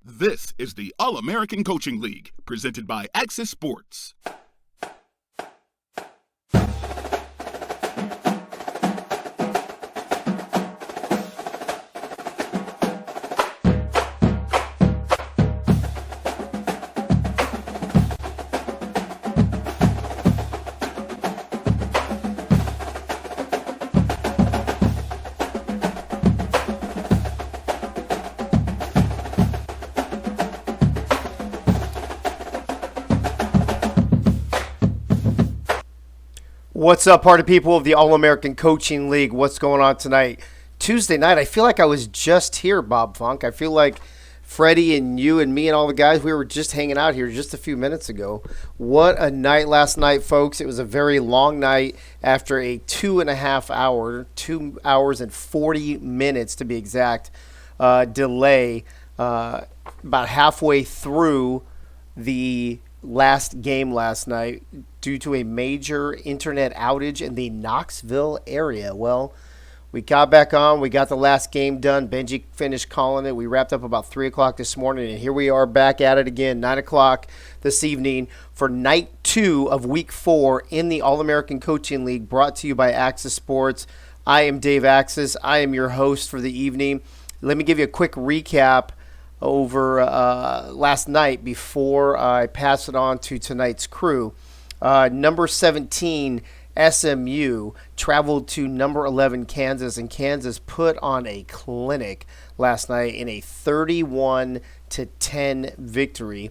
This is the All-American Coaching League, presented by Axis Sports. What's up, party people of the All-American Coaching League? What's going on tonight? Tuesday night. I feel like I was just here, Bob Funk. I feel like Freddie and you and me and all the guys, we were just hanging out here just a few minutes ago. What a night last night, folks. It was a very long night after a 2.5 hour, 2 hours and 40 minutes to be exact, delay about halfway through the last game last night due to a major internet outage in the Knoxville area. Well, we got back on. We got the last game done. Benji finished calling it. We wrapped up about 3 o'clock this morning, and here we are back at it again, 9 o'clock this evening for night 2 of week 4 in the All-American Coaching League, brought to you by Axis Sports. I am Dave Axis. I am your host for the evening. Let me give you a quick recap over last night before I pass it on to tonight's crew. Number 17, SMU, traveled to number 11, Kansas, and Kansas put on a clinic last night in a 31-10 victory.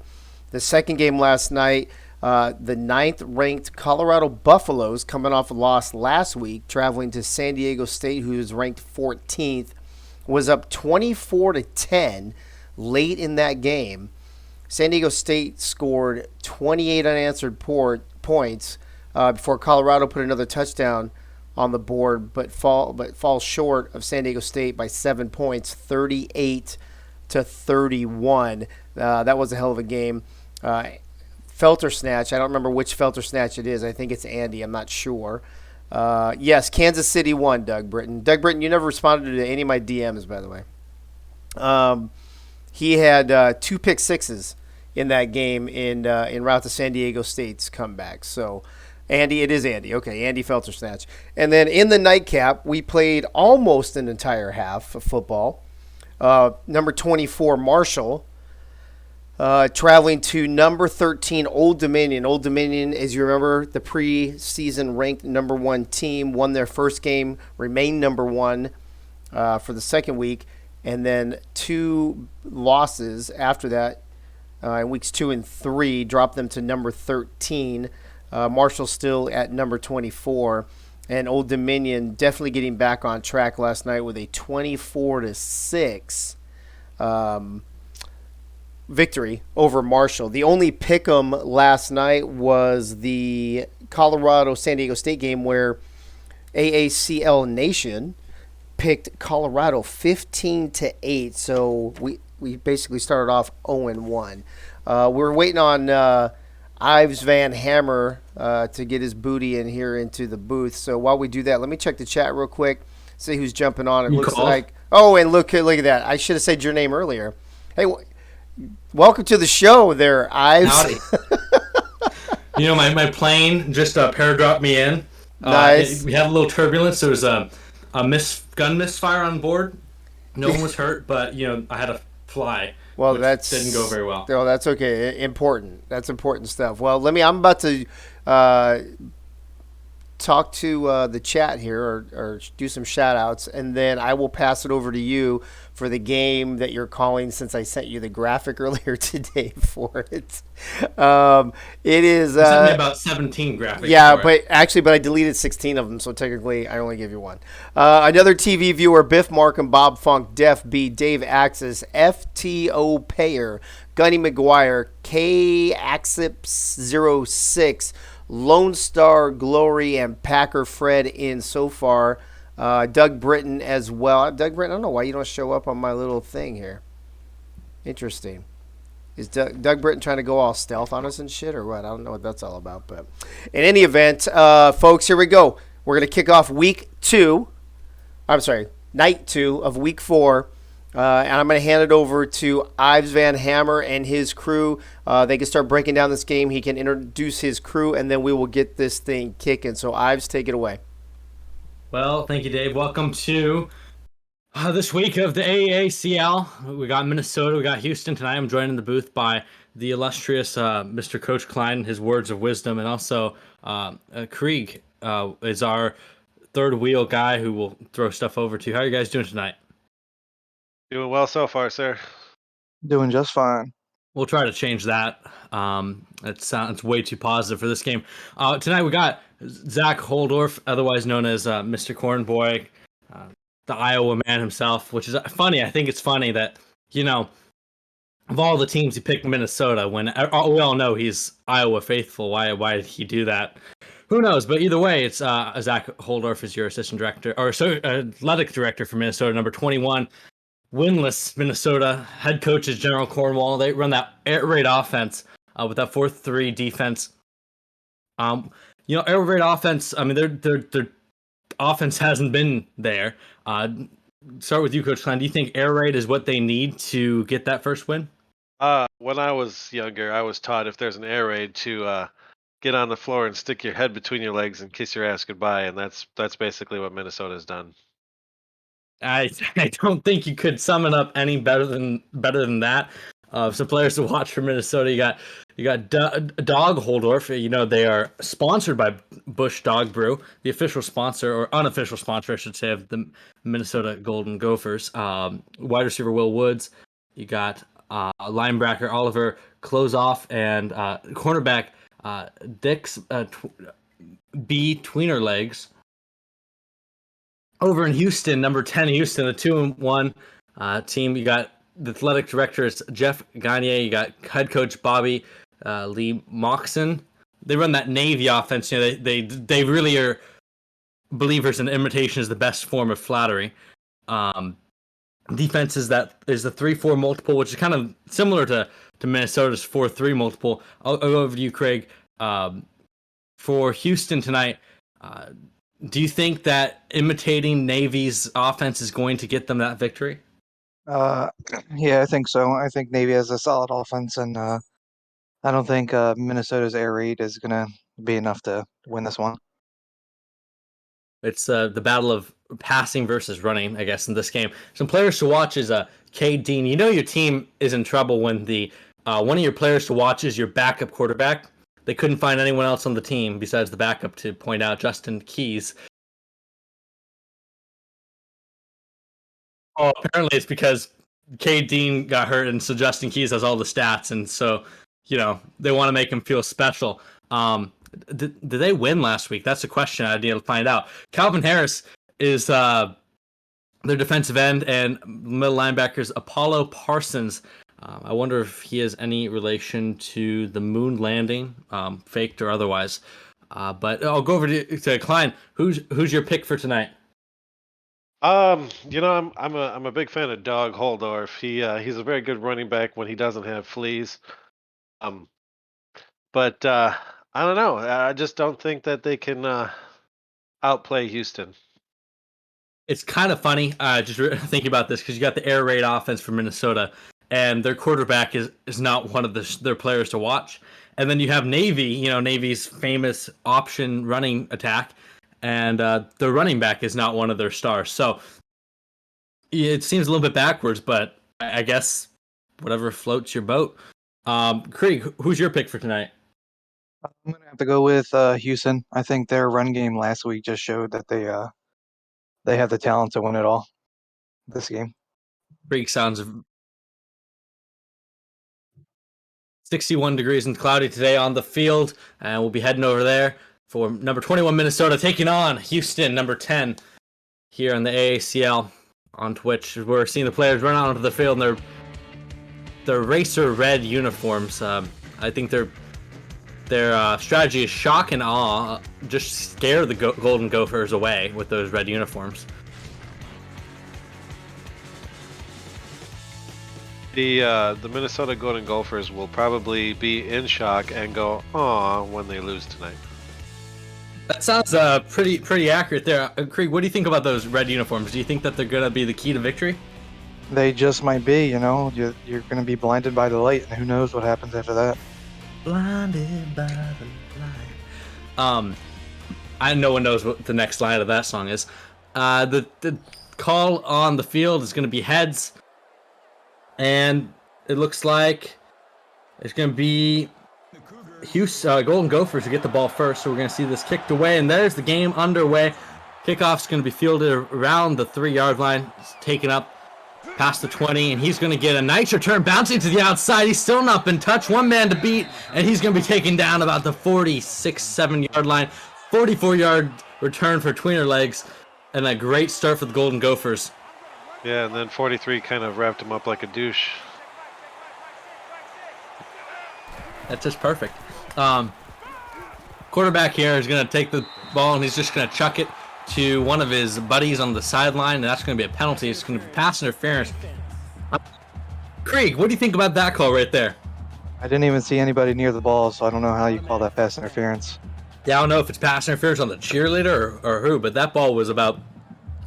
The second game last night, the 9th-ranked Colorado Buffaloes, coming off a loss last week, traveling to San Diego State, who is ranked 14th, was up 24-10 late in that game. San Diego State scored 28 unanswered points before Colorado put another touchdown on the board, but falls short of San Diego State by 7 points, 38-31. That was a hell of a game. Felter snatch. I don't remember which Felter snatch it is. I think it's Andy. I'm not sure. Yes, Kansas City won, Doug Britton. Doug Britton, you never responded to any of my DMs, by the way. He had 2 pick sixes in that game in route to San Diego State's comeback. So, Andy, it is Andy. Okay, Andy Felter snatch. And then in the nightcap, we played almost an entire half of football. Number 24, Marshall, traveling to number 13, Old Dominion. Old Dominion, as you remember, the preseason ranked number 1 team, won their first game, remained number 1 for the second week, and then 2 losses after that in weeks 2 and 3 dropped them to number 13. Marshall still at number 24, and Old Dominion definitely getting back on track last night with a 24-6 victory over Marshall. The only pick'em last night was the Colorado-San Diego State game, where AACL Nation picked Colorado 15-8. So we basically started off 0-1. We're waiting on Ives Van Hammer to get his booty in here into the booth. So while we do that, let me check the chat real quick, see who's jumping on. It looks like, oh, and look at that. I should have said your name earlier. Hey, welcome to the show there, Ives. Howdy. My plane just paradropped me in. Nice. We had a little turbulence. There was a gun misfire on board. No one was hurt, but I had to fly. Well, that didn't go very well. Oh, that's okay. Important. That's important stuff. Well, I'm about to talk to the chat here or do some shout outs, and then I will pass it over to you for the game that you're calling, since I sent you the graphic earlier today for it. It is you sent me about 17 graphics. Yeah, but I deleted 16 of them, so technically I only gave you 1. Another TV viewer: Biff Markham, Bob Funk, Def B, Dave Axis, FTO Payer, Gunny McGuire, K Axip 06, Lone Star Glory, and Packer Fred in so far. Doug Britton as well. Doug Britton, I don't know why you don't show up on my little thing here. Interesting. Is Doug Britton trying to go all stealth on us and shit, or what? I don't know what that's all about. But in any event, folks, here we go. We're going to kick off night 2 of week 4 And I'm going to hand it over to Ives Van Hammer and his crew. They can start breaking down this game. He can introduce his crew, and then we will get this thing kicking. So, Ives, take it away. Well, thank you, Dave. Welcome to this week of the AACL. We got Minnesota, we got Houston tonight. I'm joined in the booth by the illustrious Mr. Coach Klein, his words of wisdom, and also Krieg is our third wheel guy who will throw stuff over to. How are you guys doing tonight? Doing well so far, sir. Doing just fine. We'll try to change that. It sounds way too positive for this game. Tonight we got Zach Holdorf, otherwise known as Mr. Cornboy, the Iowa man himself, which is funny. I think it's funny that, of all the teams he picked Minnesota, when we all know he's Iowa faithful. Why did he do that? Who knows? But either way, it's Zach Holdorf is your assistant director, or athletic director for Minnesota, number 21. Winless Minnesota. Head coach is General Cornwall. They run that air raid offense with that 4-3 defense. Air raid offense. I mean, their offense hasn't been there. Start with you, Coach Klein. Do you think air raid is what they need to get that first win? When I was younger, I was taught if there's an air raid to get on the floor and stick your head between your legs and kiss your ass goodbye, and that's basically what Minnesota's done. I don't think you could sum it up any better than that. Some players to watch for Minnesota. You got Dog Holdorf. They are sponsored by Busch Dog Brew, the official sponsor or unofficial sponsor, I should say, of the Minnesota Golden Gophers. Wide receiver Will Woods. You got linebacker Oliver Closeoff and cornerback Dix B Tweenerlegs. Over in Houston, number 10 Houston, the 2-1 team. You got the athletic director is Jeff Gagne. You got head coach Bobby Lee Moxon. They run that Navy offense. They really are believers in imitation is the best form of flattery. Defense is the 3-4 multiple, which is kind of similar to Minnesota's 4-3 multiple. I'll go over to you, Craig. For Houston tonight, do you think that imitating Navy's offense is going to get them that victory? Yeah, I think so. I think Navy has a solid offense, and I don't think Minnesota's air raid is going to be enough to win this one. It's the battle of passing versus running, I guess, in this game. Some players to watch is Cade Dean. Your team is in trouble when the one of your players to watch is your backup quarterback. They couldn't find anyone else on the team besides the backup to point out Justin Keys. Oh, apparently it's because Cade Dean got hurt, and so Justin Keys has all the stats, and so they want to make him feel special. Did they win last week? That's a question I need to find out. Calvin Harris is their defensive end, and middle linebackers Apollo Parsons. I wonder if he has any relation to the moon landing, faked or otherwise. But I'll go over to Klein. Who's your pick for tonight? I'm a big fan of Dog Holdorf. He's a very good running back when he doesn't have fleas. But I don't know. I just don't think that they can outplay Houston. It's kind of funny. Just thinking about this because you got the air raid offense from Minnesota, and their quarterback is not one of their players to watch. And then you have Navy, Navy's famous option running attack, and the running back is not one of their stars. So it seems a little bit backwards, but I guess whatever floats your boat. Krieg, who's your pick for tonight? I'm going to have to go with Houston. I think their run game last week just showed that they have the talent to win it all this game. Krieg sounds 61 degrees and cloudy today on the field, and we'll be heading over there for number 21 Minnesota taking on Houston, number 10, here on the AACL on Twitch. We're seeing the players run out onto the field in their racer red uniforms. I think their strategy is shock and awe, just scare the Golden Gophers away with those red uniforms. The Minnesota Golden Gophers will probably be in shock and go "aw" when they lose tonight. That sounds pretty accurate there. Krieg, what do you think about those red uniforms? Do you think that they're going to be the key to victory? They just might be, you know. You're going to be blinded by the light, and who knows what happens after that. Blinded by the light. No one knows what the next line of that song is. The call on the field is going to be heads, and it looks like it's going to be Golden Gophers to get the ball first. So we're going to see this kicked away, and there's the game underway. Kickoff's going to be fielded around the 3-yard line. It's taken up past the 20, and he's going to get a nice return, bouncing to the outside. He's still not been touched. One man to beat, and he's going to be taken down about the 46-7-yard line. 44-yard return for tweener legs, and a great start for the Golden Gophers. Yeah, and then 43 kind of wrapped him up like a douche. That's just perfect. Quarterback here is going to take the ball, and he's just going to chuck it to one of his buddies on the sideline, and that's going to be a penalty. It's going to be pass interference. Krieg, what do you think about that call right there? I didn't even see anybody near the ball, so I don't know how you call that pass interference. Yeah, I don't know if it's pass interference on the cheerleader or who, but that ball was about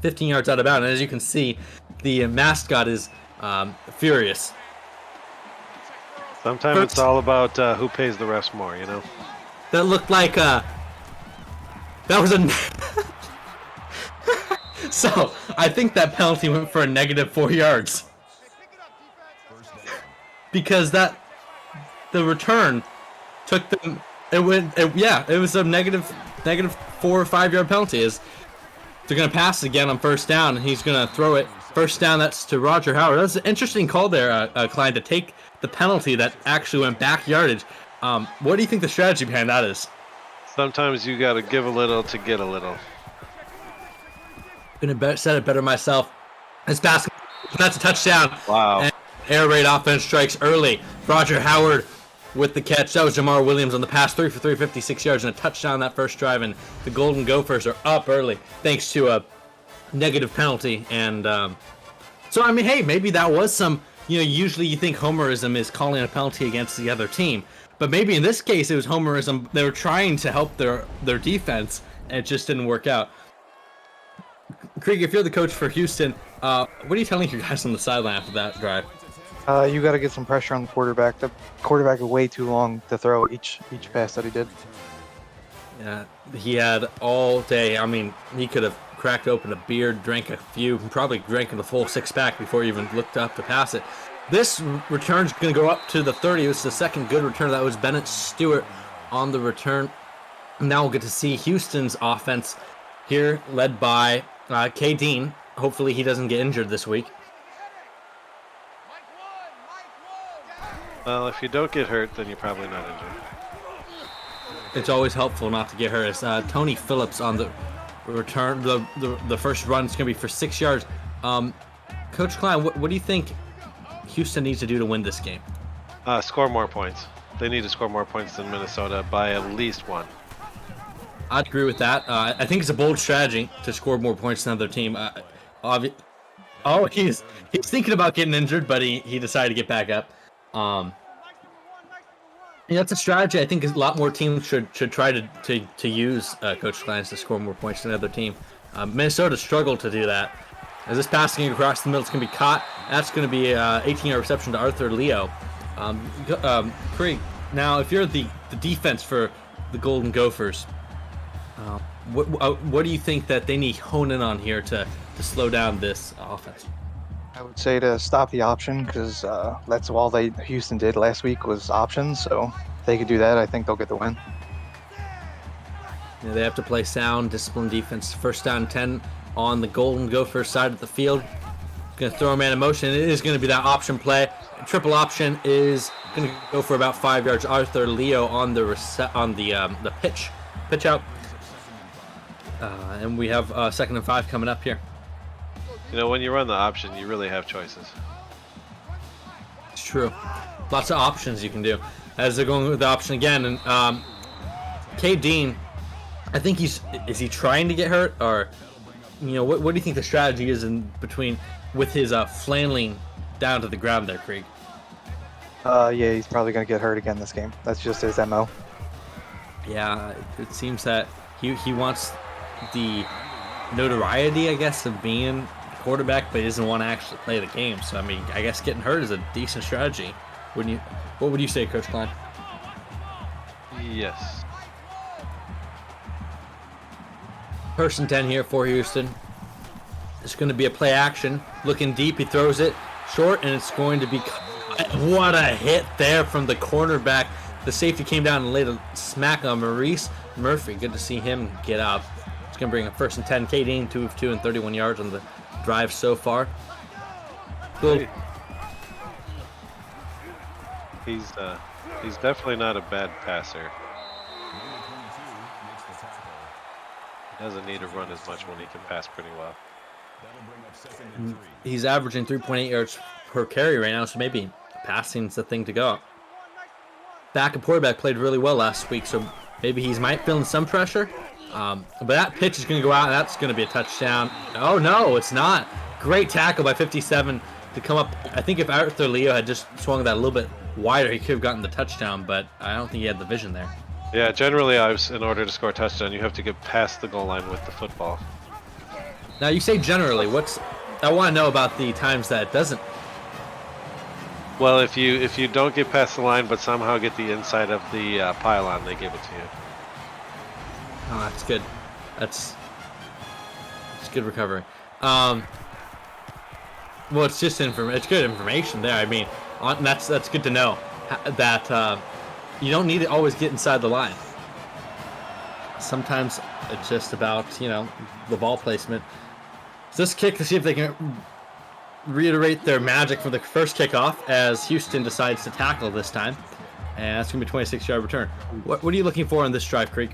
15 yards out of bounds, and as you can see, the mascot is furious. Sometimes it's all about who pays the refs more, you know? That looked like that was a so I think that penalty went for a -4 yards because the return took them. It was a negative 4 or 5 yard penalty. Is they're gonna pass again on first down, and he's gonna throw it first down. That's to Roger Howard. That's an interesting call there, Klein, to take the penalty that actually went back yardage. What do you think the strategy behind that is? Sometimes you got to give a little to get a little. Said it better myself. It's basketball. That's a touchdown. Wow. And air raid offense strikes early. Roger Howard with the catch. That was Jamar Williams on the pass. 3 for 3, 56 yards, and a touchdown that first drive. And the Golden Gophers are up early thanks to a negative penalty. And so, I mean, hey, maybe that was some, usually you think homerism is calling a penalty against the other team. But maybe in this case, it was homerism. They were trying to help their defense, and it just didn't work out. Krieg, if you're the coach for Houston, what are you telling your guys on the sideline after that drive? You got to get some pressure on the quarterback. The quarterback is way too long to throw each pass that he did. Yeah, he had all day. I mean, he could have cracked open a beer, drank a few, probably drank the full 6-pack before he even looked up to pass it. This return is going to go up to the 30. It's the second good return. That was Bennett Stewart on the return. Now we'll get to see Houston's offense here, led by K. Dean. Hopefully he doesn't get injured this week. Well, if you don't get hurt, then you're probably not injured. It's always helpful not to get hurt. It's Tony Phillips on the return. The first run is going to be for 6 yards. Coach Klein, what do you think Houston needs to do to win this game? Score more points. They need to score more points than Minnesota by at least 1. I'd agree with that. I think it's a bold strategy to score more points than the other team. He's thinking about getting injured, but he decided to get back up. That's a strategy I think a lot more teams should try to use, Coach Klein, to score more points than the other team. Minnesota struggled to do that. As this passing across the middle is going to be caught, that's going to be an 18-yard reception to Arthur Leo. Krieg, now if you're the defense for the Golden Gophers, what do you think that they need to hone in on here to slow down this offense? I would say to stop the option, because that's all Houston did last week was options. So if they could do that, I think they'll get the win. They have to play sound, disciplined defense. First down 10 on the Golden Gophers side of the field. Going to throw a man in motion. It is going to be that option play. Triple option is going to go for about 5 yards. Arthur Leo on the pitch out. And we have 2nd and 5 coming up here. When you run the option, you really have choices. It's true. Lots of options you can do. As they're going with the option again, and K. Dean, I think is he trying to get hurt, or what do you think the strategy is in between with his flailing down to the ground there, Krieg? Yeah, he's probably going to get hurt again this game. That's just his MO. Yeah, it seems that he wants the notoriety, I guess, of being quarterback, but he doesn't want to actually play the game. So I mean, I guess getting hurt is a decent strategy. Wouldn't you? What would you say, Coach Klein? Yes. 1st and 10 here for Houston. It's going to be a play action. Looking deep, he throws it short, and it's going to be... What a hit there from the cornerback. The safety came down and laid a smack on Maurice Murphy. Good to see him get up. It's going to bring a 1st and 10. K-Dean, 2 of 2 and 31 yards on the drive so far. Good. He's definitely not a bad passer. He doesn't need to run as much when he can pass pretty well. He's averaging 3.8 yards per carry right now, so maybe passing's the thing to go. Backup quarterback played really well last week, so maybe he's feeling some pressure. But that pitch is going to go out, and that's going to be a touchdown. Oh, no, it's not. Great tackle by 57 to come up. I think if Arthur Leo had just swung that a little bit wider, he could have gotten the touchdown, but I don't think he had the vision there. Yeah, generally, in order to score a touchdown, you have to get past the goal line with the football. Now, you say generally. I want to know about the times that it doesn't. Well, if you don't get past the line, but somehow get the inside of the pylon, they give it to you. Oh, that's good. That's good recovery. Well, it's just it's good information there. I mean, that's good to know that you don't need to always get inside the line. Sometimes it's just about the ball placement. So this kick to see if they can reiterate their magic from the first kickoff as Houston decides to tackle this time, and that's gonna be a 26-yard return. What are you looking for in this drive, Creek?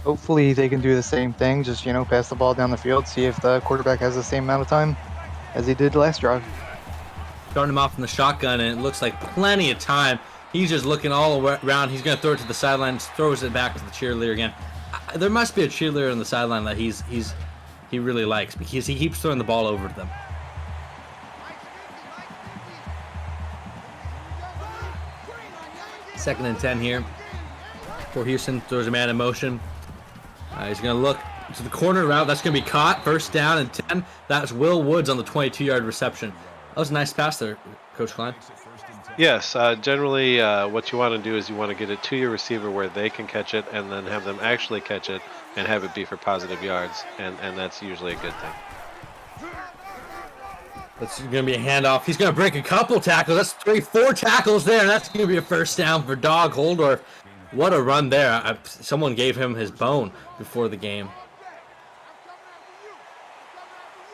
Hopefully they can do the same thing, just pass the ball down the field, see if the quarterback has the same amount of time as he did last drive. Starting him off in the shotgun, and it looks like plenty of time. He's just looking all around. He's going to throw it to the sideline, throws it back to the cheerleader again. There must be a cheerleader on the sideline that he really likes, because he keeps throwing the ball over to them. Second and 10 here for Houston. Throws a man in motion. He's going to look to the corner route. That's going to be caught. 1st down and 10. That's Will Woods on the 22-yard reception. That was a nice pass there, Coach Klein. Yes, generally what you want to do is you want to get it to your receiver where they can catch it, and then have them actually catch it and have it be for positive yards, and that's usually a good thing. That's going to be a handoff. He's going to break a couple tackles. That's 4 tackles there, and that's going to be a 1st down for Dog Holdorf. What a run there. Someone gave him his bone before the game.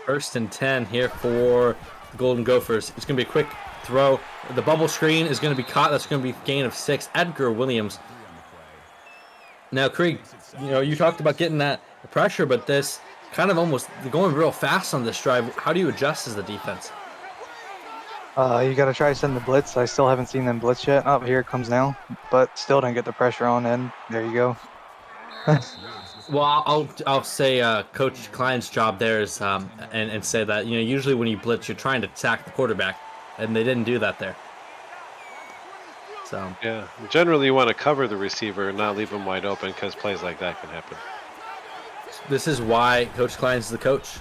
1st and 10 here for the Golden Gophers. It's going to be a quick throw. The bubble screen is going to be caught. That's going to be a gain of 6. Edgar Williams. Now, Krieg, you talked about getting that pressure, but this kind of almost going real fast on this drive. How do you adjust as the defense? You got to try to send the blitz. I still haven't seen them blitz yet. Oh, here it comes now. But still didn't get the pressure on, and there you go. Well, I'll say Coach Klein's job there is and say that usually when you blitz, you're trying to sack the quarterback, and they didn't do that there. So yeah, generally you want to cover the receiver and not leave him wide open, because plays like that can happen. This is why Coach Klein's the coach.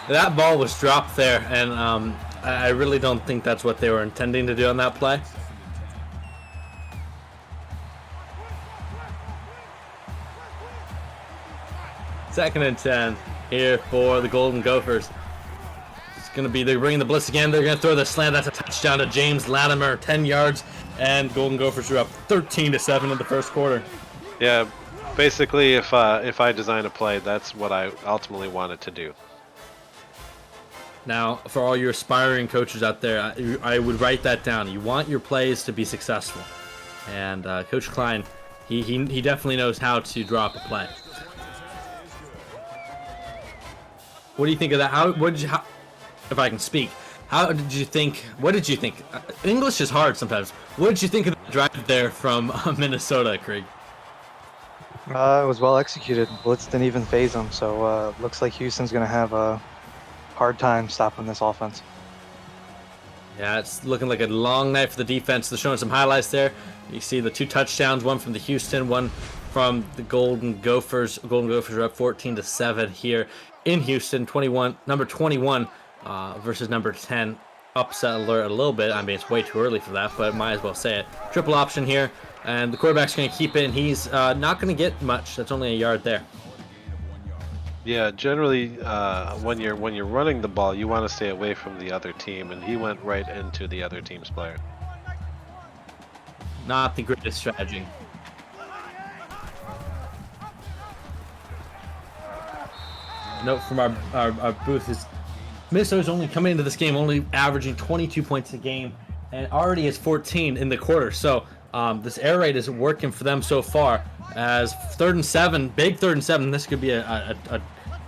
That ball was dropped there, and I really don't think that's what they were intending to do on that play. Second and 10 here for the Golden Gophers. It's going to be, they're bringing the blitz again. They're going to throw the slant. That's a touchdown to James Latimer, 10 yards, and Golden Gophers are up 13-7 in the first quarter. Yeah, basically, if I design a play, that's what I ultimately want it to do. Now, for all your aspiring coaches out there, I would write that down. You want your plays to be successful, and Coach Klein, he definitely knows how to draw up a play. What do you think of that? If I can speak, what did you think? English is hard sometimes. What did you think of the drive there from Minnesota, Craig? It was well executed. Blitz didn't even phase them, so looks like Houston's going to have a hard time stopping this offense. Yeah, it's looking like a long night for the defense. They're showing some highlights there. You see the 2 touchdowns, one from the Houston, one from the Golden Gophers. Golden Gophers are up 14-7 here in Houston. Number 21 versus number 10. Upset alert a little bit. I mean, it's way too early for that, but might as well say it. Triple option here, and the quarterback's going to keep it, and he's not going to get much. That's only a yard there. Yeah, generally, when you're running the ball, you want to stay away from the other team, and he went right into the other team's player. Not the greatest strategy. Note from our booth is Minnesota's only coming into this game only averaging 22 points a game, and already is 14 in the quarter. So this air raid is working for them so far. As 3rd and 7, big 3rd and 7. This could be a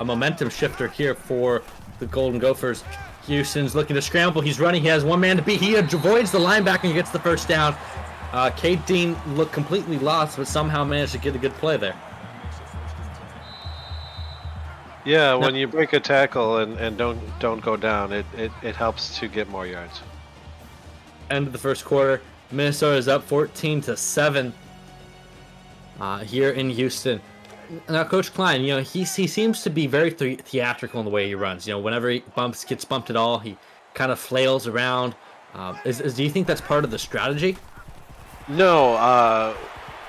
momentum shifter here for the Golden Gophers. Houston's looking to scramble. He's running. He has one man to beat. He avoids the linebacker and gets the first down. Cade Dean looked completely lost, but somehow managed to get a good play there. Yeah, when you break a tackle and don't go down, it helps to get more yards. End of the first quarter. Minnesota is up 14-7 here in Houston. Now, Coach Klein, he seems to be very theatrical in the way he runs. Whenever he gets bumped at all, he kind of flails around. Do you think that's part of the strategy? No.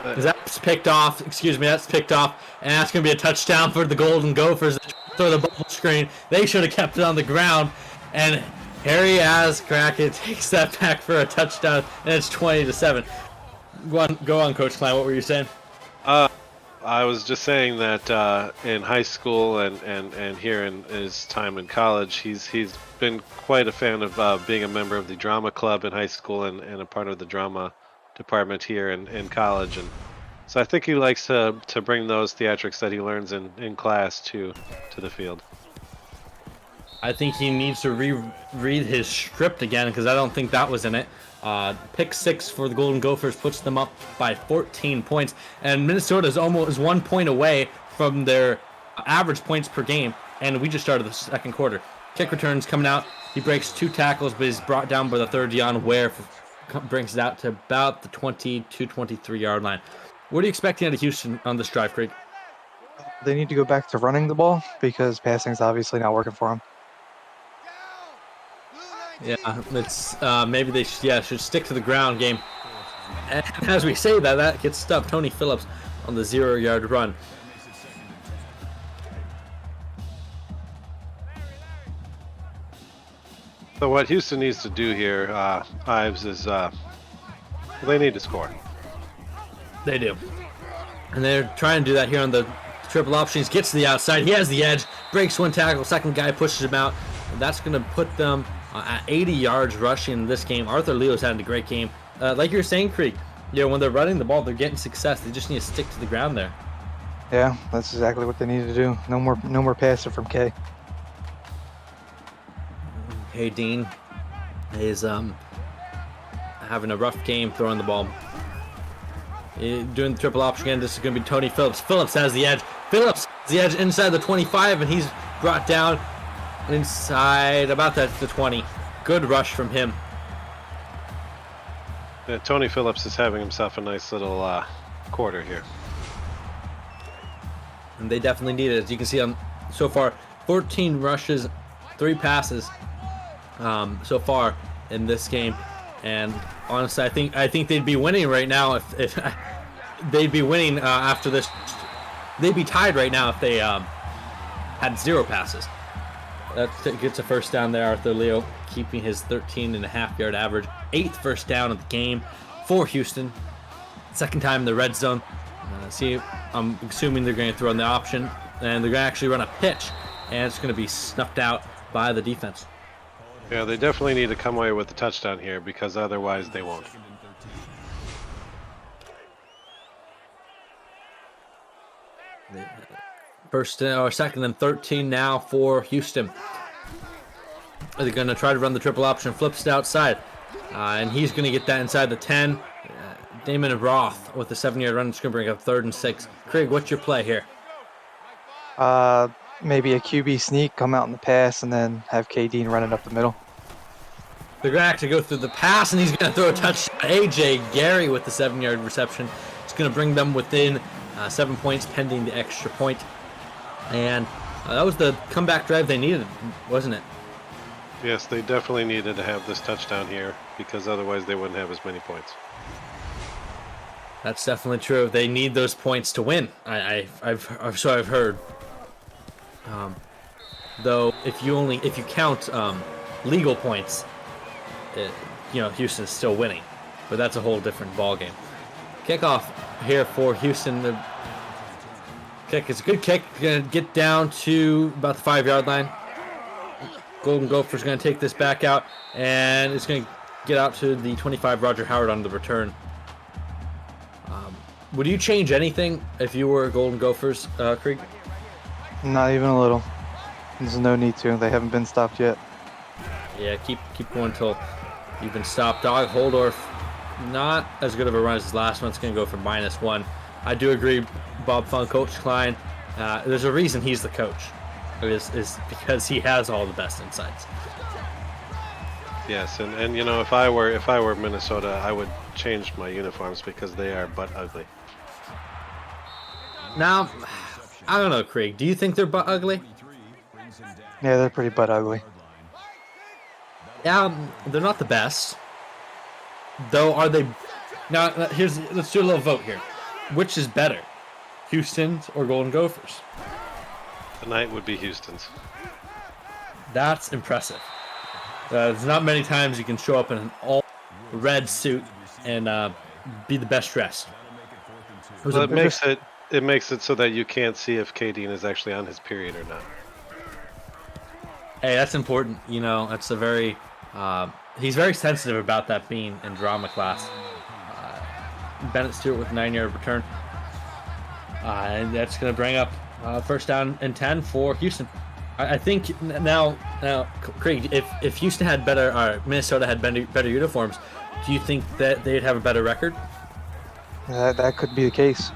That's picked off. Excuse me, that's picked off, and that's going to be a touchdown for the Golden Gophers. Throw the bubble screen. They should have kept it on the ground, and Harry Ascrackett takes that back for a touchdown, and it's 20-7. Go on, Coach Klein. What were you saying? I was just saying that in high school and here in his time in college, he's been quite a fan of being a member of the drama club in high school and a part of the drama department here in college, and so I think he likes to bring those theatrics that he learns in class to the field. I think he needs to reread his script again, because I don't think that was in it. Pick 6 for the Golden Gophers puts them up by 14 points, and Minnesota is almost 1 point away from their average points per game, and we just started the second quarter. Kick returns coming out. He breaks 2 tackles, but he's brought down by the third. Deon Ware brings it out to about the 22-23 yard line. What are you expecting out of Houston on this drive, Craig? They need to go back to running the ball because passing's obviously not working for them. Yeah, it's maybe they should stick to the ground game. And as we say that gets stuffed. Tony Phillips on the 0-yard run. So what Houston needs to do here, Ives, is they need to score. They do. And they're trying to do that here on the triple options. Gets to the outside. He has the edge. Breaks 1 tackle. Second guy pushes him out. And that's going to put them at 80 yards rushing in this game. Arthur Leo's had a great game. Like you were saying, Creek, when they're running the ball, they're getting success. They just need to stick to the ground there. Yeah, that's exactly what they need to do. No more passing from K. Hey, Dean is having a rough game throwing the ball. Doing the triple option again. This is going to be Tony Phillips. Phillips has the edge. Phillips has the edge inside the 25, and he's brought down inside about the 20. Good rush from him. Yeah, Tony Phillips is having himself a nice little quarter here. And they definitely need it. As you can see on so far, 14 rushes, 3 passes so far in this game. And honestly, I think they'd be winning right now if they'd be winning after this. They'd be tied right now if they had 0 passes. That gets a first down there. Arthur Leo keeping his 13.5-yard average. 8th first down of the game for Houston. Second time in the red zone. I'm assuming they're going to throw in the option, and they're going to actually run a pitch, and it's going to be snuffed out by the defense. Yeah, they definitely need to come away with the touchdown here because otherwise they won't. Second and 13 now for Houston. They're going to try to run the triple option, flips it outside, and he's going to get that inside the 10. Damon Roth with the 7-yard run. It's going to bring up 3rd and 6. Craig, what's your play here? Maybe a QB sneak, come out in the pass, and then have K. Dean running up the middle. They're going to actually go through the pass, and he's going to throw a touchdown. A.J. Gary with the 7-yard reception. It's going to bring them within 7 points pending the extra point. And that was the comeback drive they needed, wasn't it? Yes, they definitely needed to have this touchdown here because otherwise they wouldn't have as many points. That's definitely true. They need those points to win. I've heard. Though if you count legal points, Houston's still winning, but that's a whole different ball game. Kickoff here for Houston. The kick is a good kick. Gonna get down to about the 5-yard line. Golden Gophers gonna take this back out, and it's gonna get out to the 25. Roger Howard on the return. Would you change anything if you were Golden Gophers, Krieg? Not even a little. There's no need to. They haven't been stopped yet. Yeah, keep going until you've been stopped. Dog Holdorf, not as good of a run as his last one. It's going to go for -1. I do agree, Bob Funk, Coach Klein. There's a reason he's the coach. Is because he has all the best insights. Yes, and if I were Minnesota, I would change my uniforms because they are butt ugly. Now, I don't know, Krieg. Do you think they're butt ugly? Yeah, they're pretty butt ugly. Yeah, they're not the best. Though, are they? Now, let's do a little vote here. Which is better, Houston's or Golden Gophers? Tonight would be Houston's. That's impressive. There's not many times you can show up in an all-red suit and be the best dressed. It makes it so that you can't see if K-Dean is actually on his period or not. Hey, that's important. That's a very he's very sensitive about that being in drama class. Bennett Stewart with a 9-yard return, and that's going to bring up first down and 10 for Houston. I think now, Craig, if Houston had better, or Minnesota had better uniforms, do you think that they'd have a better record? That could be the case.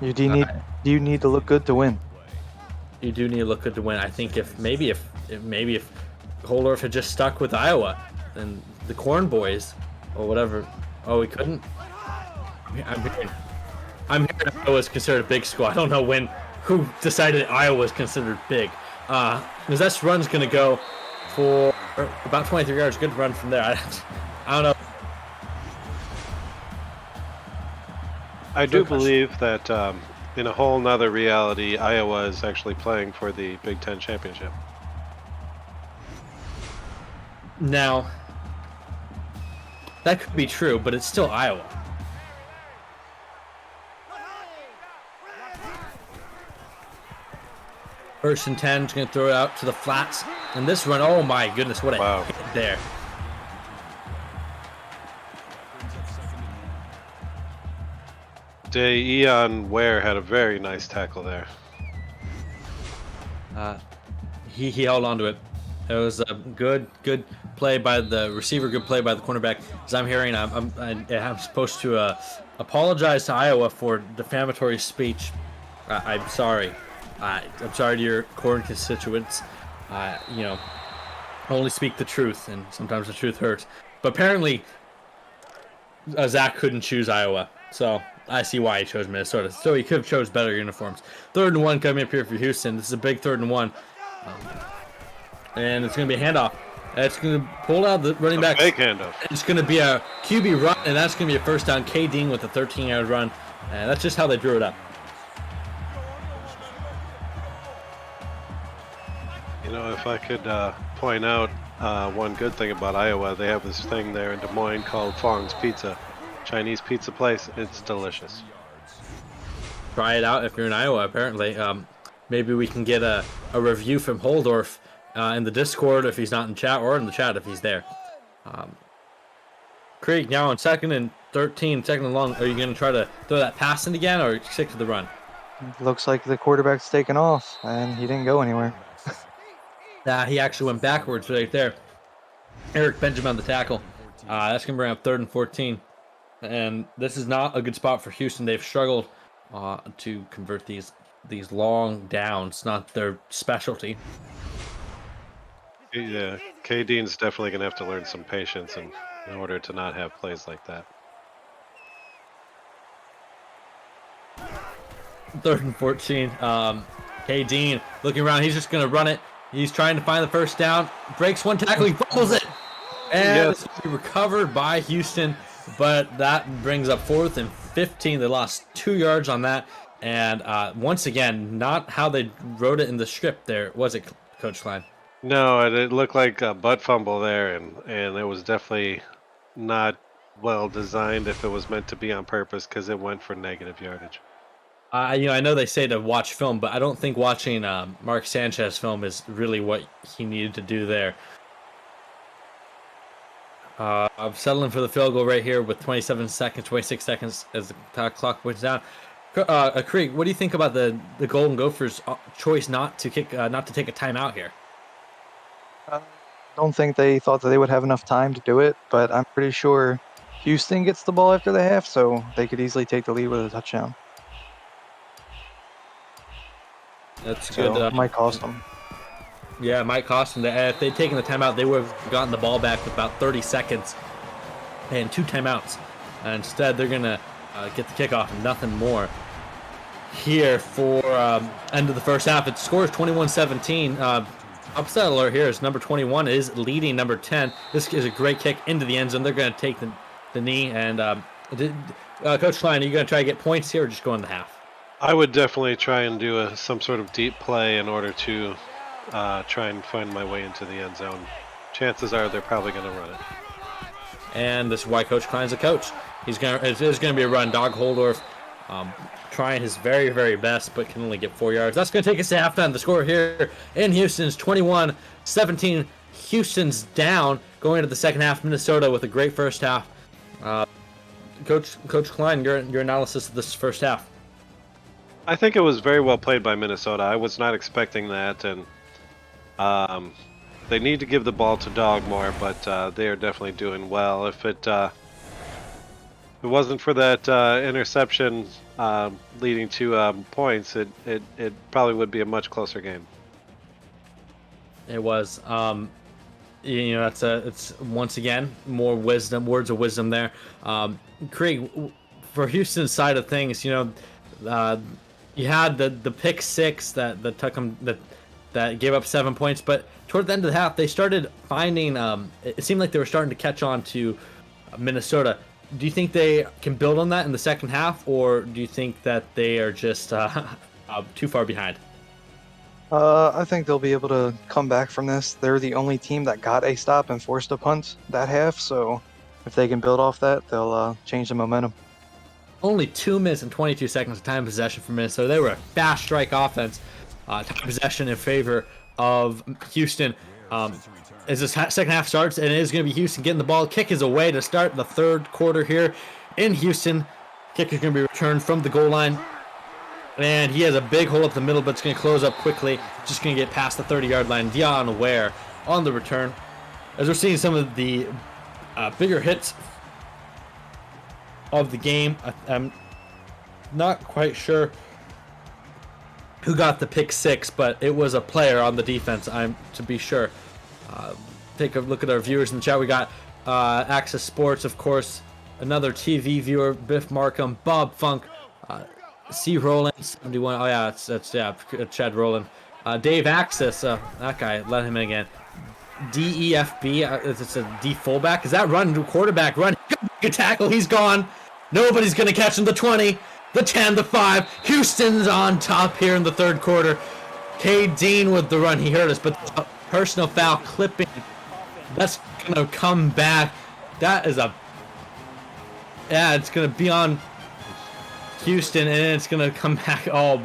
You need to look good to win. You do need to look good to win. I think if Holdorf had just stuck with Iowa and the Corn Boys or whatever. Oh, he couldn't. I'm hearing Iowa's considered a big school. I don't know who decided Iowa was considered big. This run's going to go for about 23 yards. Good run from there. I don't know. I do believe that in a whole nother reality, Iowa is actually playing for the Big Ten championship. Now, that could be true, but it's still Iowa. First and 10, is going to throw it out to the flats. And this run, oh my goodness, what a hit there. Eon Ware had a very nice tackle there. He held on to it. It was a good play by the receiver, good play by the cornerback. As I'm hearing, I'm supposed to apologize to Iowa for defamatory speech. I'm sorry. I'm sorry to your Corn constituents. Only speak the truth, and sometimes the truth hurts. But apparently, Zach couldn't choose Iowa, so I see why he chose Minnesota. So he could have chose better uniforms. 3rd and 1 coming up here for Houston. This is a big 3rd and 1. And it's going to be a handoff. It's going to pull out the running back. Big handoff. It's going to be a QB run, and that's going to be a first down. K. Dean with a 13-yard run. And that's just how they drew it up. If I could point out one good thing about Iowa, they have this thing there in Des Moines called Fong's Pizza. Chinese pizza place. It's delicious. Try it out if you're in Iowa, apparently. Maybe we can get a review from Holdorf in the Discord if he's not in chat, or in the chat if he's there. Krieg, now on 2nd and 13, 2nd and long, are you going to try to throw that pass in again, or stick to the run? Looks like the quarterback's taken off, and he didn't go anywhere. He actually went backwards right there. Eric Benjamin on the tackle. That's going to bring up 3rd and 14. And this is not a good spot for Houston. They've struggled to convert these long downs. Not their specialty. Yeah, K. Dean's definitely going to have to learn some patience in order to not have plays like that. 3rd and 14. K. Dean looking around. He's just going to run it. He's trying to find the first down. Breaks one tackle. He fumbles it. And it's going to be recovered by Houston. But that brings up 4th and 15. They lost 2 yards on that. And once again, not how they wrote it in the script there. Was it, Coach Klein? No, it looked like a butt fumble there, and it was definitely not well designed if it was meant to be on purpose, because it went for negative yardage. I know they say to watch film, but I don't think watching Mark Sanchez film is really what he needed to do there. I'm settling for the field goal right here with 26 seconds as the clock points down. Krieg, what do you think about the Golden Gophers' choice not to take a timeout here? I don't think they thought that they would have enough time to do it, but I'm pretty sure Houston gets the ball after the half, so they could easily take the lead with a touchdown. That's so good. Might cost them. Yeah, it might cost them. If they'd taken the timeout, they would have gotten the ball back with about 30 seconds and 2 timeouts. Instead, they're going to get the kickoff and nothing more. Here for end of the first half, it scores 21-17. Upset alert here is number 21 is leading number 10. This is a great kick into the end zone. They're going to take the knee. And Coach Klein, are you going to try to get points here or just go in the half? I would definitely try and do some sort of deep play in order to try and find my way into the end zone. Chances are they're probably going to run it. And this is why Coach Klein's a coach. It's going to be a run. Dog Holdorf trying his very, very best, but can only get 4 yards. That's going to take us to halftime. The score here in Houston's 21-17. Houston's down going into the second half. Minnesota with a great first half. Coach Klein, your analysis of this first half. I think it was very well played by Minnesota. I was not expecting that, and they need to give the ball to Dog more, but they are definitely doing well. If it wasn't for that interception leading to points, it probably would be a much closer game. It was. It's once again more wisdom, words of wisdom there. Krieg, for Houston's side of things, you had the pick six that took them that gave up 7 points, but toward the end of the half they started finding. It seemed like they were starting to catch on to Minnesota. Do you think they can build on that in the second half, or do you think that they are just too far behind? I think they'll be able to come back from this. They're the only team that got a stop and forced a punt that half, so if they can build off that, they'll change the momentum. Only 2 minutes and 22 seconds of time possession for Minnesota. They were a fast strike offense. Time possession in favor of Houston. As this second half starts, and it is going to be Houston getting the ball. Kick is away to start the third quarter here in Houston. Kick is going to be returned from the goal line. And he has a big hole up the middle, but it's going to close up quickly. Just going to get past the 30-yard line. Dion Ware on the return. As we're seeing some of the bigger hits of the game, I'm not quite sure who got the pick six, but it was a player on the defense, to be sure. Take a look at our viewers in the chat. We got Access Sports, of course, another TV viewer, Biff Markham, Bob Funk, C. Rowland, 71. Oh, yeah, that's Chad Rowland. Dave Access, that guy, let him in again. DEFB, it's a D fullback. Is that run, quarterback run? Good tackle, he's gone. Nobody's going to catch him. The 20, the 10, the 5. Houston's on top here in the third quarter. K. Dean with the run, he hurt us, but the personal foul clipping. That's going to come back. That is it's going to be on Houston, and it's going to come back. Oh,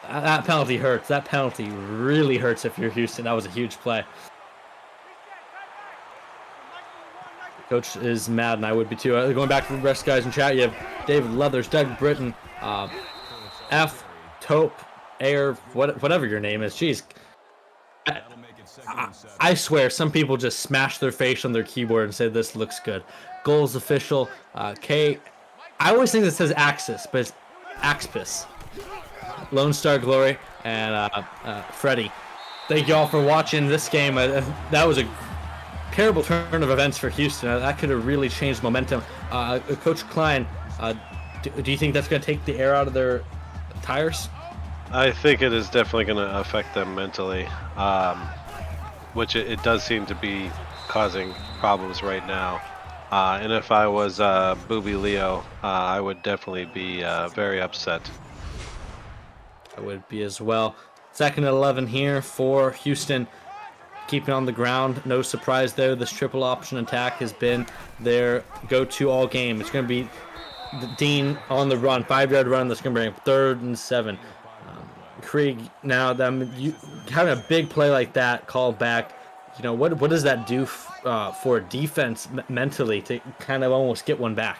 that penalty hurts. That penalty really hurts if you're Houston. That was a huge play. Coach is mad, and I would be too. Going back to the rest of the guys in chat, you have David Leathers, Doug Britton, F, Taupe, Air, whatever your name is. Jeez. I swear, some people just smash their face on their keyboard and say this looks good. Goals official, K. I always think this says Axis, but it's Axpis. Lone Star Glory and Freddie. Thank you all for watching this game. That was a terrible turn of events for Houston. That could have really changed momentum. Coach Klein, do you think that's going to take the air out of their tires? I think it is definitely going to affect them mentally, which it does seem to be causing problems right now. And if I was Booby Leo, I would definitely be very upset. I would be as well. Second and 11 here for Houston. Keeping on the ground, no surprise there. This triple option attack has been their go-to all game. It's going to be Dean on the run, 5-yard run. That's going to bring 3rd and 7. Krieg, now having a big play like that called back, what does that do for defense mentally to kind of almost get one back?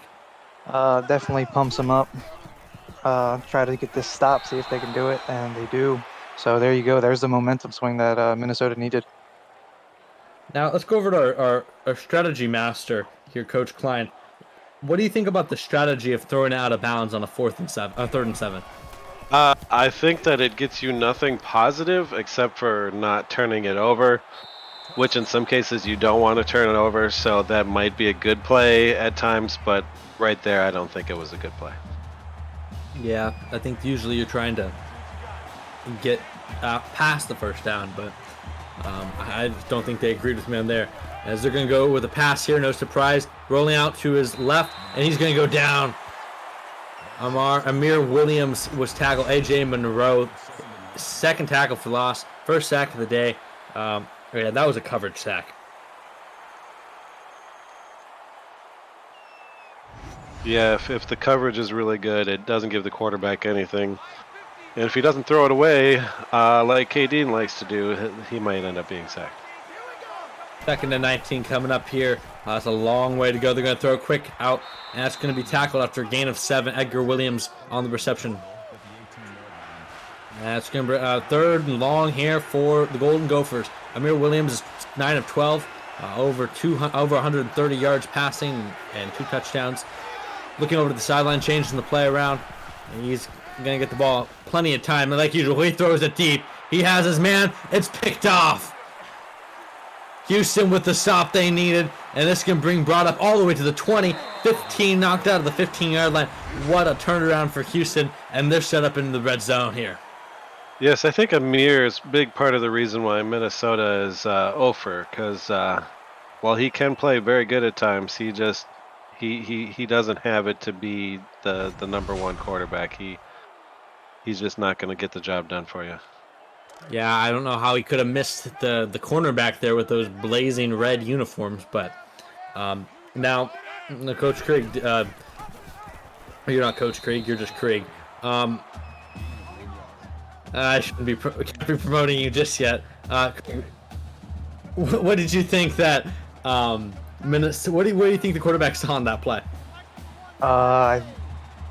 Definitely pumps them up. Try to get this stop, see if they can do it, and they do. So there you go. There's the momentum swing that Minnesota needed. Now let's go over to our strategy master here, Coach Klein. What do you think about the strategy of throwing it out of bounds on a 3rd and 7? I think that it gets you nothing positive except for not turning it over, which in some cases you don't want to turn it over, so that might be a good play at times, but right there I don't think it was a good play. Yeah, I think usually you're trying to get past the first down, but I don't think they agreed with me on there. As they're going to go with a pass here, no surprise, rolling out to his left, and he's going to go down. Amir Williams was tackled. A.J. Monroe, 2nd tackle for loss, 1st sack of the day. Yeah, that was a coverage sack. Yeah, if the coverage is really good, it doesn't give the quarterback anything. And if he doesn't throw it away, like KD likes to do, he might end up being sacked. 2nd and 19 coming up here. That's a long way to go. They're going to throw a quick out, and that's going to be tackled after a gain of 7. Edgar Williams on the reception. That's going to be 3rd and long here for the Golden Gophers. Amir Williams is 9 of 12, over 130 yards passing and 2 touchdowns. Looking over to the sideline, changing the play around. And he's going to get the ball plenty of time. And like usual, he throws it deep. He has his man. It's picked off. Houston with the stop they needed, and this can brought up all the way to the 20, 15 knocked out of the 15-yard line. What a turnaround for Houston, and they're set up in the red zone here. Yes, I think Amir is a big part of the reason why Minnesota is over, because while he can play very good at times, he doesn't have it to be the number 1 quarterback. He's just not going to get the job done for you. Yeah, I don't know how he could have missed the cornerback there with those blazing red uniforms, but now, Coach Krieg, you're not Coach Krieg, you're just Krieg. I shouldn't be can't be promoting you just yet. What did you think that What do you think the quarterback saw on that play? I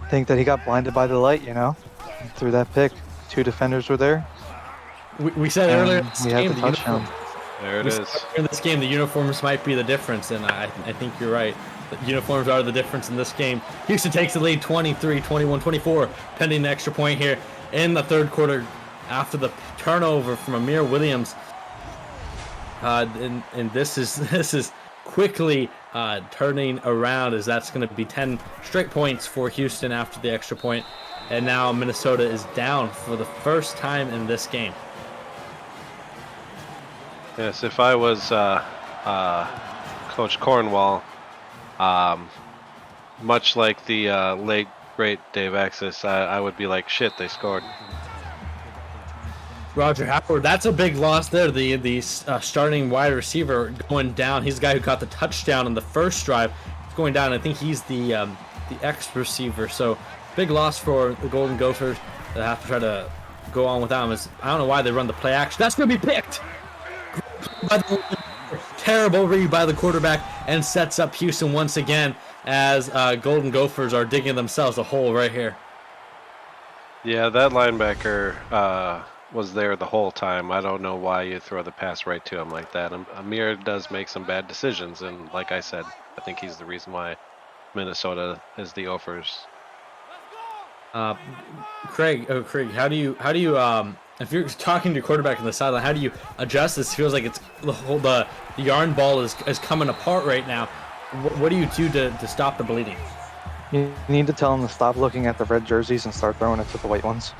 think that he got blinded by the light, through that pick. 2 defenders were there. We said earlier in this game, There it is. In this game, the uniforms might be the difference, and I think you're right. The uniforms are the difference in this game. Houston takes the lead 23, 21, 24, pending an extra point here in the 3rd quarter after the turnover from Amir Williams. And this is quickly turning around, as that's going to be 10 straight points for Houston after the extra point. And now Minnesota is down for the first time in this game. Yes, if I was Coach Cornwall, much like the late great Dave Axis, I would be like, shit, they scored. Roger Howard, that's a big loss there. The starting wide receiver going down. He's the guy who got the touchdown on the first drive. He's going down. I think he's the X receiver. So big loss for the Golden Gophers. They have to try to go on without him. I don't know why they run the play action. That's going to be picked. Terrible read by the quarterback, and sets up Houston once again as Golden Gophers are digging themselves a hole right here. Yeah, that linebacker was there the whole time. I don't know why you throw the pass right to him like that. Amir does make some bad decisions, and like I said, I think he's the reason why Minnesota is the offers. Craig, how do you if you're talking to your quarterback on the sideline, how do you adjust this? It feels like it's the yarn ball is coming apart right now. What do you do to stop the bleeding? You need to tell them to stop looking at the red jerseys and start throwing it to the white ones.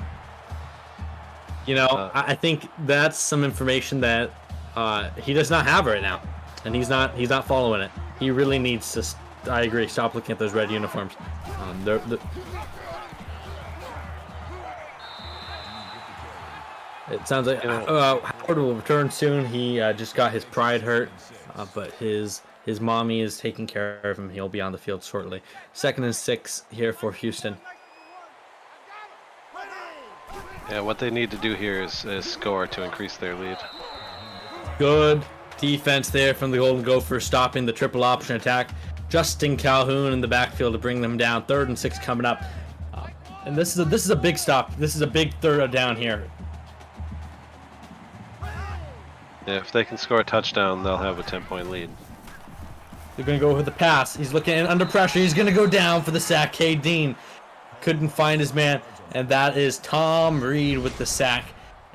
You know, I think that's some information that he does not have right now, and he's not following it. He really needs to. I agree. Stop looking at those red uniforms. It sounds like Howard will return soon. He just got his pride hurt, but his mommy is taking care of him. He'll be on the field shortly. 2nd and 6 here for Houston. Yeah, what they need to do here is score to increase their lead. Good defense there from the Golden Gophers, stopping the triple option attack. Justin Calhoun in the backfield to bring them down. 3rd and 6 coming up, and this is a big stop. This is a big 3rd down here. Yeah, if they can score a touchdown, they'll have a 10-point lead. They're going to go with the pass. He's looking under pressure. He's going to go down for the sack. Cade Dean couldn't find his man, and that is Tom Reed with the sack,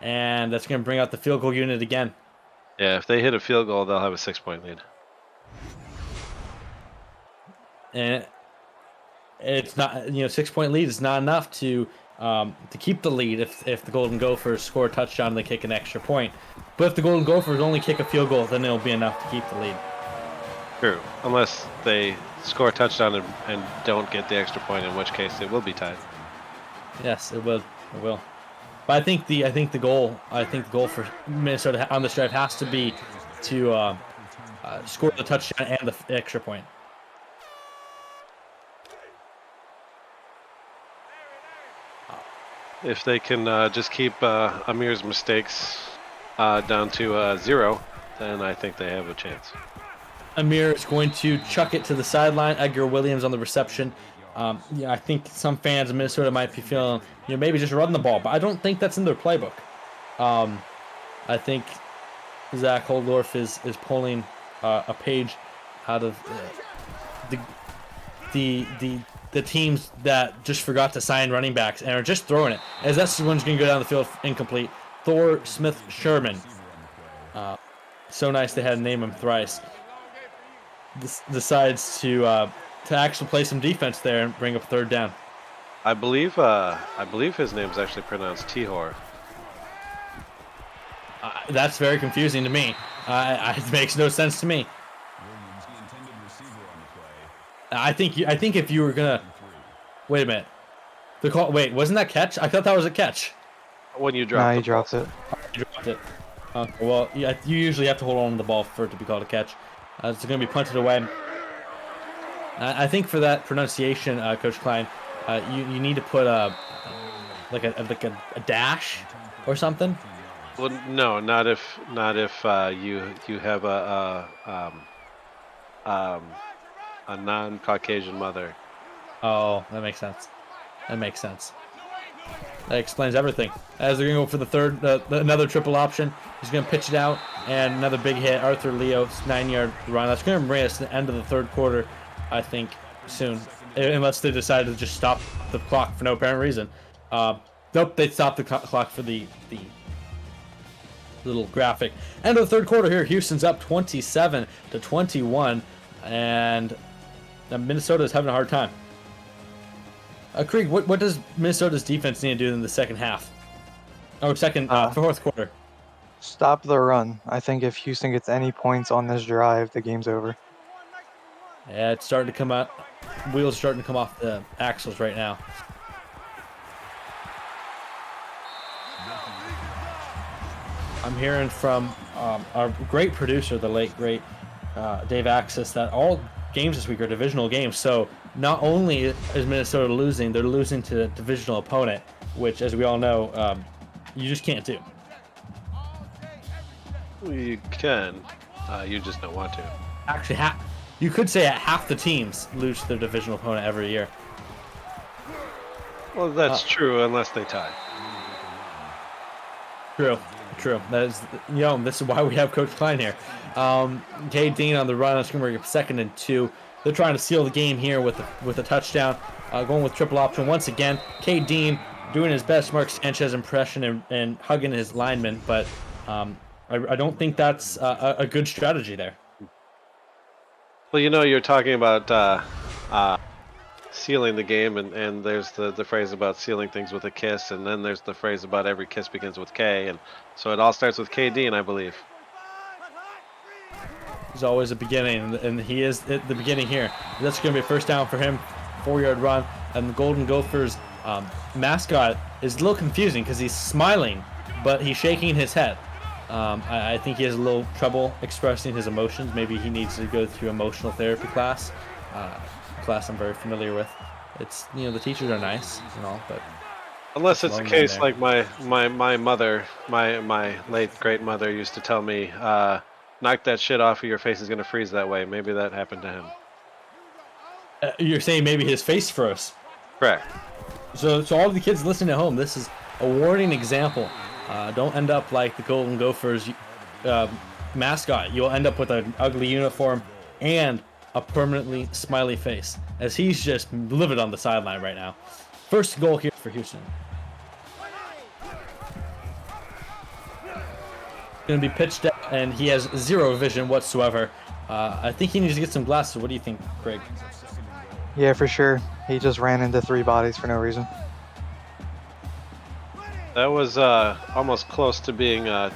and that's going to bring out the field goal unit again. Yeah, if they hit a field goal, they'll have a 6-point lead. And it's not, 6-point lead is not enough to keep the lead if the Golden Gophers score a touchdown and they kick an extra point. But if the Golden Gophers only kick a field goal, then it'll be enough to keep the lead. True, unless they score a touchdown and don't get the extra point, in which case it will be tied. Yes, it will. It will. But I think the goal for Minnesota on this drive has to be to score the touchdown and the extra point. If they can just keep Amir's mistakes down to 0, then I think they have a chance. Amir is going to chuck it to the sideline. Edgar Williams on the reception. I think some fans of Minnesota might be feeling, maybe just run the ball, but I don't think that's in their playbook. I think Zach Holdorf is pulling a page out of the teams that just forgot to sign running backs and are just throwing it. As that's one's going to go down the field incomplete. Thor Smith Sherman. So nice they had to name him thrice. Decides to actually play some defense there and bring up 3rd down. I believe his name's actually pronounced Tihor. That's very confusing to me. It makes no sense to me. I think if you were gonna wait a minute, the call. Wait, wasn't that catch? I thought that was a catch. When you drop, he drops it. You dropped it. Well, yeah, you usually have to hold on to the ball for it to be called a catch. It's going to be punted away. I think for that pronunciation, Coach Klein, you need to put a dash or something. Well, no, not if you have a non-Caucasian mother. Oh, that makes sense. That explains everything. As they're going to go for the 3rd, another triple option. He's going to pitch it out, and another big hit. Arthur Leo, 9-yard run. That's going to bring us to the end of the 3rd quarter, I think, soon. Unless they decide to just stop the clock for no apparent reason. Nope, they stopped the clock for the little graphic. End of the 3rd quarter here. Houston's up 27-21, and Minnesota is having a hard time. Krieg, what does Minnesota's defense need to do in the second half? Or 4th quarter? Stop the run. I think if Houston gets any points on this drive, the game's over. Yeah, it's starting to come out. Wheels starting to come off the axles right now. I'm hearing from our great producer, the late great Dave Axis, that all games this week are divisional games. So not only is Minnesota losing, they're losing to a divisional opponent, which, as we all know, you just can't do. You can, you just don't want to. Actually, you could say half the teams lose to their divisional opponent every year. Well, that's true, unless they tie. True. That is, this is why we have Coach Klein here. Cade Dean on the run. That's going to be 2nd and 2. They're trying to seal the game here with a touchdown. Going with triple option once again. Cade Dean doing his best Mark Sanchez impression and hugging his lineman, but I don't think that's a good strategy there. Well, you're talking about sealing the game, and there's the phrase about sealing things with a kiss, and then there's the phrase about every kiss begins with K, and so it all starts with KD, and I believe. There's always a beginning, and he is at the beginning here. That's going to be a first down for him, 4-yard run, and the Golden Gophers mascot is a little confusing because he's smiling, but he's shaking his head. I think he has a little trouble expressing his emotions. Maybe he needs to go through emotional therapy class. Class I'm very familiar with. It's, the teachers are nice and all, but unless it's a case like my mother, my late great mother used to tell me, knock that shit off or your face is gonna freeze that way. Maybe that happened to him. You're saying maybe his face froze. Correct. So all of the kids listening at home, this is a warning example. Don't end up like the Golden Gophers mascot. You'll end up with an ugly uniform and a permanently smiley face, as he's just livid on the sideline right now. First goal here for Houston. Going to be pitched out, and he has zero vision whatsoever. I think he needs to get some glasses. What do you think, Craig? Yeah, for sure. He just ran into 3 bodies for no reason. That was almost close to being a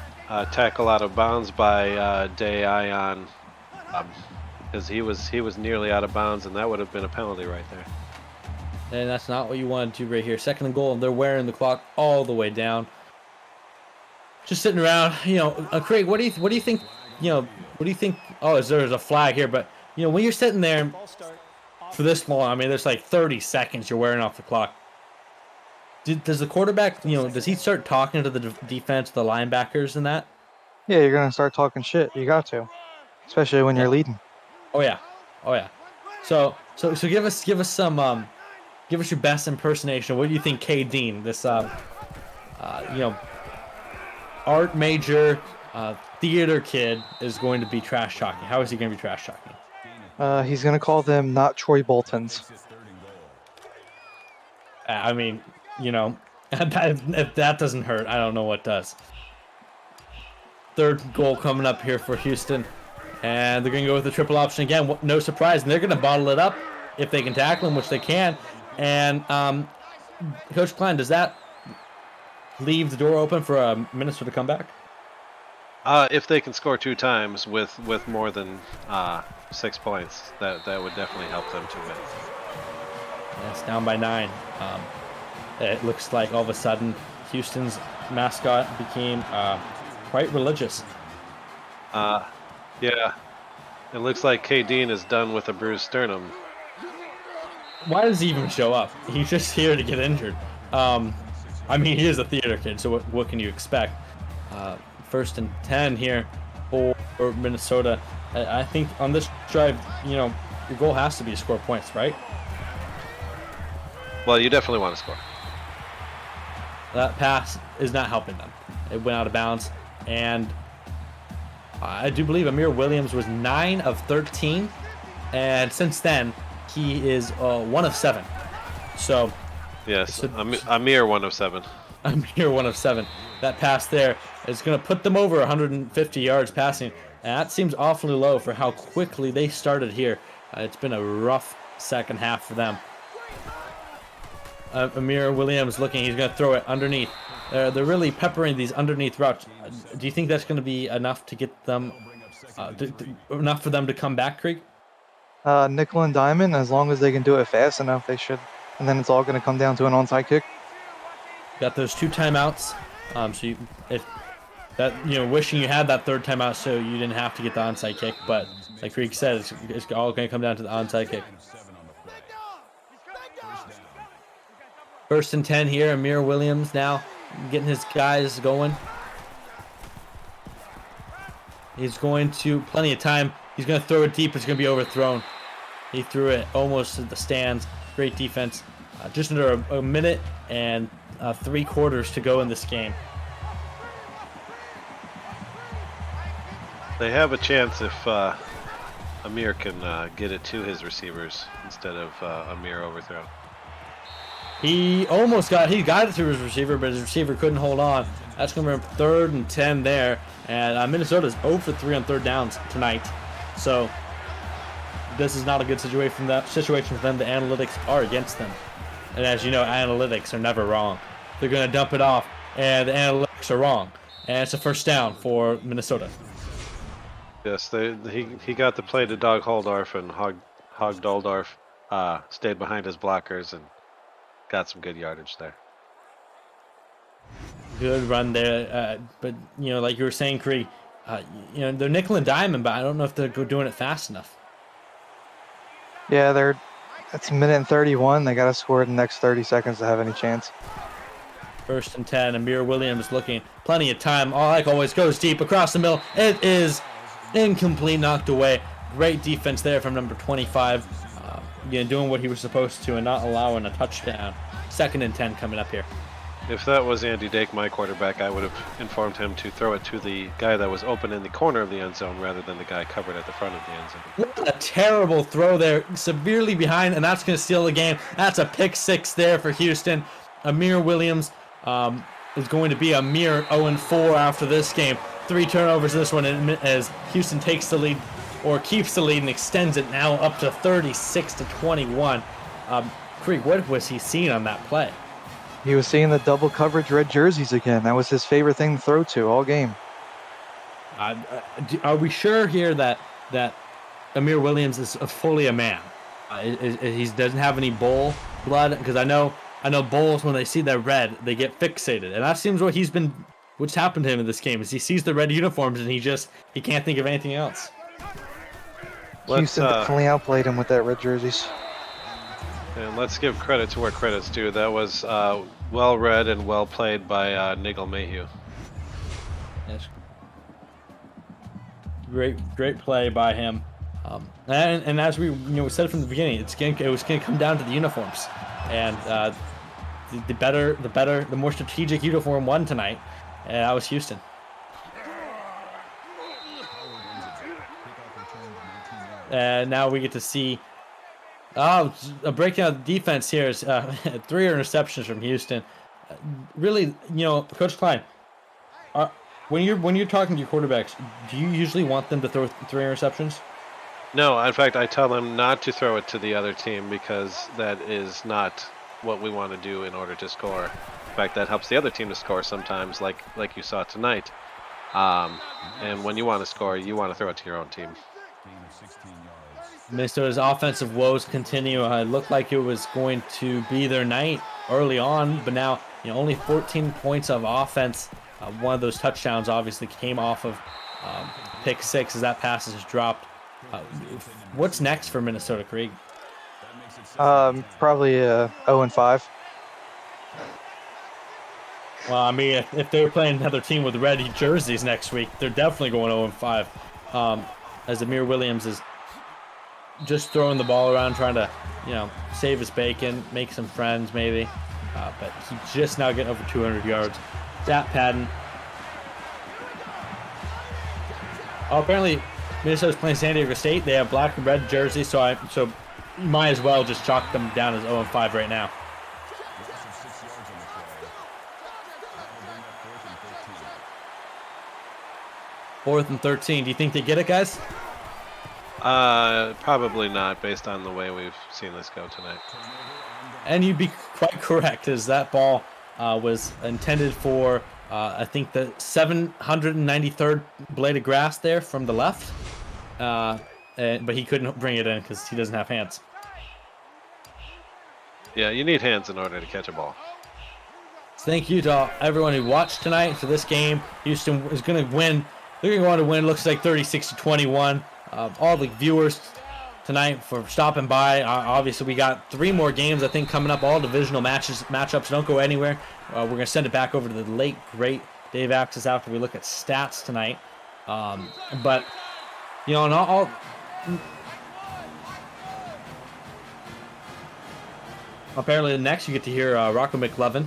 tackle out of bounds by Day Ion, because he was nearly out of bounds, and that would have been a penalty right there. And that's not what you want to do right here. Second and goal, and they're wearing the clock all the way down. Just sitting around, Craig. What do you think? What do you think? Oh, there's a flag here, but when you're sitting there for this long, I mean, there's like 30 seconds you're wearing off the clock. Does the quarterback, does he start talking to the defense, the linebackers, and that? Yeah, you're gonna start talking shit. You got to, especially when you're leading. Oh yeah. So give us some give us your best impersonation. What do you think, K. Dean, this art major theater kid, is going to be trash talking? How is he going to be trash talking? He's gonna call them not Troy Boltons. I mean, if that doesn't hurt, I don't know what does. Third goal coming up here for Houston, and they're going to go with the triple option again. No surprise, and they're going to bottle it up if they can tackle him, which they can. And Coach Klein, does that leave the door open for a Minnesota comeback? If they can score 2 times with more than 6 points, that would definitely help them to win. It's down by 9. It looks like all of a sudden Houston's mascot became quite religious. Yeah. It looks like K. Dean is done with a bruised sternum. Why does he even show up? He's just here to get injured. I mean, he is a theater kid, so what can you expect? First and 10 here for Minnesota. I think on this drive, your goal has to be to score points, right? Well, you definitely want to score. That pass is not helping them. It went out of bounds, and I do believe Amir Williams was 9 of 13, and since then he is 1 of 7. So yes, Amir 1 of 7. Amir 1 of 7. That pass there is going to put them over 150 yards passing, and that seems awfully low for how quickly they started here. It's been a rough second half for them. Amir Williams looking, he's going to throw it underneath. They're really peppering these underneath routes. Do you think that's going to be enough to get them, enough for them to come back, Craig? Nickel and diamond, as long as they can do it fast enough, they should. And then it's all going to come down to an onside kick. Got those 2 timeouts. Wishing you had that 3rd timeout so you didn't have to get the onside kick. But like Craig said, it's all going to come down to the onside kick. First and 10 here. Amir Williams now getting his guys going. He's going to plenty of time. He's going to throw it deep. It's going to be overthrown. He threw it almost to the stands. Great defense. Just under a minute and 3/4 to go in this game. They have a chance if Amir can get it to his receivers instead of Amir overthrow. He got it to his receiver, but his receiver couldn't hold on. That's going to be 3rd and 10 there. And Minnesota's 0 for 3 on 3rd downs tonight. So this is not a good situation for them. The analytics are against them, and as you know, analytics are never wrong. They're going to dump it off, and the analytics are wrong, and it's a first down for Minnesota. Yes, he got the play to Doug Holdorf, and Hog Doldorf stayed behind his blockers and got some good yardage there. Good run there, but like you were saying, Krieg, they're nickel and diamond, but I don't know if they're doing it fast enough. Yeah, that's a minute and 31. They got to score in the next 30 seconds to have any chance. 1st and 10. Amir Williams looking plenty of time. Like always, goes deep across the middle. It is incomplete, knocked away. Great defense there from number 25. Doing what he was supposed to and not allowing a touchdown. 2nd and 10 coming up here. If that was Andy Dake, my quarterback, I would have informed him to throw it to the guy that was open in the corner of the end zone rather than the guy covered at the front of the end zone. What a terrible throw there, severely behind, and that's going to steal the game. That's a pick 6 there for Houston. Amir Williams is going to be a mere 0-4 after this game. 3 turnovers this one as Houston takes the lead or keeps the lead and extends it now up to 36-21. Krieg, what was he seeing on that play? He was seeing the double coverage red jerseys again. That was his favorite thing to throw to all game. Are we sure here that Amir Williams is fully a man? He doesn't have any bull blood, because I know bulls, when they see that red, they get fixated, and that seems what's happened to him in this game. Is he sees the red uniforms and he can't think of anything else. Houston definitely outplayed him with that red jerseys. And let's give credit to where credit's due. That was well read and well played by Nigel Mayhew. Yes. Great play by him. And as we said from the beginning, it was going to come down to the uniforms, and the more strategic uniform won tonight, and that was Houston. And now we get to see a breakdown of the defense here is 3 interceptions from Houston. Really, Coach Klein, when you're talking to your quarterbacks, do you usually want them to throw 3 interceptions? No, in fact, I tell them not to throw it to the other team because that is not what we want to do in order to score. In fact, that helps the other team to score sometimes, like you saw tonight. And when you want to score, you want to throw it to your own team. Minnesota's offensive woes continue. It looked like it was going to be their night early on, but now only 14 points of offense. One of those touchdowns obviously came off of pick 6 as that pass is dropped. What's next for Minnesota, Krieg? Probably 0-5. Well, I mean, if they were playing another team with red jerseys next week, they're definitely going 0-5. As Amir Williams is just throwing the ball around, trying to, save his bacon, make some friends maybe. But he's just now getting over 200 yards. Stat padding. Apparently, Minnesota's playing San Diego State. They have black and red jerseys, so you might as well just chalk them down as 0-5 right now. Fourth and 13. Do you think they get it, guys? Probably not, based on the way we've seen this go tonight. And you'd be quite correct, as that ball was intended for, I think, the 793rd blade of grass there from the left. But he couldn't bring it in because he doesn't have hands. Yeah, you need hands in order to catch a ball. Thank you to everyone who watched tonight for this game. Houston is going to win. They're going to go on to win. Looks like 36-21. All the viewers tonight for stopping by. Obviously, we got 3 more games, I think, coming up. All divisional matchups. Don't go anywhere. We're going to send it back over to the late, great Dave Axis after we look at stats tonight. But, not all... Apparently, next you get to hear Rocco McLovin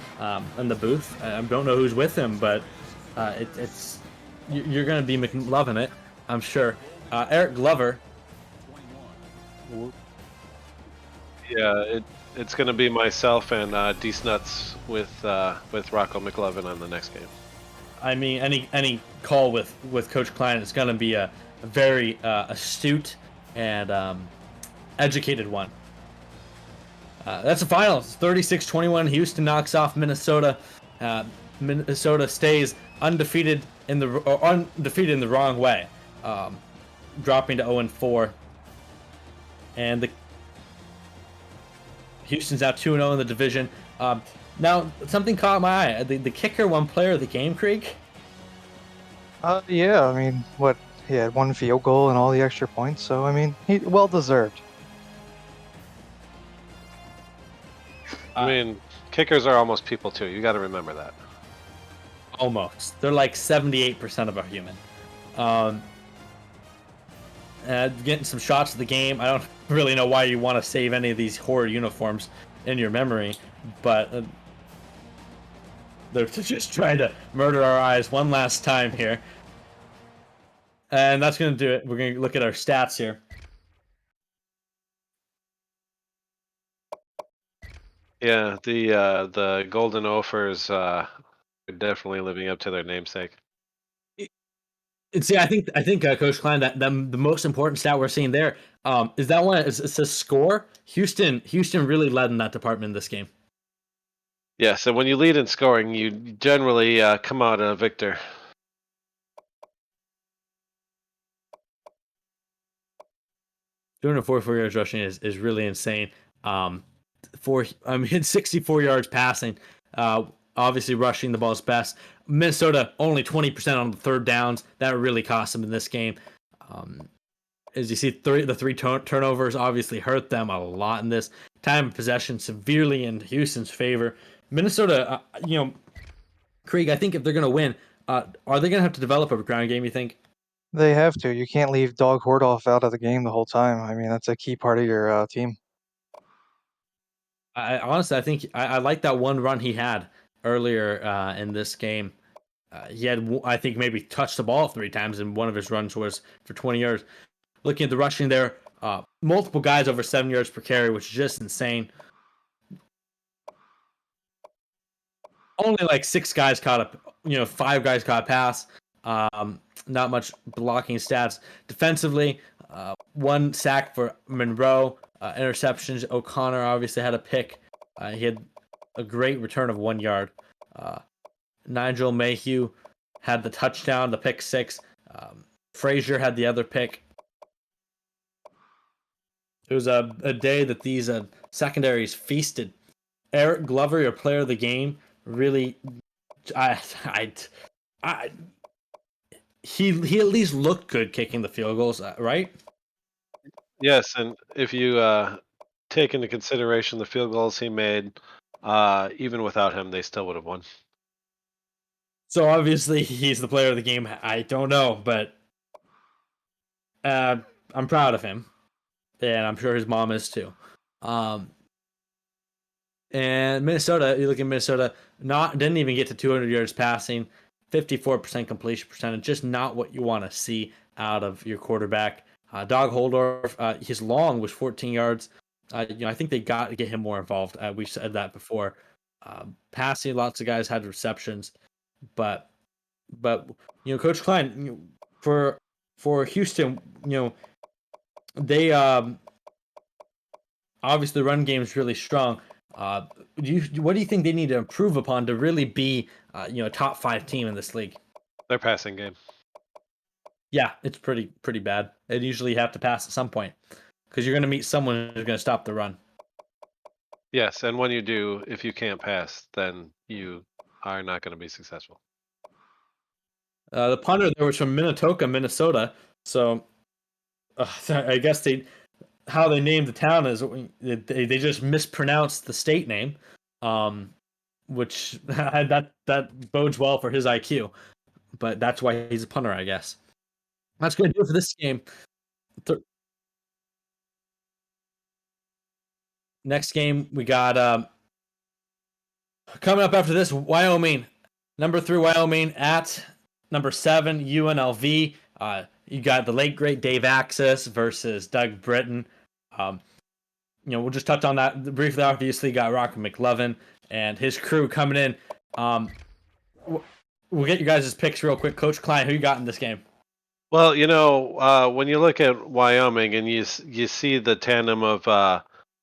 in the booth. I don't know who's with him, but you're going to be McLovin it, I'm sure. Eric Glover. Yeah, it's going to be myself and D-Snuts with Rocco McLovin on the next game. I mean, any call with Coach Klein is going to be a very astute and educated one. That's the finals. 36-21. Houston knocks off Minnesota. Minnesota stays undefeated in the wrong way, dropping to 0-4. And the Houston's now 2-0 in the division. Now, something caught my eye. The kicker won player of the game, Krieg. Yeah, I mean, he had 1 field goal and all the extra points, so I mean, he well deserved. I mean, kickers are almost people too. You got to remember that. Almost. They're like 78% of a human. Getting some shots of the game. I don't really know why you want to save any of these horror uniforms in your memory, but they're just trying to murder our eyes one last time here. And that's going to do it. We're going to look at our stats here. Yeah, the Golden Ophers are definitely living up to their namesake. See, I think Coach Klein, that the most important stat we're seeing there is that one. It says score. Houston really led in that department in this game. Yeah, so when you lead in scoring, you generally come out a victor. Doing 44 yards rushing is really insane. 64 yards passing. Obviously, rushing the ball is best. Minnesota only 20% on the third downs. That really cost them in this game. As you see, the three turnovers obviously hurt them a lot in this. Time of possession severely in Houston's favor. Minnesota, Krieg, I think if they're going to win, are they going to have to develop a ground game, you think? They have to. You can't leave Dog Hordoff out of the game the whole time. I mean, that's a key part of your team. I honestly, I think I like that one run he had earlier in this game. He had, I think, maybe touched the ball 3 times, and one of his runs was for 20 yards. Looking at the rushing there, multiple guys over 7 yards per carry, which is just insane. Only like 6 guys caught up, 5 guys caught a pass. Not much blocking stats. Defensively, 1 sack for Monroe. Interceptions. O'Connor obviously had a pick. He had a great return of 1 yard. Nigel Mayhew had the touchdown, the pick 6. Frazier had the other pick. It was a day that these secondaries feasted. Eric Glover, your player of the game, really, he at least looked good kicking the field goals, right? Yes, and if you take into consideration the field goals he made, even without him, they still would have won. So obviously he's the player of the game. I don't know, but I'm proud of him, and I'm sure his mom is too. And Minnesota, you look at Minnesota, didn't even get to 200 yards passing, 54% completion percentage, just not what you want to see out of your quarterback. Dog Holdorf, his long was 14 yards. I think they got to get him more involved. We said that before. Passing, lots of guys had receptions, but Coach Klein, for Houston, they obviously the run game is really strong. What do you think they need to improve upon to really be a top 5 team in this league? Their passing game. Yeah, it's pretty bad. And usually you have to pass at some point because you're going to meet someone who's going to stop the run. Yes, and when you do, if you can't pass, then you are not going to be successful. The punter there was from Minnetonka, Minnesota. So I guess how they named the town is they just mispronounced the state name, which that bodes well for his IQ. But that's why he's a punter, I guess. That's going to do it for this game. Next game, we got coming up after this, Wyoming. Number 3, Wyoming at number 7, UNLV. You got the late, great Dave Axis versus Doug Britton. We'll just touch on that briefly. Obviously, got Rocky McLovin and his crew coming in. We'll get you guys' picks real quick. Coach Klein, who you got in this game? Well, when you look at Wyoming and you see the tandem of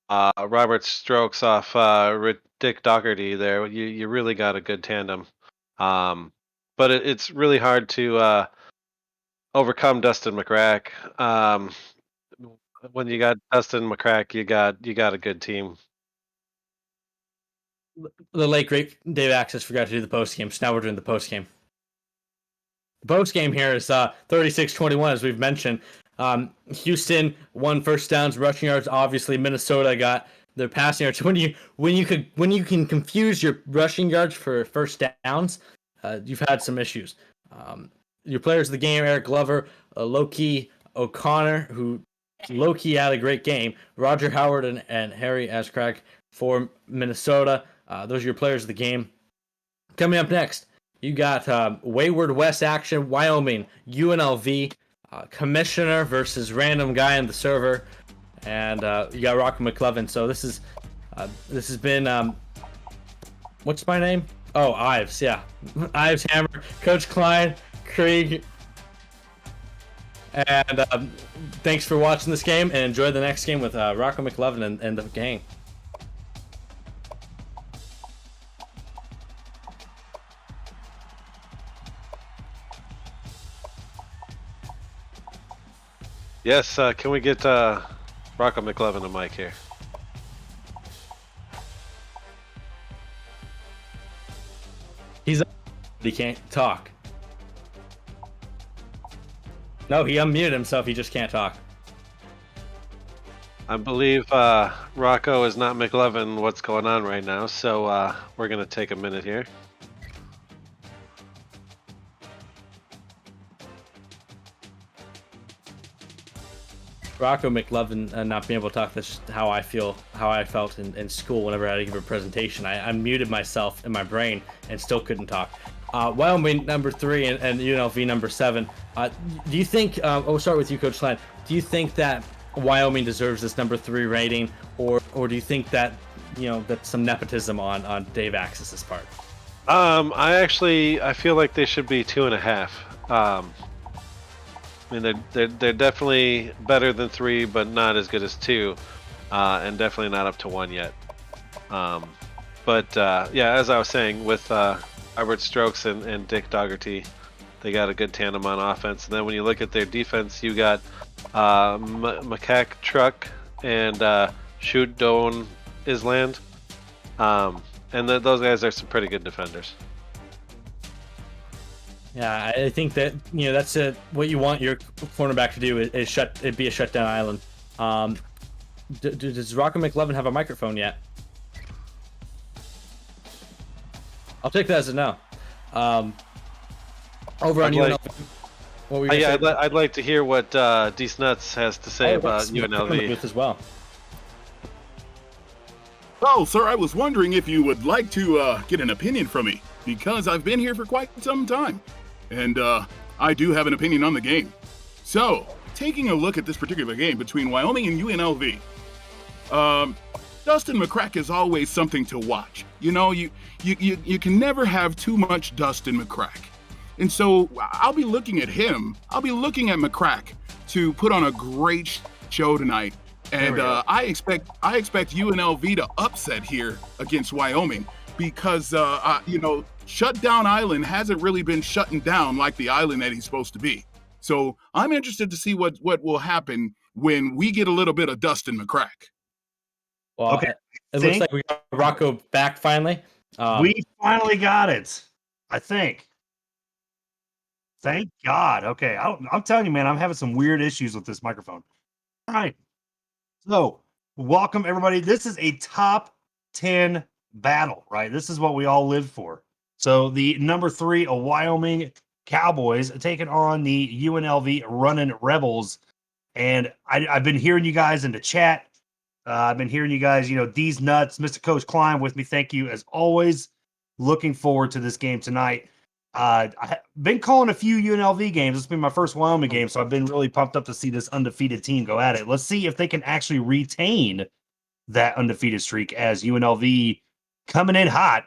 Robert Strokes off Dick Dougherty there, you really got a good tandem. But it's really hard to overcome Dustin McCrack. When you got Dustin McCrack, you got a good team. The late great Dave Axis forgot to do the post game, so now we're doing the post game. The post game here is 36-21, as we've mentioned. Houston won first downs, rushing yards. Obviously, Minnesota got their passing yards. When you can confuse your rushing yards for first downs, you've had some issues. Your players of the game: Eric Glover, Loki O'Connor, who low-key had a great game. Roger Howard and Harry Ashcrack for Minnesota. Those are your players of the game. Coming up next, you got Wayward West action, Wyoming, UNLV, Commissioner versus random guy in the server, and you got Rocco McClevin. So this has been what's my name? Oh, Ives, yeah, Ives Hammer, Coach Klein, Krieg, and thanks for watching this game, and enjoy the next game with Rocco McClevin and the gang. Yes, can we get Rocco McClevin a mic here? He can't talk. No, he unmuted himself. He just can't talk. I believe Rocco is not McClevin what's going on right now, so we're going to take a minute here. Rocco McLovin not being able to talk. That's just how I felt in school whenever I had to give a presentation. I muted myself in my brain and still couldn't talk. Wyoming number 3 and UNLV number 7. Do you think? We'll start with you, Coach Klein. Do you think that Wyoming deserves this number 3 rating, or do you think that that's some nepotism on Dave Axis's part? I feel like they should be 2.5. I mean, they're definitely better than 3, but not as good as 2, and definitely not up to 1 yet. But as I was saying, with Robert Strokes and Dick Dougherty, they got a good tandem on offense. And then when you look at their defense, you got Macaque Truck and Shoot Doan Island, and those guys are some pretty good defenders. Yeah, I think that that's what you want your cornerback to do is be a shutdown island. Does Rocco McLevin have a microphone yet? I'll take that as a no. Over on UNLV. What were you I'd like to hear what Dees Nuts has to say about UNLV as well. Oh, sir, I was wondering if you would like to get an opinion from me, because I've been here for quite some time. And I do have an opinion on the game. So, taking a look at this particular game between Wyoming and UNLV, Dustin McCrack is always something to watch. You can never have too much Dustin McCrack. And so I'll be looking at him. I'll be looking at McCrack to put on a great show tonight. And I expect UNLV to upset here against Wyoming, because Shutdown Island hasn't really been shutting down like the island that he's supposed to be. So I'm interested to see what will happen when we get a little bit of Dustin McCrack. Well, okay. It looks like we got Rocco back finally. We finally got it, I think. Thank God. Okay, I'm telling you, man, I'm having some weird issues with this microphone. All right. So, welcome, everybody. This is a top 10 battle, right? This is what we all live for. So the number 3, a Wyoming Cowboys taking on the UNLV Running Rebels. And I've been hearing you guys in the chat. I've been hearing you guys, These Nuts, Mr. Coach Klein with me. Thank you as always. Looking forward to this game tonight. I've been calling a few UNLV games. This has been my first Wyoming game, so I've been really pumped up to see this undefeated team go at it. Let's see if they can actually retain that undefeated streak as UNLV coming in hot.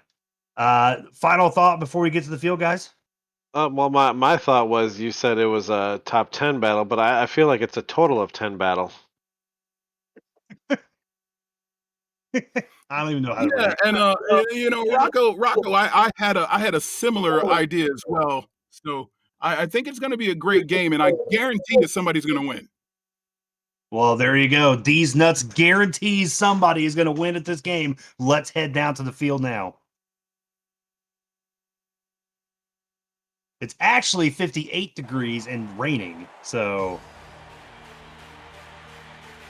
Final thought before we get to the field, guys? Well, my thought was you said it was a top 10 battle, but I feel like it's a total of 10 battle. I don't even know how to Yeah, react. and Rocco, I had a similar idea as well. So I think it's going to be a great game, and I guarantee you somebody's going to win. Well, there you go. These nuts guarantees somebody is going to win at this game. Let's head down to the field now. It's actually 58 degrees and raining. So,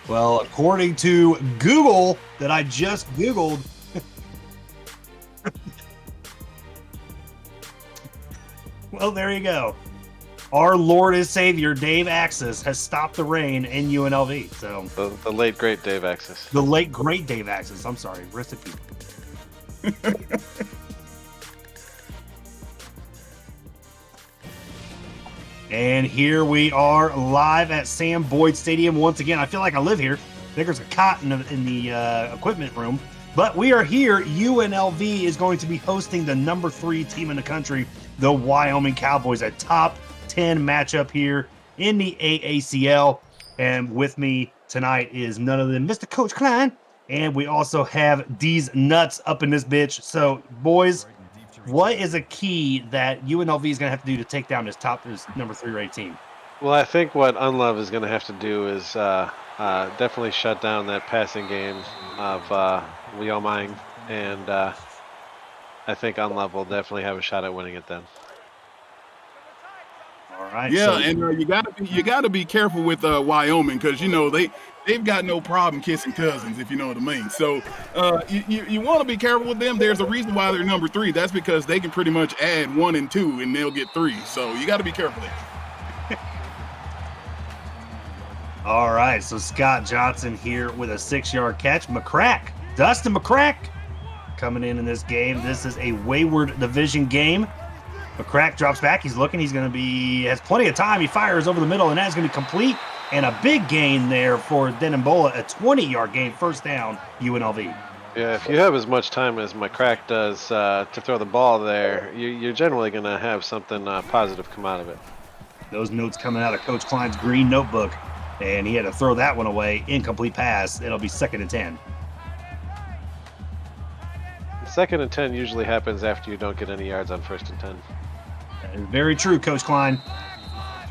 well, according to Google, that I just Googled, well, there you go. Our Lord and Savior, Dave Axis, has stopped the rain in UNLV. So The late great Dave Axis. the late great Dave Axis. I'm sorry, rest in peace. And here we are live at Sam Boyd Stadium once again. I feel like I live here. I think there's a cot in the equipment room. But we are here. UNLV is going to be hosting the number 3 team in the country, the Wyoming Cowboys, a top 10 matchup here in the AACL. And with me tonight is none other than Mr. Coach Klein. And we also have these nuts up in this bitch. So, boys, what is a key that UNLV is going to have to do to take down this number 3 rated team? Well, I think what UNLV is going to have to do is definitely shut down that passing game of Wyoming, and I think UNLV will definitely have a shot at winning it then. All right. Yeah, So, and you gotta be careful with Wyoming because they've got no problem kissing cousins, if you know what I mean. So you want to be careful with them. There's a reason why they're number 3. That's because they can pretty much add 1 and 2 and they'll get 3. So you got to be careful there. all right. So Scott Johnson here with a 6-yard catch. McCrack, Dustin McCrack, coming in this game. This is a Wayward Division game. McCrack drops back. He's looking. He's going to has plenty of time. He fires over the middle, and that's going to be complete. And a big gain there for Denimbola, a 20-yard gain, first down, UNLV. Yeah, if you have as much time as McCrack does to throw the ball there, you're generally going to have something positive come out of it. Those notes coming out of Coach Klein's green notebook, and he had to throw that one away. Incomplete pass. It'll be 2nd and 10. 2nd and 10 usually happens after you don't get any yards on 1st and 10. That is very true, Coach Klein.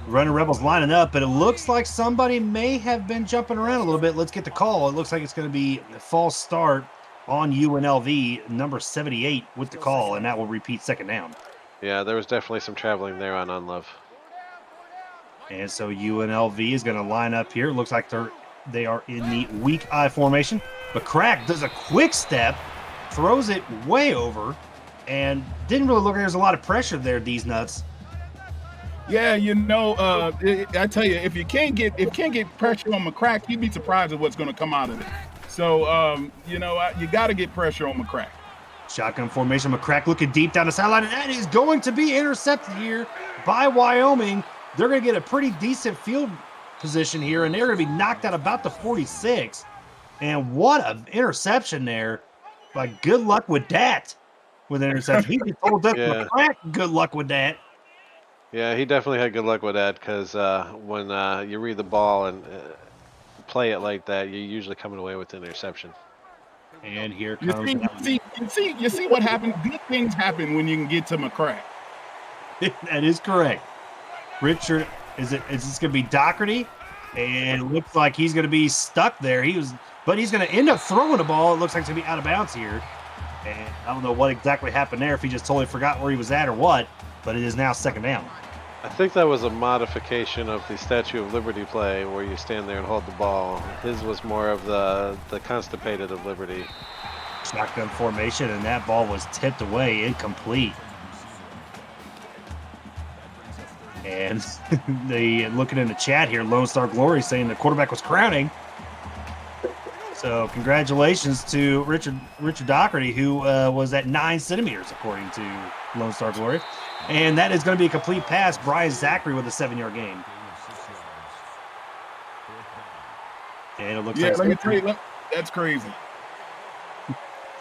Running Rebels lining up, but it looks like somebody may have been jumping around a little bit. Let's get the call. It looks like it's going to be a false start on UNLV, number 78 with the call, and that will repeat 2nd down. Yeah, there was definitely some traveling there on UNLV. And so UNLV is going to line up here. It looks like they are in the weak eye formation. McCrack does a quick step, throws it way over, and didn't really look like there's a lot of pressure there, these nuts. Yeah, I tell you, if you can't get pressure on McCrack, you'd be surprised at what's going to come out of it. So you got to get pressure on McCrack. Shotgun formation. McCrack looking deep down the sideline, and that is going to be intercepted here by Wyoming. They're going to get a pretty decent field position here, and they're going to be knocked out about the 46. And what an interception there. Like, good luck with that. With an interception. He just told up McCrack, good luck with that. Yeah, he definitely had good luck with that because when you read the ball and play it like that, you're usually coming away with an interception. And here You comes see what happened? Good things happen when you can get to McCrack. that is correct. Richard, is this going to be Doherty? And it looks like he's going to be stuck there. But he's going to end up throwing the ball. It looks like it's going to be out of bounds here. And I don't know what exactly happened there, if he just totally forgot where he was at or what, but it is now 2nd down. I think that was a modification of the Statue of Liberty play where you stand there and hold the ball. His was more of the constipated of Liberty. Shotgun formation, and that ball was tipped away, incomplete. And looking in the chat here, Lone Star Glory saying the quarterback was crowning. So congratulations to Richard Doherty, who was at 9 centimeters, according to Lone Star Glory. And that is going to be a complete pass. Brian Zachary with a 7-yard gain. And it looks like let me tell you, that's crazy.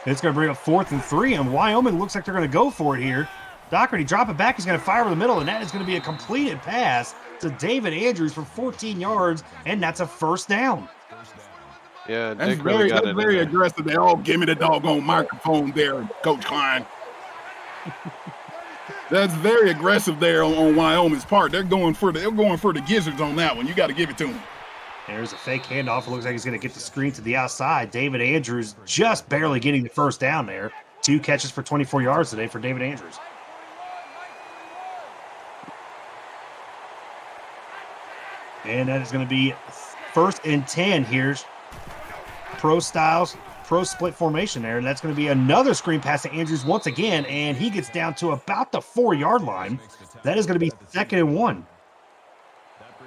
It's going to bring up 4th and 3, and Wyoming looks like they're going to go for it here. Doherty drop it back. He's going to fire over the middle, and that is going to be a completed pass to David Andrews for 14 yards, and that's a first down. Yeah, That's Dick really got it. very aggressive. They all give me the doggone microphone there, Coach Klein. That's very aggressive there on Wyoming's part. They're going for the gizzards on that one. You got to give it to them. There's a fake handoff. It looks like he's going to get the screen to the outside. David Andrews just barely getting the first down there. 2 catches for 24 yards today for David Andrews. And that is going to be 1st and 10 here. Pro styles, pro split formation there. And that's going to be another screen pass to Andrews once again. And he gets down to about the 4-yard line. That is going to be 2nd and 1.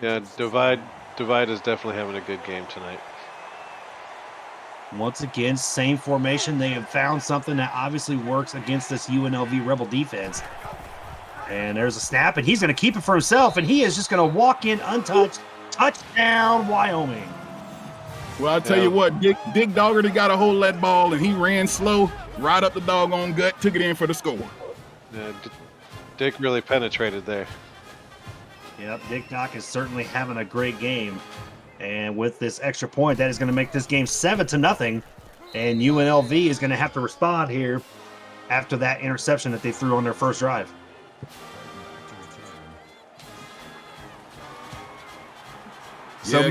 Yeah, Divide is definitely having a good game tonight. Once again, same formation. They have found something that obviously works against this UNLV Rebel defense. And there's a snap, and he's going to keep it for himself, and he is just going to walk in untouched. Touchdown, Wyoming. Well, I tell you what, Dick Dougherty got a hold of that ball, and he ran slow, right up the doggone gut, took it in for the score. Yeah, Dick really penetrated there. Yep, Dick Doc is certainly having a great game. And with this extra point, that is going to make this game 7-0. And UNLV is going to have to respond here after that interception that they threw on their first drive. So,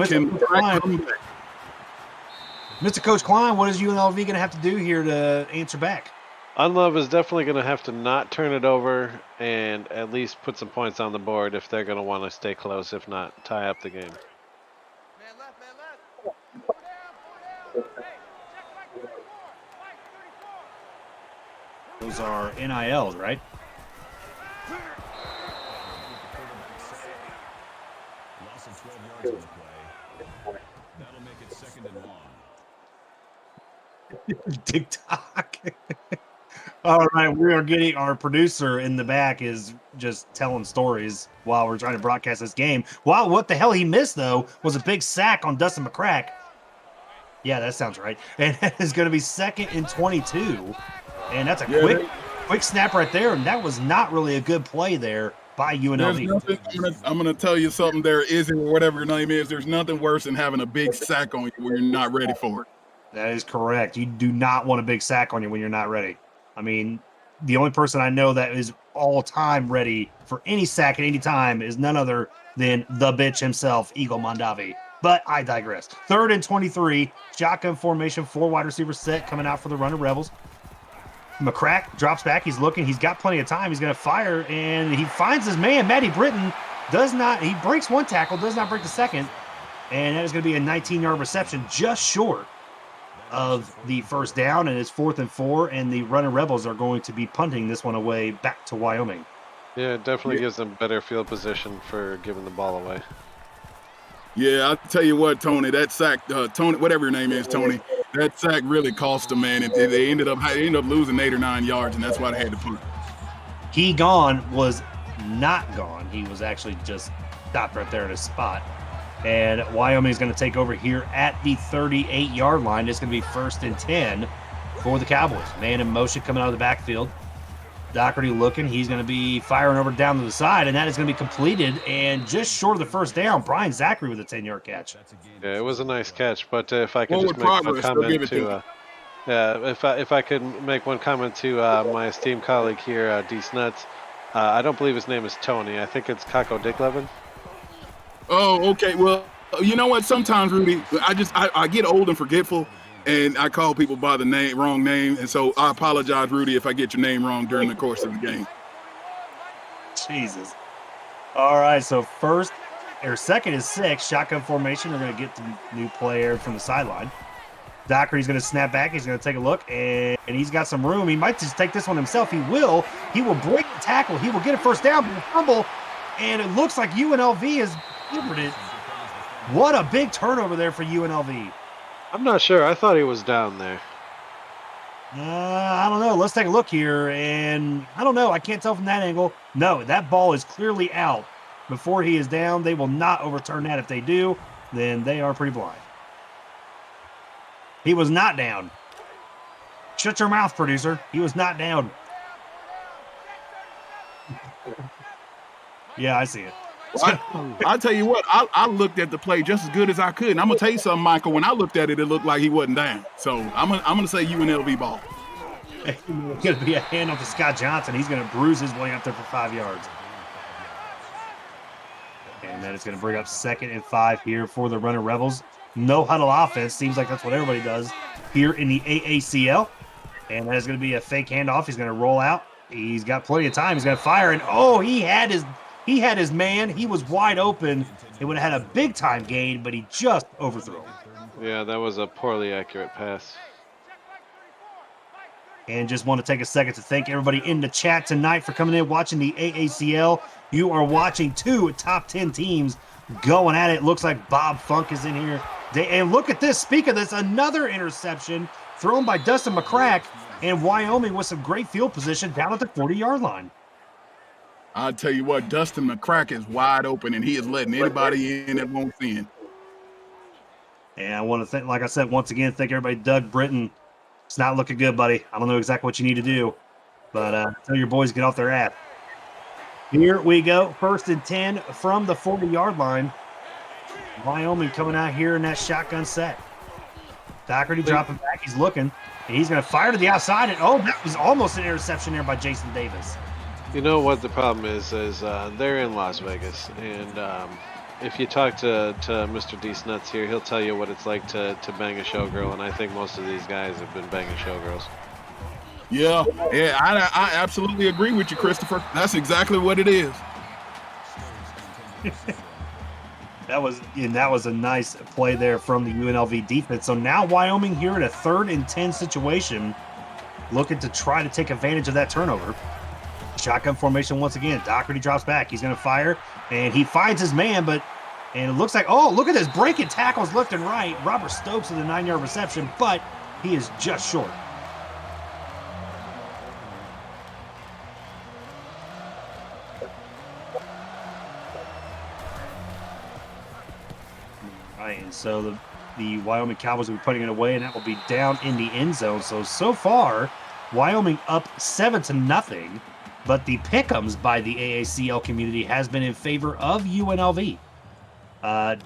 Mr. Coach Klein, what is UNLV going to have to do here to answer back? UNLV is definitely going to have to not turn it over and at least put some points on the board if they're going to want to stay close, if not tie up the game. Those are NILs, right? Loss of 12 yards on the play. That'll make it 2nd and 1. TikTok. All right, we are getting our producer in the back is just telling stories while we're trying to broadcast this game. Wow, what the hell he missed though was a big sack on Dustin McCrack. Yeah, that sounds right. And that is going to be 2nd and 22. And that's a quick snap right there. And that was not really a good play there by UNLV. I'm going to tell you something. There isn't, whatever your name is, there's nothing worse than having a big sack on you when you're not ready for it. That is correct. You do not want a big sack on you when you're not ready. I mean, the only person I know that is all-time ready for any sack at any time is none other than the bitch himself, Eagle Mondavi. But I digress. 3rd and 23, shotgun formation, 4 wide receivers set coming out for the runner Rebels. McCrack drops back. He's looking. He's got plenty of time. He's going to fire, and he finds his man, Matty Britton. He breaks 1 tackle, does not break the second, and that is going to be a 19-yard reception just short of the first down, and it's 4th and 4, and the runner Rebels are going to be punting this one away back to Wyoming. Yeah, it definitely gives them better field position for giving the ball away. Yeah, I'll tell you what, Tony, that sack, Tony, whatever your name is, Tony, that sack really cost them, man. They ended up losing 8 or 9 yards, and that's why they had to punt. He gone was not gone. He was actually just stopped right there at his spot. And Wyoming is going to take over here at the 38-yard line. It's going to be 1st and 10 for the Cowboys. Man in motion coming out of the backfield. Doherty looking. He's going to be firing over down to the side, and that is going to be completed. And just short of the first down, Brian Zachary with a 10-yard catch. Yeah, it was a nice catch. But if I could just make one comment to, if I could make one comment to my esteemed colleague here, D Snuts. I don't believe his name is Tony. I think it's Kako Dicklevin. Oh, okay. Well, you know what? Sometimes, Rudy, I get old and forgetful, and I call people by the wrong name. And so I apologize, Rudy, if I get your name wrong during the course of the game. Jesus. All right, so 2nd is 6. Shotgun formation. They're going to get the new player from the sideline. Doherty's going to snap back. He's going to take a look, and he's got some room. He might just take this one himself. He will break the tackle. He will get a first down, but a fumble, and it looks like UNLV has delivered it. What a big turnover there for UNLV. I'm not sure. I thought he was down there. I don't know. Let's take a look here, and I don't know. I can't tell from that angle. No, that ball is clearly out before he is down. They will not overturn that. If they do, then they are pretty blind. He was not down. Shut your mouth, producer. He was not down. Yeah, I see it. I'll tell you what, I looked at the play just as good as I could. And I'm going to tell you something, Michael. When I looked at it, it looked like he wasn't down. So I'm gonna say UNLV ball. It's going to be a handoff to Scott Johnson. He's going to bruise his way up there for 5 yards. And then it's going to bring up 2nd and 5 here for the Runner Rebels. No huddle offense. Seems like that's what everybody does here in the AACL. And that is going to be a fake handoff. He's going to roll out. He's got plenty of time. He's going to fire. And, oh, he had his man. He was wide open. It would have had a big-time gain, but he just overthrew him. Yeah, that was a poorly accurate pass. And just want to take a second to thank everybody in the chat tonight for coming in, watching the AACL. You are watching 2 top 10 teams going at it. Looks like Bob Funk is in here. And look at this. Speak of this, another interception thrown by Dustin McCrack, and Wyoming with some great field position down at the 40-yard line. I'll tell you what, Dustin McCrack is wide open, and he is letting anybody in that won't see him. And I want to thank, like I said, once again, thank everybody. Doug Britton, it's not looking good, buddy. I don't know exactly what you need to do, but tell your boys to get off their ass. Here we go, 1st and 10 from the 40-yard line. Wyoming coming out here in that shotgun set. Doherty dropping back. He's looking, and he's going to fire to the outside. And, oh, that was almost an interception there by Jason Davis. You know what the problem is they're in Las Vegas, and if you talk to Mr. Deese Nuts here, he'll tell you what it's like to bang a showgirl, and I think most of these guys have been banging showgirls. Yeah, I absolutely agree with you, Christopher. That's exactly what it is. That was a nice play there from the UNLV defense. So now Wyoming here in a 3rd and 10 situation, looking to try to take advantage of that turnover. Shotgun formation once again. Doherty drops back. He's going to fire, and he finds his man, and it looks like, oh, look at this, breaking tackles left and right. Robert Stokes with a 9-yard reception, but he is just short. Right, and so the Wyoming Cowboys will be putting it away, and that will be down in the end zone. So far, Wyoming up 7-0, but the pick'ems by the AACL community has been in favor of UNLV.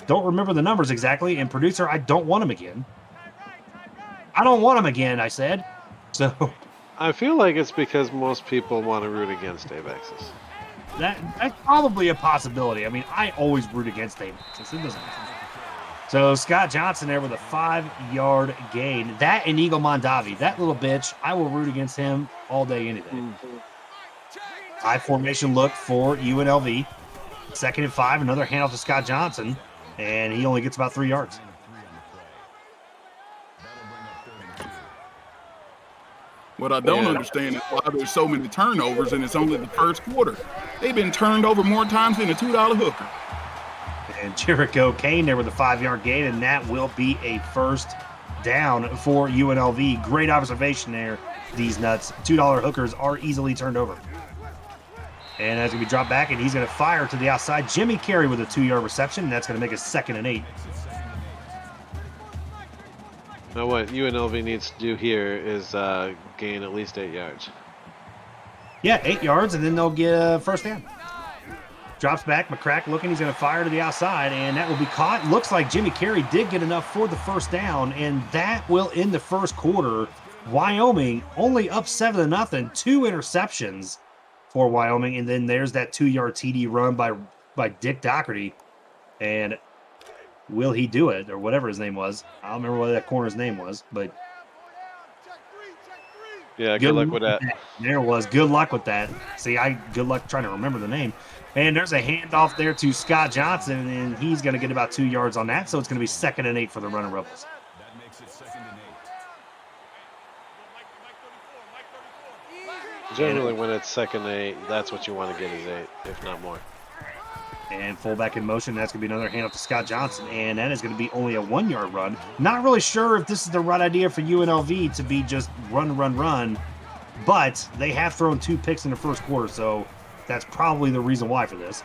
Don't remember the numbers exactly, and producer, I don't want them again. I don't want them again, I said. So I feel like it's because most people want to root against Dave Axis. that's probably a possibility. I mean, I always root against Dave Axis. It doesn't matter. So Scott Johnson there with a 5-yard gain. That and Eagle Mondavi, that little bitch, I will root against him all day, any day. High formation look for UNLV. 2nd and 5, another handoff to Scott Johnson, and he only gets about 3 yards. What I don't understand is why there's so many turnovers and it's only the first quarter. They've been turned over more times than a $2 hooker. And Jericho Kane there with a 5-yard gain, and that will be a 1st down for UNLV. Great observation there, these nuts. $2 hookers are easily turned over. And that's going to be dropped back, and he's going to fire to the outside. Jimmy Carey with a 2-yard reception, and that's going to make it 2nd and 8. Now what UNLV needs to do here is gain at least 8 yards. Yeah, 8 yards, and then they'll get a 1st down. Drops back, McCrack looking, he's going to fire to the outside, and that will be caught. Looks like Jimmy Carey did get enough for the 1st down, and that will end the 1st quarter. Wyoming only up 7-0, 2 interceptions for Wyoming, and then there's that 2-yard TD run by Dick Doherty, and will he do it, or whatever his name was? I don't remember what that corner's name was, but yeah, good luck with that. There it was. Good luck with that. See, good luck trying to remember the name. And there's a handoff there to Scott Johnson, and he's going to get about 2 yards on that, so it's going to be 2nd and 8 for the Runner Rebels. That makes it 2nd and 8. Generally, when it's 2nd and 8, that's what you want to get is 8, if not more. And fullback in motion, that's going to be another handoff to Scott Johnson, and that is going to be only a 1-yard run. Not really sure if this is the right idea for UNLV to be just run, but they have thrown 2 picks in the 1st quarter, so that's probably the reason why for this.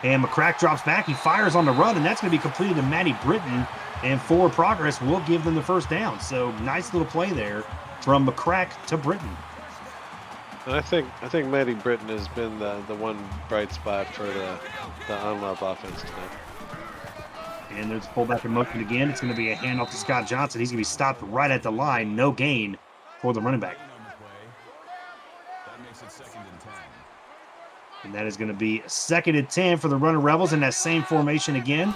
And McCrack drops back. He fires on the run, and that's going to be completed to Matty Britton, and forward progress will give them the 1st down. So nice little play there from McCrack to Britton. And I think Matty Britton has been the one bright spot for the UNLV offense tonight. And there's fullback in motion again. It's going to be a handoff to Scott Johnson. He's going to be stopped right at the line. No gain for the running back. That makes it 2nd and 10. And that is going to be 2nd and 10 for the Runner Rebels in that same formation again.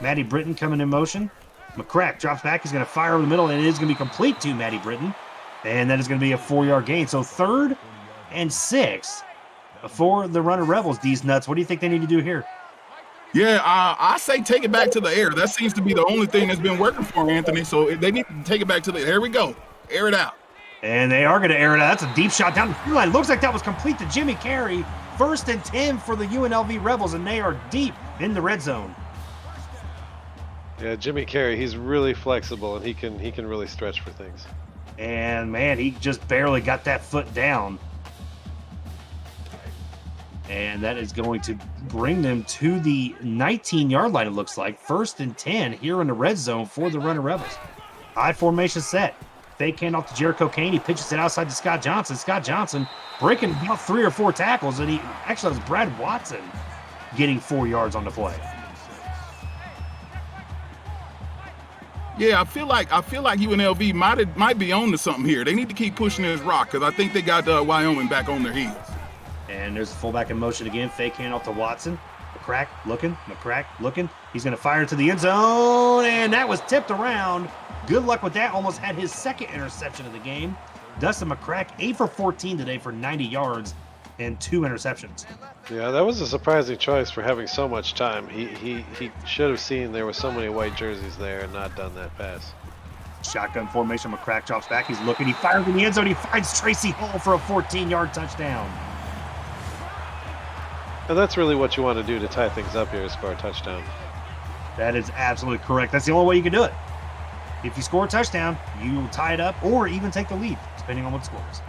Matty Britton coming in motion. McCrack drops back. He's going to fire over the middle, and it is going to be complete to Matty Britton. And that is going to be a 4-yard gain. So 3rd and 6 for the Runner Rebels. These nuts. What do you think they need to do here? Yeah, I say take it back to the air. That seems to be the only thing that's been working for Anthony. So they need to take it back to the. Here we go. Air it out. And they are going to air it out. That's a deep shot down the field line. Looks like that was complete to Jimmy Carey. 1st and 10 for the UNLV Rebels, and they are deep in the red zone. Yeah, Jimmy Carey, he's really flexible and he can really stretch for things. And man, he just barely got that foot down. And that is going to bring them to the 19-yard line, it looks like. 1st and 10 here in the red zone for the Runner Rebels. High formation set. Fake handoff to Jericho Kane. He pitches it outside to Scott Johnson. Scott Johnson breaking about 3 or 4 tackles, and he actually has Brad Watson getting 4 yards on the play. Yeah, I feel like UNLV might be on to something here. They need to keep pushing this rock because I think they got Wyoming back on their heels. And there's the fullback in motion again. Fake handoff to Watson. McCrack looking. He's going to fire to the end zone, and that was tipped around. Good luck with that. Almost had his 2nd interception of the game. Dustin McCrack, 8 for 14 today for 90 yards and 2 interceptions. Yeah, that was a surprising choice for having so much time. He should have seen there were so many white jerseys there and not done that pass. Shotgun formation. McCrack drops back. He's looking. He fires in the end zone. He finds Tracy Hall for a 14-yard touchdown. And that's really what you want to do to tie things up here is score a touchdown. That is absolutely correct. That's the only way you can do it. If you score a touchdown, you will tie it up or even take the lead, depending on what the score is.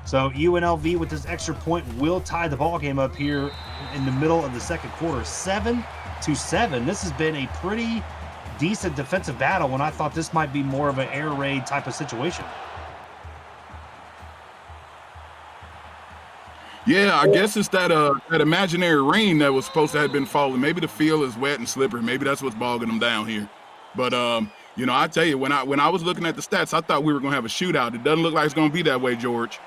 So UNLV with this extra point will tie the ball game up here in the middle of the 2nd quarter, 7-7. This has been a pretty decent defensive battle when I thought this might be more of an air raid type of situation. Yeah, I guess it's that imaginary rain that was supposed to have been falling. Maybe the field is wet and slippery. Maybe that's what's bogging them down here. But I tell you, when I was looking at the stats, I thought we were gonna have a shootout. It doesn't look like it's gonna be that way, George.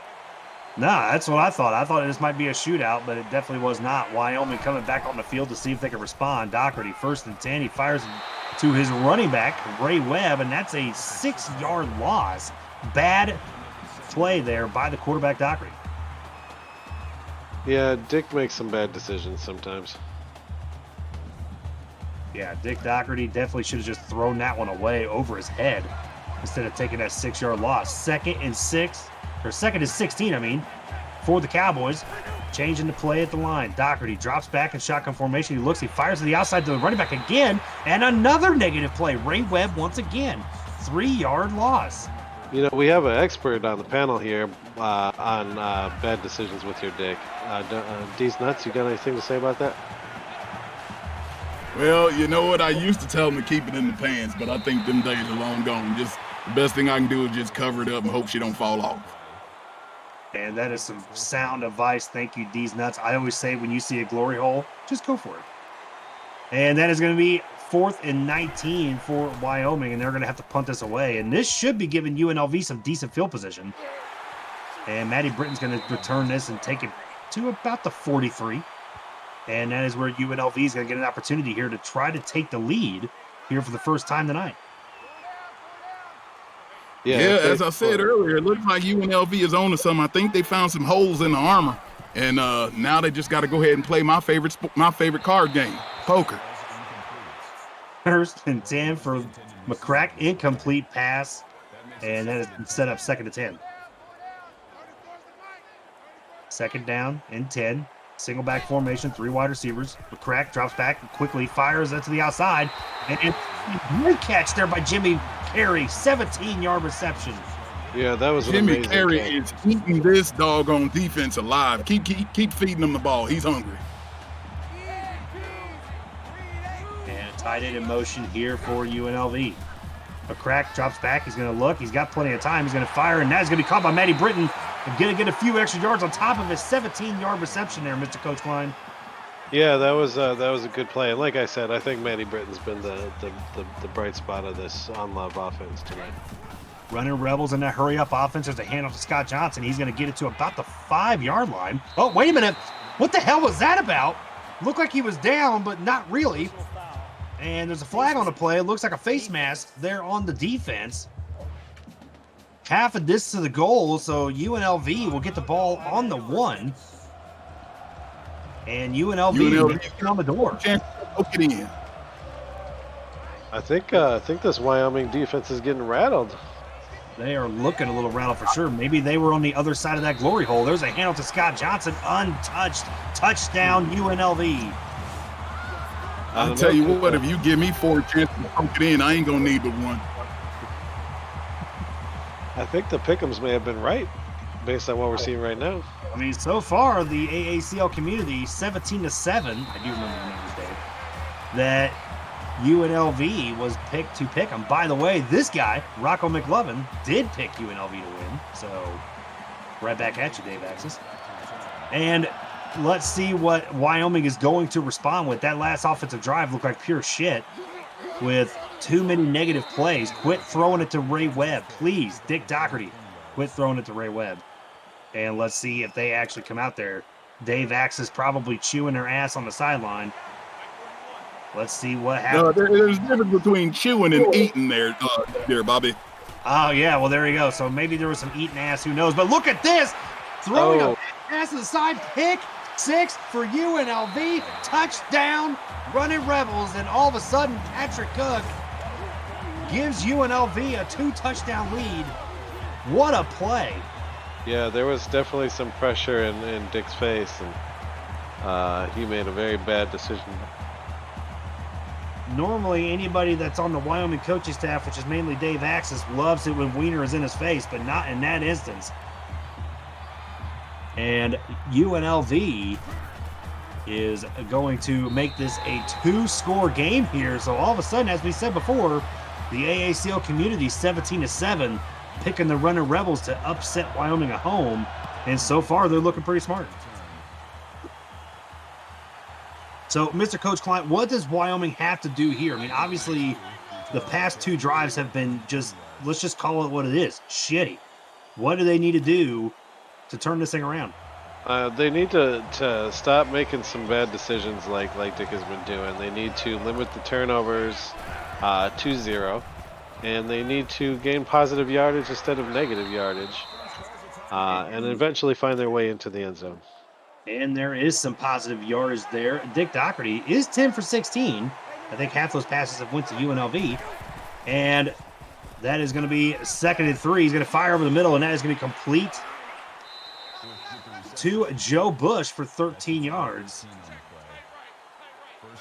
Nah, that's what I thought. I thought this might be a shootout, but it definitely was not. Wyoming coming back on the field to see if they can respond. Doherty, 1st and 10. He fires to his running back, Ray Webb, and that's a 6-yard loss. Bad play there by the quarterback, Doherty. Yeah, Dick makes some bad decisions sometimes. Yeah, Dick Doherty definitely should have just thrown that one away over his head instead of taking that 6-yard loss. 2nd and 16, for the Cowboys. Changing the play at the line. Doherty drops back in shotgun formation. He looks, he fires to the outside to the running back again, and another negative play. Ray Webb once again. 3-yard loss. You know, we have an expert on the panel here on bad decisions with your Dick. D's Nuts, you got anything to say about that? Well, you know what? I used to tell them to keep it in the pants, but I think them days are long gone. Just the best thing I can do is just cover it up and hope she don't fall off. And that is some sound advice. Thank you, D's Nuts. I always say when you see a glory hole, just go for it. And that is going to be 4th and 19 for Wyoming, and they're going to have to punt this away. And this should be giving UNLV some decent field position. And Matty Britton's going to return this and take it to about the 43. And that is where UNLV is going to get an opportunity here to try to take the lead here for the first time tonight. Yeah, as I said earlier, it looks like UNLV is on to something. I think they found some holes in the armor, and now they just got to go ahead and play my favorite card game, poker. 1st and 10 for McCrack, incomplete pass, and that is set up 2nd and 10. 2nd down and 10. Single back formation, 3 wide receivers. McCrack drops back and quickly fires that to the outside. And great catch there by Jimmy Carey, 17-yard reception. Yeah, that was Jimmy Carey is eating this doggone defense alive. Keep feeding him the ball. He's hungry. And tight end in motion here for UNLV. McCrack drops back. He's going to look. He's got plenty of time. He's going to fire, and that is going to be caught by Matty Britton. and gonna get a few extra yards on top of his 17-yard reception there, Mr. Coach Klein. Yeah, that was a good play. And like I said, I think Matty Britton's been the bright spot of this UNLV offense tonight. Running Rebels in that hurry-up offense. There's a handoff to Scott Johnson. He's going to get it to about the 5-yard line. Oh, wait a minute. What the hell was that about? Looked like he was down, but not really. And there's a flag on the play. It looks like a face mask there on the defense. Half a distance to the goal, so UNLV will get the ball on the 1. And UNLV on the door. Get in. I think this Wyoming defense is getting rattled. They are looking a little rattled for sure. Maybe they were on the other side of that glory hole. There's a handoff to Scott Johnson, untouched. Touchdown, UNLV. I'll tell you what, if you give me 4 chances to poke it in, I ain't going to need but one. I think the Pick'ems may have been right based on what we're seeing right now. I mean, so far, the AACL community, 17-7, I do remember the numbers, Dave, that UNLV was picked to pick them. By the way, this guy, Rocco McLovin, did pick UNLV to win. So, right back at you, Dave Axis. And let's see what Wyoming is going to respond with. That last offensive drive looked like pure shit with too many negative plays. Quit throwing it to Ray Webb. Please, Dick Doherty, quit throwing it to Ray Webb. And let's see if they actually come out there. Dave Axis probably chewing their ass on the sideline. Let's see what happens. No, there's a difference between chewing and eating there, Bobby. Oh, yeah. Well, there you go. So maybe there was some eating ass. Who knows? But look at this. Throwing a pass to the side. Pick 6 for UNLV. Touchdown. Running Rebels. And all of a sudden, Patrick Cook gives UNLV a 2-touchdown lead. What a play. Yeah, there was definitely some pressure in Dick's face, and he made a very bad decision. Normally, anybody that's on the Wyoming coaching staff, which is mainly Dave Axis, loves it when Wiener is in his face, but not in that instance. And UNLV is going to make this a 2-score game here. So all of a sudden, as we said before, the AACL community 17-7, picking the Running Rebels to upset Wyoming at home. And so far, they're looking pretty smart. So, Mr. Coach Klein, what does Wyoming have to do here? I mean, obviously, the past 2 drives have been just, let's just call it what it is, shitty. What do they need to do to turn this thing around? They need to stop making some bad decisions like Dick has been doing. They need to limit the turnovers to 0. And they need to gain positive yardage instead of negative yardage. And eventually find their way into the end zone. And there is some positive yards there. Dick Doherty is 10 for 16. I think half those passes have went to UNLV. And that is going to be 2nd and 3. He's going to fire over the middle, and that is going to be complete to Joe Bush for 13 yards.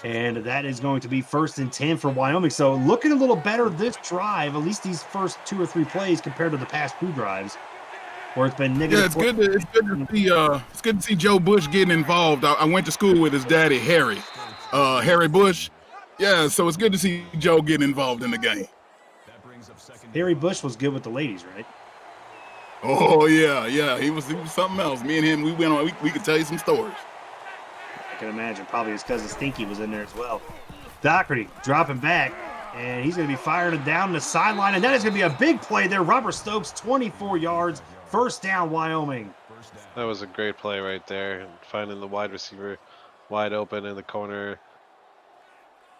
And that is going to be 1st and 10 for Wyoming. So looking a little better this drive, at least these first 2 or 3 plays compared to the past 2 drives, where it's been negative. Yeah, it's good to see Joe Bush getting involved. I went to school with his daddy, Harry Bush. Yeah, so it's good to see Joe getting involved in the game. Harry Bush was good with the ladies, right? Oh yeah, he was something else. Me and him, we went on. We could tell you some stories. I can imagine. Probably his cousin Stinky was in there as well. Doherty dropping back, and he's going to be firing it down the sideline, and that is going to be a big play there. Robert Stokes, 24 yards, 1st down, Wyoming. That was a great play right there. Finding the wide receiver wide open in the corner,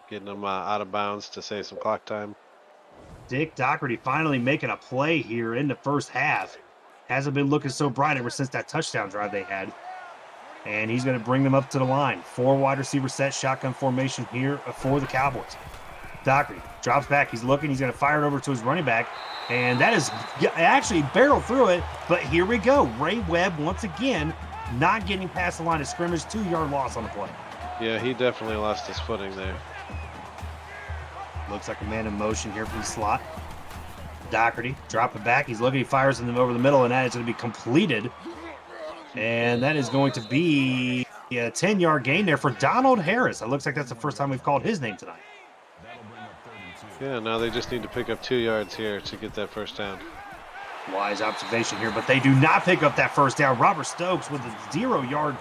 getting him out of bounds to save some clock time. Dick Doherty finally making a play here in the first half. Hasn't been looking so bright ever since that touchdown drive they had. And he's going to bring them up to the line. 4 wide receiver set, shotgun formation here for the Cowboys. Doherty drops back. He's looking. He's going to fire it over to his running back. And that is actually barreled through it. But here we go. Ray Webb, once again, not getting past the line of scrimmage. 2-yard loss on the play. Yeah, he definitely lost his footing there. Looks like a man in motion here from the slot. Doherty dropping back. He's looking. He fires them over the middle, and that is going to be completed. And that is going to be a 10-yard gain there for Donald Harris. It looks like that's the first time we've called his name tonight. Yeah, now they just need to pick up 2 yards here to get that 1st down. Wise observation here, but they do not pick up that first down. Robert Stokes with a 0 yard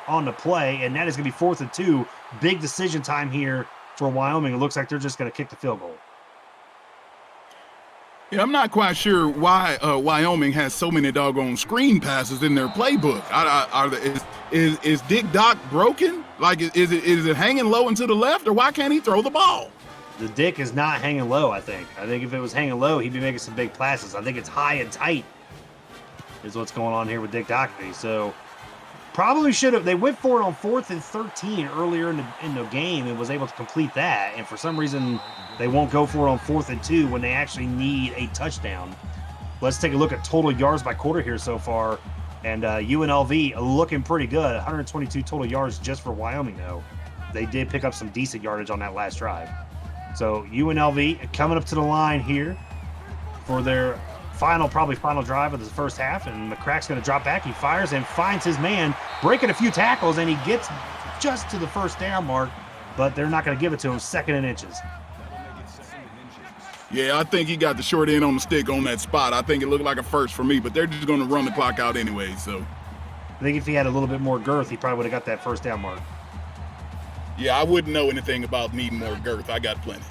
on the play, and that is going to be 4th and 2. Big decision time here for Wyoming. It looks like they're just going to kick the field goal. Yeah, I'm not quite sure why Wyoming has so many doggone screen passes in their playbook. Is Dick Doc broken? Like, is it hanging low and to the left, or why can't he throw the ball? The Dick is not hanging low, I think. I think if it was hanging low, he'd be making some big passes. I think it's high and tight is what's going on here with Dick Doherty. So probably should have. They went for it on 4th and 13 earlier in the game and was able to complete that. And for some reason, they won't go for it on 4th and 2 when they actually need a touchdown. Let's take a look at total yards by quarter here so far. And UNLV looking pretty good. 122 total yards just for Wyoming, though. They did pick up some decent yardage on that last drive. So UNLV coming up to the line here for their probably final drive of the first half. And McCrack's going to drop back. He fires and finds his man, breaking a few tackles, and he gets just to the first down mark, but they're not going to give it to him. 2nd and inches. Yeah, I think he got the short end on the stick on that spot. I think it looked like a first for me, but they're just going to run the clock out anyway. So I think if he had a little bit more girth, he probably would have got that first down mark. Yeah, I wouldn't know anything about needing more girth. I got plenty.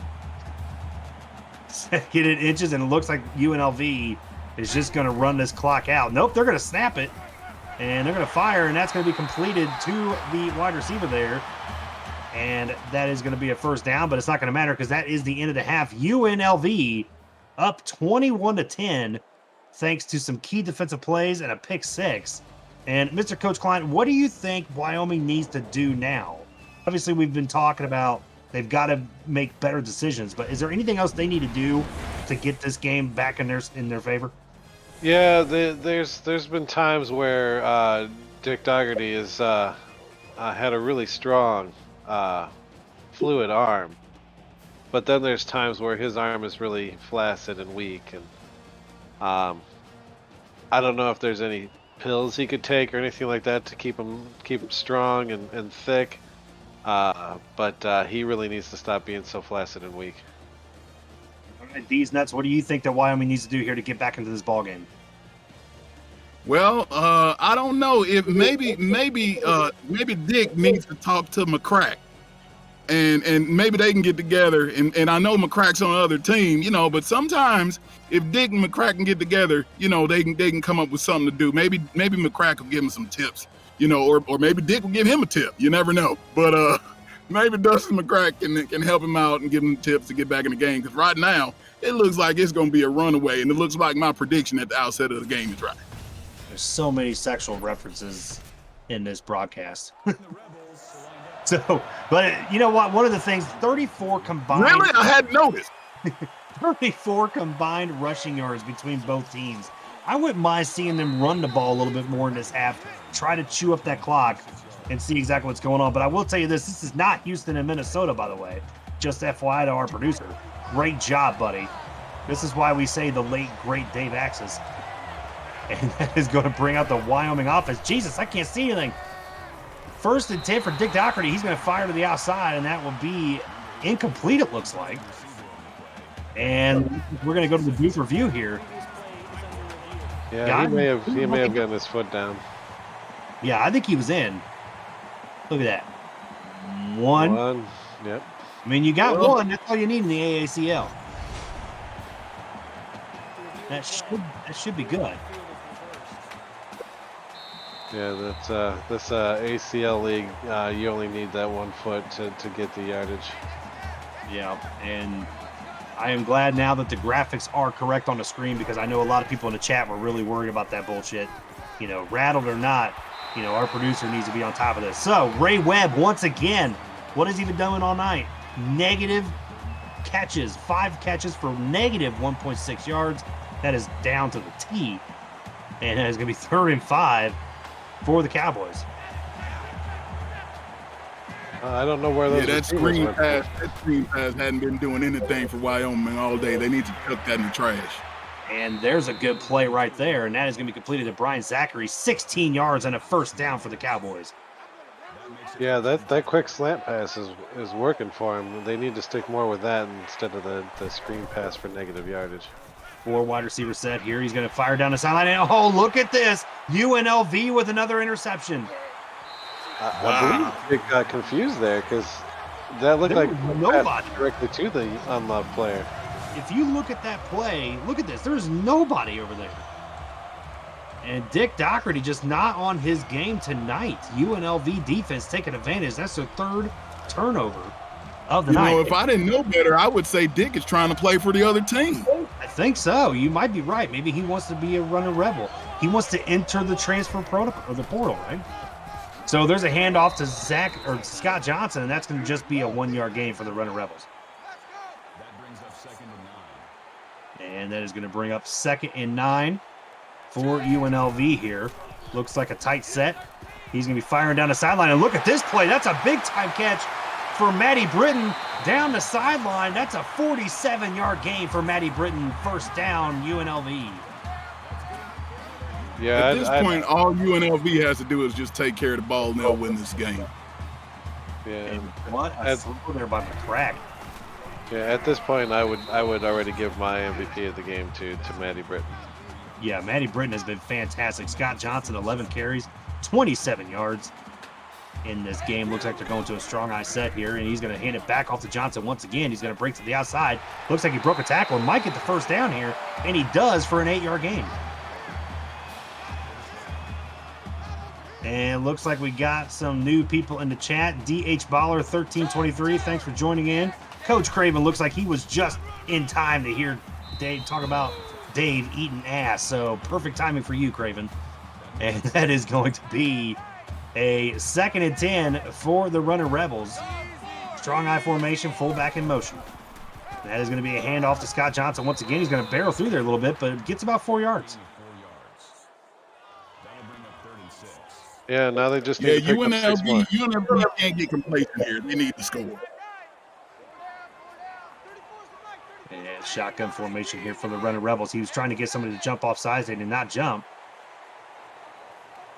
2nd and inches, and it looks like UNLV is just going to run this clock out. Nope, they're going to snap it, and they're going to fire, and that's going to be completed to the wide receiver there. And that is going to be a first down, but it's not going to matter because that is the end of the half. UNLV up 21-10 thanks to some key defensive plays and a pick 6. And Mr. Coach Klein, what do you think Wyoming needs to do now? Obviously, we've been talking about they've got to make better decisions, but is there anything else they need to do to get this game back in their favor? Yeah, there's been times where Dick Doherty has had a really strong fluid arm, but then there's times where his arm is really flaccid and weak, and I don't know if there's any pills he could take or anything like that to keep him strong and thick. But he really needs to stop being so flaccid and weak. All right, these nuts. What do you think that Wyoming needs to do here to get back into this ball game? Well, I don't know if maybe Dick needs to talk to McCrack, and maybe they can get together. And I know McCrack's on the other team, but sometimes if Dick and McCrack can get together, they can come up with something to do. Maybe McCrack will give him some tips. Or maybe Dick will give him a tip. You never know. But maybe Dustin McCrack can help him out and give him tips to get back in the game. Because right now, it looks like it's going to be a runaway. And it looks like my prediction at the outset of the game is right. There's so many sexual references in this broadcast. But you know what? One of the things, 34 combined. Really? I hadn't noticed. 34 combined rushing yards between both teams. I wouldn't mind seeing them run the ball a little bit more in this half, try to chew up that clock and see exactly what's going on. But I will tell you this is not Houston and Minnesota, by the way. Just FYI to our producer. Great job, buddy. This is why we say the late, great Dave Axis. And that is going to bring out the Wyoming offense. Jesus, I can't see anything. 1st and 10 for Dick Doherty. He's going to fire to the outside, and that will be incomplete, it looks like. And we're going to go to the booth review here. Yeah, he may have gotten his foot down. Yeah, I think he was in. Look at that. One. Yep. I mean, you got one. That's all you need in the AACL. That should be good. Yeah, this ACL league, you only need that 1 foot to get the yardage. Yeah, and I am glad now that the graphics are correct on the screen, because I know a lot of people in the chat were really worried about that bullshit. Rattled or not, our producer needs to be on top of this. So, Ray Webb, once again, what has he been doing all night? Negative catches, 5 catches for negative 1.6 yards. That is down to the T. And it's going to be 3rd and 5 for the Cowboys. I don't know where those. That screen pass hadn't been doing anything for Wyoming all day. They need to chuck that in the trash. And there's a good play right there, and that is going to be completed to Brian Zachary, 16 yards and a first down for the Cowboys. Yeah, that quick slant pass is working for them. They need to stick more with that instead of the screen pass for negative yardage. 4 wide receiver set here. He's going to fire down the sideline. And, oh, look at this. UNLV with another interception. I believe it got confused there because that looked There like was a nobody. pass directly to the unloved player. If you look at that play, look at this. There's nobody over there. And Dick Doherty just not on his game tonight. UNLV defense taking advantage. That's their 3rd turnover of the night. If I didn't know better, I would say Dick is trying to play for the other team. I think so. You might be right. Maybe he wants to be a runner rebel. He wants to enter the transfer protocol or the portal, right? So there's a handoff to Scott Johnson, and that's going to just be a 1-yard gain for the runner rebels. That brings up 2nd and 9. And that is going to bring up 2nd and 9 for UNLV here. Looks like a tight set. He's going to be firing down the sideline. And look at this play. That's a big-time catch for Matty Britton down the sideline. That's a 47-yard gain for Matty Britton. First down, UNLV. Yeah, At this point, all UNLV has to do is just take care of the ball and they'll win this game. Yeah. And what a throw there by McCrack. Yeah, at this point, I would already give my MVP of the game to Matty Britton. Yeah, Matty Britton has been fantastic. Scott Johnson, 11 carries, 27 yards in this game. Looks like they're going to a strong eye set here, and he's going to hand it back off to Johnson once again. He's going to break to the outside. Looks like he broke a tackle and might get the first down here, and he does for an 8-yard gain. And looks like we got some new people in the chat. DH Baller 1323, thanks for joining in. Coach Craven looks like he was just in time to hear Dave talk about Dave eating ass. So perfect timing for you, Craven. And that is going to be a 2nd and 10 for the Runner Rebels. Strong eye formation, fullback in motion. That is going to be a handoff to Scott Johnson. Once again, he's going to barrel through there a little bit, but it gets about 4 yards. 4 yards. That'll bring up 3rd and 6. Yeah, now they just need to pick up 6 more. UNLV can't get complacent here. They need to score. And shotgun formation here for the Runner Rebels. He was trying to get somebody to jump off sides. They did not jump.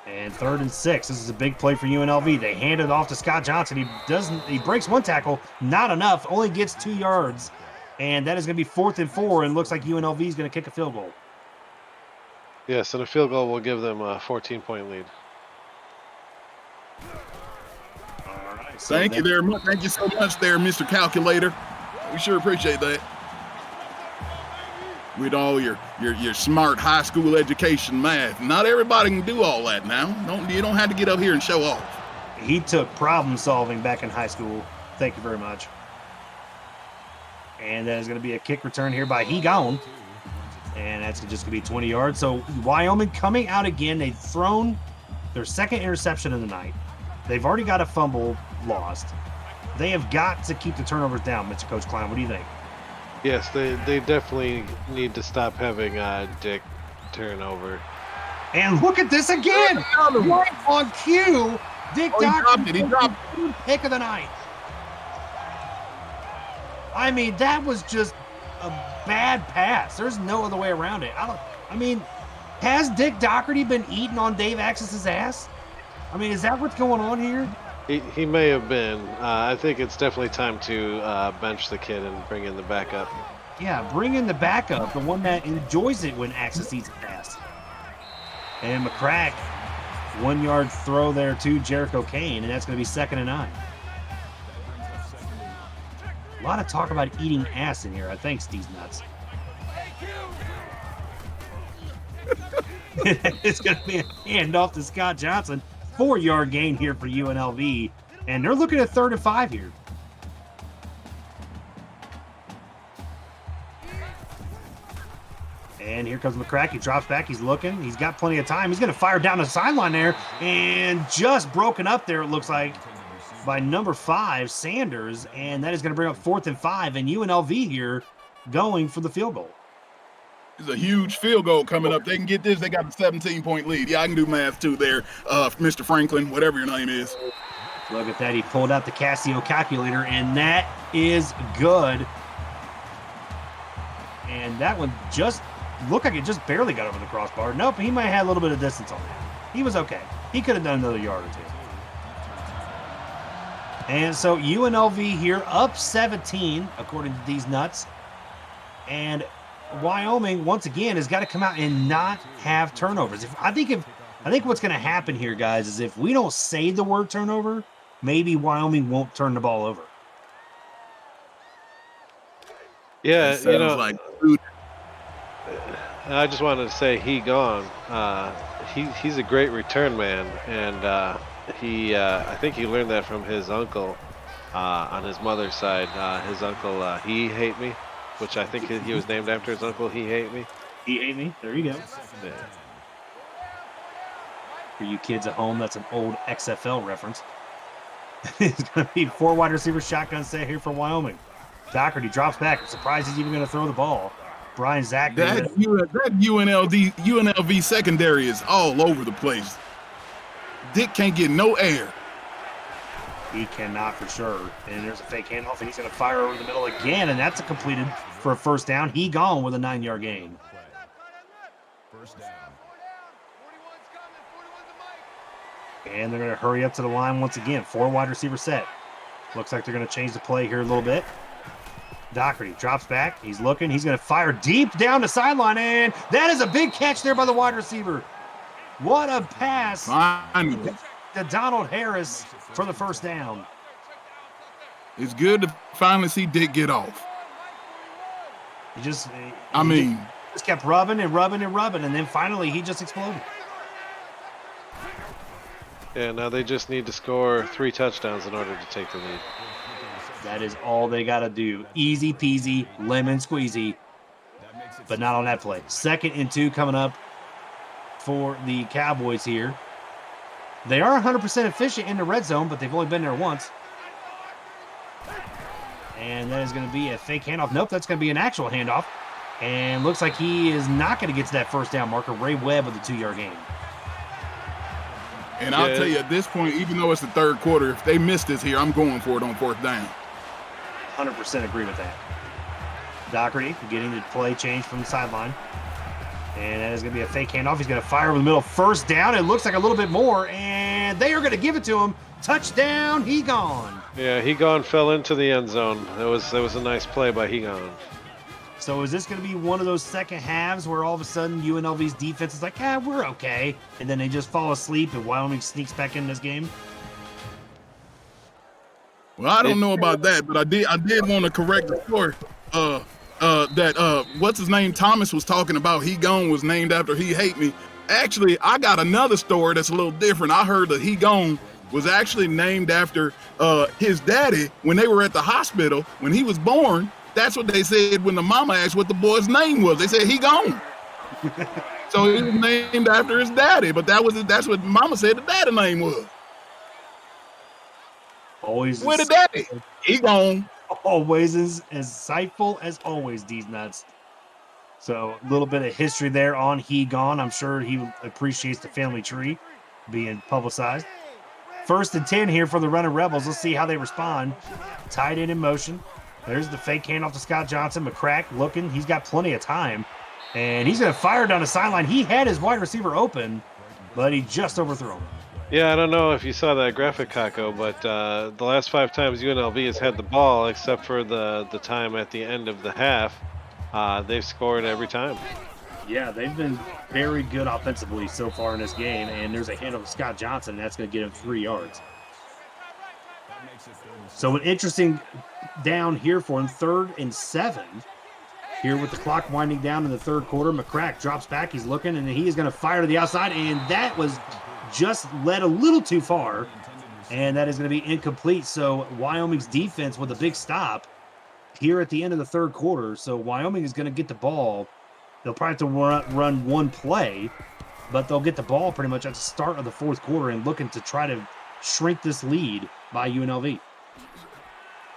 And 3rd and 6. This is a big play for UNLV. They hand it off to Scott Johnson. He breaks 1 tackle, not enough, only gets 2 yards. And that is going to be 4th and 4, and looks like UNLV is going to kick a field goal. Yeah, so the field goal will give them a 14-point lead. All right. So Thank you so much there, Mr. Calculator. We sure appreciate that. With all your smart high school education math. Not everybody can do all that now. You don't have to get up here and show off. He took problem solving back in high school. Thank you very much. And that is going to be a kick return here by Gone. And that's just going to be 20 yards. So Wyoming coming out again. They've thrown their 2nd interception of the night. They've already got a fumble lost. They have got to keep the turnovers down, Mr. Coach Klein. What do you think? Yes, they definitely need to stop having Dick turnover. And look at this again! Right on cue! Dick Doherty, he dropped it. Pick of the night. I mean, that was just a bad pass. There's no other way around it. Has Dick Doherty been eating on Dave Axis's ass? I mean, is that what's going on here? He may have been. I think it's definitely time to bench the kid and bring in the backup. Yeah, bring in the backup, the one that enjoys it when Axis eats ass. And McCrack, 1-yard throw there to Jericho Kane, and that's going to be 2nd and 9. A lot of talk about eating ass in here. I think Steve's nuts. It's going to be a handoff to Scott Johnson. 4-yard gain here for UNLV. And they're looking at 3rd and 5 here. And here comes McCrack. He drops back. He's looking. He's got plenty of time. He's going to fire down the sideline there. And just broken up there, it looks like, by number 5, Sanders. And that is going to bring up 4th and 5. And UNLV here going for the field goal. It's a huge field goal coming up. They can get this. They got a 17-point lead. Yeah, I can do math too there, Mr. Franklin, whatever your name is. Look at that. He pulled out the Casio calculator, and that is good. And that one just looked like it just barely got over the crossbar. Nope, he might have had a little bit of distance on that. He was okay. He could have done another yard or 2. And so UNLV here up 17, according to these nuts. And Wyoming once again has got to come out and not have turnovers. I think what's going to happen here, guys, is if we don't say the word turnover, maybe Wyoming won't turn the ball over. Yeah, That sounds like food. I just wanted to say he gone. He's a great return man, and I think he learned that from his uncle on his mother's side. His uncle he hate me, which I think he was named after his uncle. He hate me. He ate me. There you go. Yeah. For you kids at home, that's an old XFL reference. It's going to be 4 wide receiver shotgun set here for Wyoming. Doherty drops back. I'm surprised he's even going to throw the ball. Brian Zach. That UNLV secondary is all over the place. Dick can't get no air. He cannot for sure. And there's a fake handoff, and he's going to fire over the middle again, and that's completed for a first down. He gone with a 9-yard gain. First down. And they're going to hurry up to the line once again. 4 wide receiver set. Looks like they're going to change the play here a little bit. Doherty drops back. He's looking. He's going to fire deep down the sideline, and that is a big catch there by the wide receiver. What a pass to Donald Harris for the first down. It's good to finally see Dick get off. He just kept rubbing and rubbing and rubbing, and then finally he just exploded. Yeah, now they just need to score 3 touchdowns in order to take the lead. That is all they got to do. Easy peasy, lemon squeezy, but not on that play. 2nd and 2 coming up for the Cowboys here. They are 100% efficient in the red zone, but they've only been there once. And that is going to be a fake handoff. Nope, that's going to be an actual handoff. And looks like he is not going to get to that first down marker. Ray Webb with a 2-yard gain. And I'll tell you, at this point, even though it's the 3rd quarter, if they miss this here, I'm going for it on 4th down. 100% agree with that. Doherty getting the play change from the sideline. And that is going to be a fake handoff. He's going to fire over the middle. First down. It looks like a little bit more. And they are going to give it to him. Touchdown. He gone. Yeah, he gone fell into the end zone. That was a nice play by he gone. So is this going to be one of those second halves where all of a sudden UNLV's defense is like, we're okay. And then they just fall asleep and Wyoming sneaks back in this game? Well, I don't know about that, but I did want to correct the story. That what's his name? Thomas was talking about he gone was named after he hate me. Actually, I got another story that's a little different. I heard that he gone was actually named after his daddy when they were at the hospital when he was born. That's what they said when the mama asked what the boy's name was. They said he gone. So he was named after his daddy, but that's what mama said the daddy name was. Always where the daddy? He gone. Always as insightful as always, these nuts. So a little bit of history there on he gone. I'm sure he appreciates the family tree being publicized. 1st and 10 here for the running Rebels. Let's see how they respond. Tight end in motion. There's the fake handoff to Scott Johnson. McCrack looking. He's got plenty of time. And he's going to fire down the sideline. He had his wide receiver open, but he just overthrew him. Yeah, I don't know if you saw that graphic, Kako, but the last 5 times UNLV has had the ball, except for the time at the end of the half, they've scored every time. Yeah, they've been very good offensively so far in this game, and there's a handoff to Scott Johnson, and that's going to get him 3 yards. So an interesting down here for him, 3rd and 7. Here with the clock winding down in the 3rd quarter, McCrack drops back. He's looking, and he is going to fire to the outside, and that was just led a little too far, and that is going to be incomplete. So Wyoming's defense with a big stop here at the end of the 3rd quarter. So Wyoming is going to get the ball. They'll probably have to run one play, but they'll get the ball pretty much at the start of the 4th quarter and looking to try to shrink this lead by UNLV.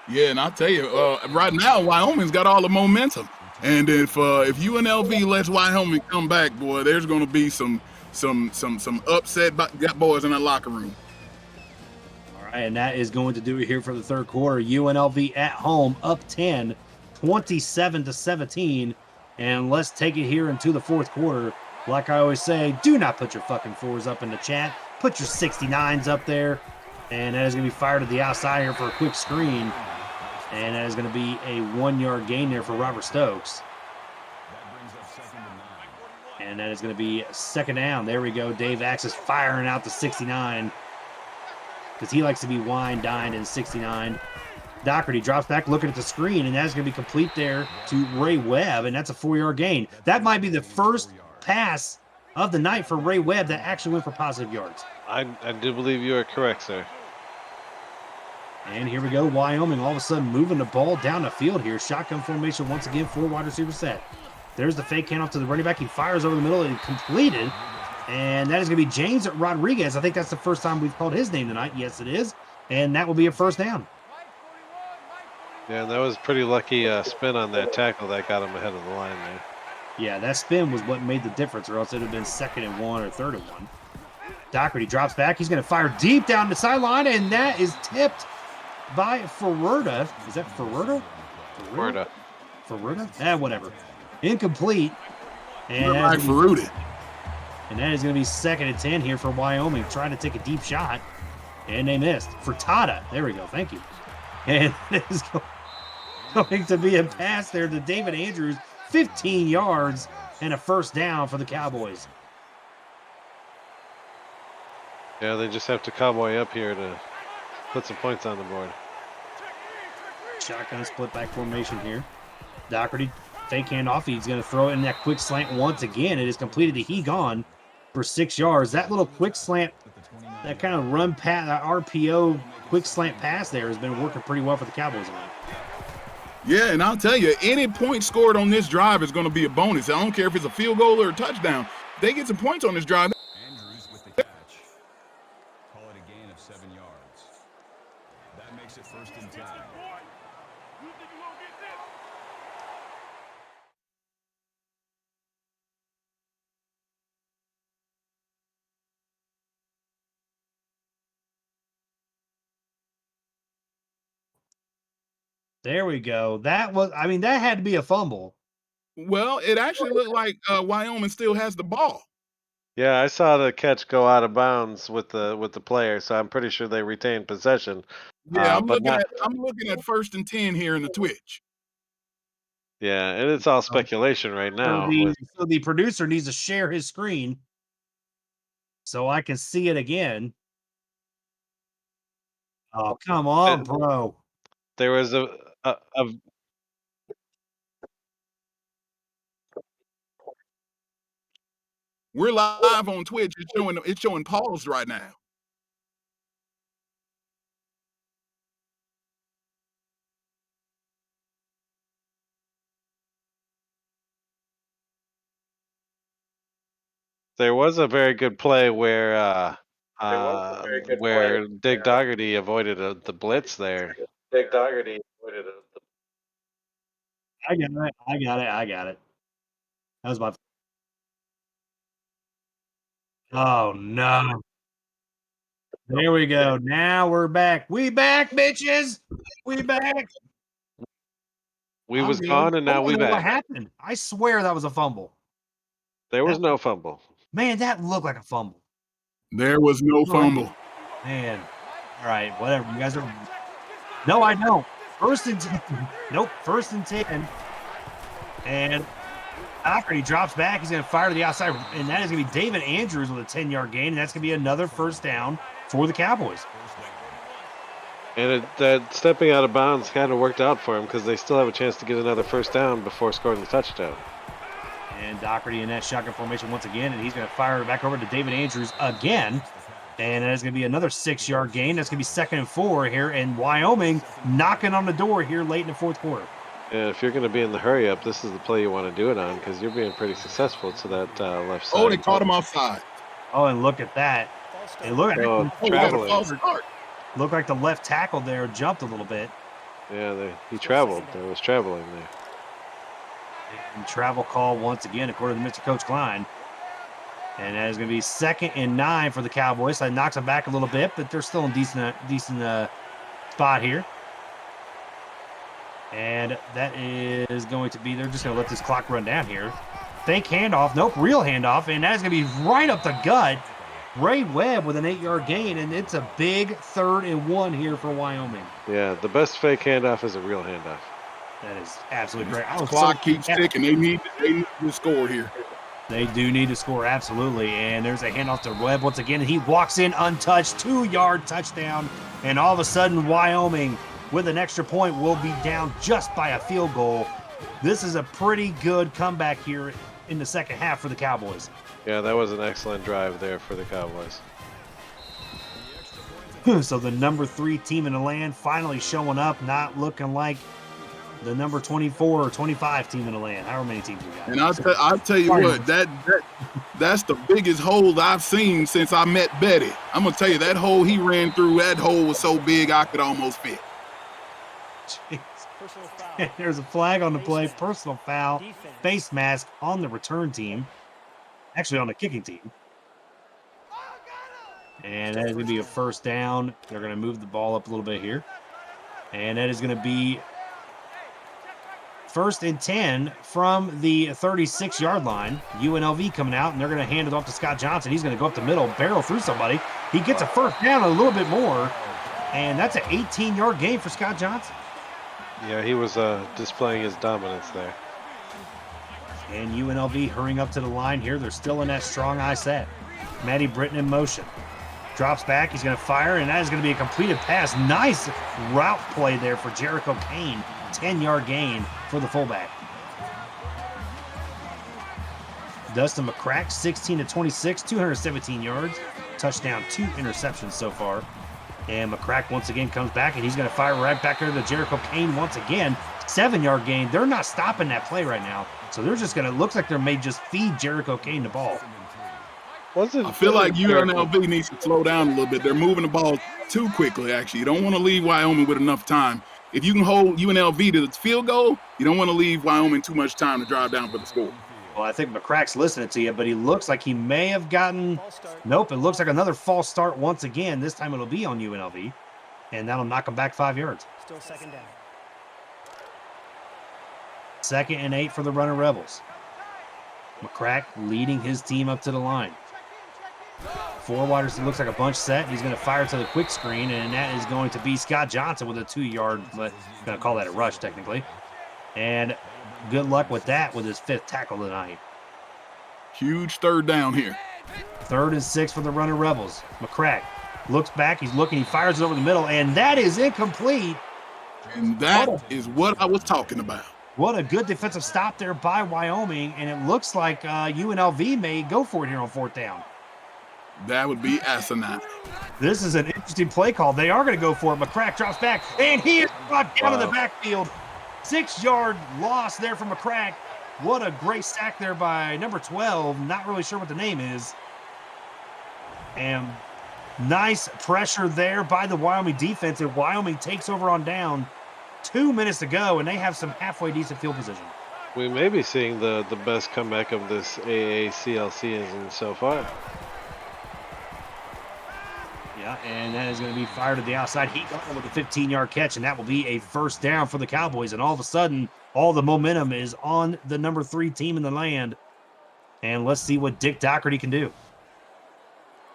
Yeah, and I'll tell you, right now Wyoming's got all the momentum, and if UNLV lets Wyoming come back, boy, there's going to be some upset boys in that locker room. All right, and that is going to do it here for the 3rd quarter. UNLV at home up 10, 27-17, and let's take it here into the 4th quarter. Like I always say, do not put your fucking 4s up in the chat. Put your 69s up there, and that is going to be fired to the outside here for a quick screen, and that is going to be a 1-yard gain there for Robert Stokes. And that is going to be second down. There we go. Dave Axe is firing out the 69 because he likes to be wine-dined in 69. Doherty drops back looking at the screen, and that's going to be complete there to Ray Webb, and that's a 4-yard gain. That might be the first pass of the night for Ray Webb that actually went for positive yards. I do believe you are correct, sir. And here we go. Wyoming all of a sudden moving the ball down the field here. Shotgun formation once again, 4 wide receiver set. There's the fake handoff to the running back. He fires over the middle and completed. And that is going to be James Rodriguez. I think that's the first time we've called his name tonight. Yes, it is. And that will be a first down. Yeah, that was pretty lucky spin on that tackle that got him ahead of the line there. Yeah, that spin was what made the difference, or else it would have been 2nd and 1 or 3rd and 1. Doherty drops back. He's going to fire deep down the sideline, and that is tipped by Ferrerda. Is that Ferrerda? Ferrerda? Whatever. Incomplete. And that is going to be 2nd and 10 here for Wyoming, trying to take a deep shot, and they missed. Furtada. There we go. Thank you. And it is going to be a pass there to David Andrews, 15 yards and a first down for the Cowboys. Yeah, they just have to cowboy up here to put some points on the board. Shotgun split back formation here. Doherty fake handoff. He's going to throw it in that quick slant once again. It is completed to Hegon for 6 yards. That little quick slant, that kind of run pass, RPO quick slant pass there has been working pretty well for the Cowboys tonight. Yeah, and I'll tell you, any point scored on this drive is going to be a bonus. I don't care if it's a field goal or a touchdown. They get some points on this drive. Andrews with the catch. Call it a gain of 7 yards. That makes it 1st and 10. There we go. That had to be a fumble. Well, it actually looked like Wyoming still has the ball. Yeah, I saw the catch go out of bounds with the player, so I'm pretty sure they retained possession. Yeah, I'm looking at 1st and 10 here in the Twitch. Yeah, and it's all speculation right now. So the producer needs to share his screen so I can see it again. Oh, come on, bro. There was a We're live on Twitch. It's showing paused right now. There was a very good play where Dick Dougherty avoided the blitz there. I got it. That was my. Oh no! There we go. Now we're back. We back, bitches. We back. We was gone and now we back. What happened? I swear that was a fumble. There was no fumble. Man, that looked like a fumble. There was no fumble. Man. All right, whatever. You guys are. No, I don't. 1st and 10. Nope. 1st and 10. And Doherty drops back. He's going to fire to the outside, and that is going to be David Andrews with a 10-yard gain, and that's going to be another first down for the Cowboys. And that stepping out of bounds kind of worked out for him because they still have a chance to get another first down before scoring the touchdown. And Doherty in that shotgun formation once again, and he's going to fire it back over to David Andrews again. And that is going to be another 6-yard gain. That's going to be 2nd and 4 here, and Wyoming knocking on the door here late in the 4th quarter. Yeah, if you're going to be in the hurry up, this is the play you want to do it on because you're being pretty successful to that left side. Oh, they caught him offside. Oh, and look at that. It looked like the left tackle there jumped a little bit. Yeah, he traveled. There was traveling there. And travel call once again, according to Mr. Coach Klein. And that is going to be 2nd and 9 for the Cowboys. So that knocks them back a little bit, but they're still in decent spot here. And that is going to be, they're just going to let this clock run down here. Fake handoff. Nope, real handoff. And that is going to be right up the gut. Ray Webb with an 8-yard gain, and it's a big 3rd and 1 here for Wyoming. Yeah, the best fake handoff is a real handoff. That is absolutely great. The clock keeps ticking. They need to score here. They do need to score, absolutely. And there's a handoff to Webb once again. And he walks in untouched, 2-yard touchdown. And all of a sudden, Wyoming, with an extra point, will be down just by a field goal. This is a pretty good comeback here in the second half for the Cowboys. Yeah, that was an excellent drive there for the Cowboys. So the number 3 team in the land finally showing up, not looking like the number 24 or 25 team in the land. However many teams we got. And I'll tell you what, that's the biggest hole I've seen since I met Betty. I'm gonna tell you, that hole he ran through, that hole was so big I could almost fit. There's a flag on the play, personal foul, face mask on the return team. Actually on the kicking team. And that is going to be a first down. They're going to move the ball up a little bit here. And that is going to be 1st and 10 from the 36-yard line. UNLV coming out, and they're going to hand it off to Scott Johnson. He's going to go up the middle, barrel through somebody. He gets a first down, a little bit more. And that's an 18-yard gain for Scott Johnson. Yeah, he was displaying his dominance there. And UNLV hurrying up to the line here. They're still in that strong eye set. Matty Britton in motion. Drops back. He's going to fire, and that is going to be a completed pass. Nice route play there for Jericho Kane. 10-yard gain for the fullback. Dustin McCrack, 16-26, 217 yards. Touchdown, 2 interceptions so far. And McCrack once again comes back, and he's going to fire right back there to Jericho Kane once again. 7-yard gain. They're not stopping that play right now. So they're just going to, looks like they may just feed Jericho Kane the ball. I feel like UNLV needs to slow down a little bit. They're moving the ball too quickly, actually. You don't want to leave Wyoming with enough time. If you can hold UNLV to the field goal, you don't want to leave Wyoming too much time to drive down for the score. Well, I think McCrack's listening to you, but he looks like he may have gotten... Nope, it looks like another false start once again. This time it'll be on UNLV, and that'll knock him back 5 yards. Still second down. 2nd and 8 for the Runner Rebels. McCrack leading his team up to the line. 4 wide, it looks like a bunch set. He's going to fire to the quick screen, and that is going to be Scott Johnson with a 2-yard, going to call that a rush technically. And good luck with that with his 5th tackle tonight. Huge third down here. 3rd and 6 for the Runner Rebels. McCrack looks back, he's looking, he fires it over the middle, and that is incomplete. And that is what I was talking about. What a good defensive stop there by Wyoming, and it looks like UNLV may go for it here on 4th down. That would be asinine. This is an interesting play call. They are going to go for it. McCrack drops back, and he is brought down in the backfield. 6-yard loss there from McCrack. What a great sack there by number 12. Not really sure what the name is. And nice pressure there by the Wyoming defense, and Wyoming takes over on down. 2 minutes to go, and they have some halfway decent field position. We may be seeing the best comeback of this AACL season so far. Yeah, and that is going to be fired to the outside. He got with a 15-yard catch, and that will be a first down for the Cowboys. And all of a sudden, all the momentum is on the number 3 team in the land. And let's see what Dick Doherty can do.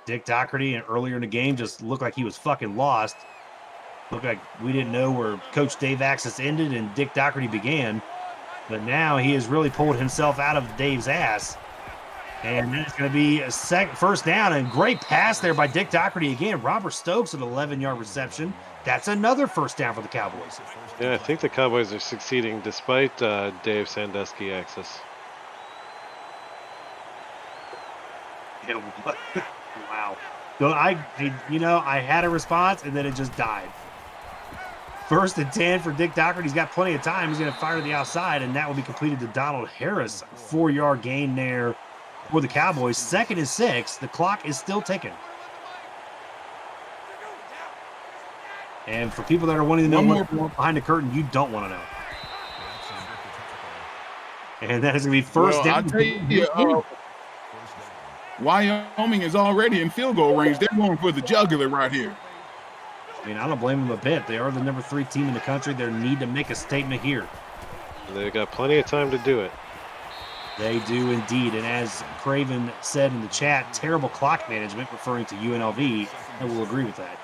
Dick Doherty, earlier in the game, just looked like he was fucking lost. Looked like we didn't know where Coach Dave Axis ended and Dick Doherty began. But now he has really pulled himself out of Dave's ass. And it's going to be a first down, and great pass there by Dick Doherty again. Robert Stokes an 11-yard reception. That's another first down for the Cowboys. Yeah, I think the Cowboys are succeeding despite Dave Sandusky access. Yeah, wow. So I had a response, and then it just died. 1st and 10 for Dick Doherty. He's got plenty of time. He's going to fire to the outside, and that will be completed to Donald Harris. 4-yard gain there for the Cowboys. 2nd and 6. The clock is still ticking. And for people that are wanting to know what's going on behind the curtain, you don't want to know. And that is going to be first down. I'll tell you, Wyoming is already in field goal range. They're going for the jugular right here. I mean, I don't blame them a bit. They are the number 3 team in the country. They need to make a statement here. They've got plenty of time to do it. They do indeed. And as Craven said in the chat, terrible clock management, referring to UNLV. I will agree with that.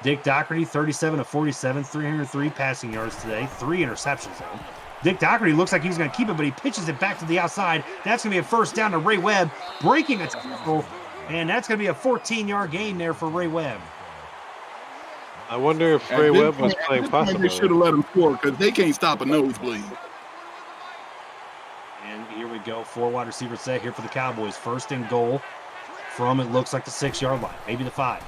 Dick Doherty, 37 of 47, 303 passing yards today, 3 interceptions though. Dick Doherty looks like he's going to keep it, but he pitches it back to the outside. That's going to be a first down to Ray Webb, breaking a tackle, and that's going to be a 14-yard gain there for Ray Webb. I wonder if At Ray this Webb was point- playing at this point, possum. They should have let him score because they can't stop a nosebleed. And here we go. 4 wide receiver set here for the Cowboys. First and goal from, it looks like the 6-yard line, maybe the 5.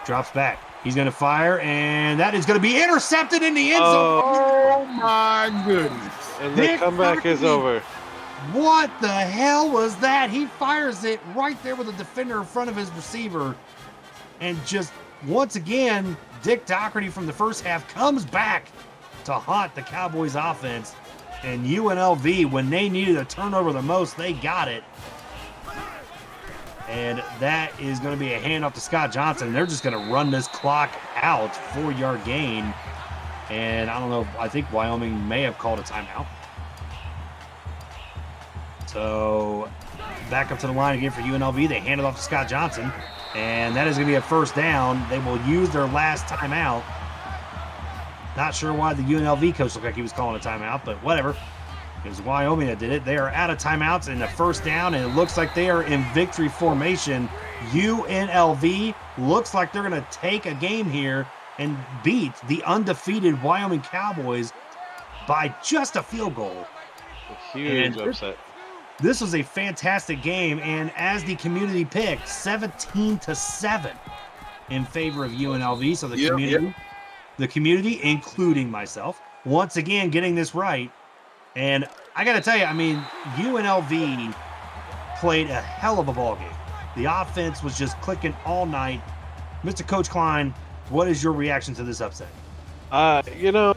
Drops back. He's going to fire, and that is going to be intercepted in the end zone. Oh my goodness. And the comeback is over. What the hell was that? He fires it right there with a defender in front of his receiver. And just once again, Dick Doherty from the first half comes back to haunt the Cowboys offense. And UNLV, when they needed a turnover the most, they got it. And that is going to be a handoff to Scott Johnson. They're just going to run this clock out, 4-yard gain. And I don't know, I think Wyoming may have called a timeout. So back up to the line again for UNLV. They hand it off to Scott Johnson. And that is going to be a first down. They will use their last timeout. Not sure why the UNLV coach looked like he was calling a timeout, but whatever. It was Wyoming that did it. They are out of timeouts in the first down, and it looks like they are in victory formation. UNLV looks like they're going to take a game here and beat the undefeated Wyoming Cowboys by just a field goal. A huge upset. This was a fantastic game, and as the community picked, 17-7 in favor of UNLV. So the community, including myself, once again getting this right. And I got to tell you, I mean, UNLV played a hell of a ball game. The offense was just clicking all night. Mr. Coach Klein, what is your reaction to this upset? You know,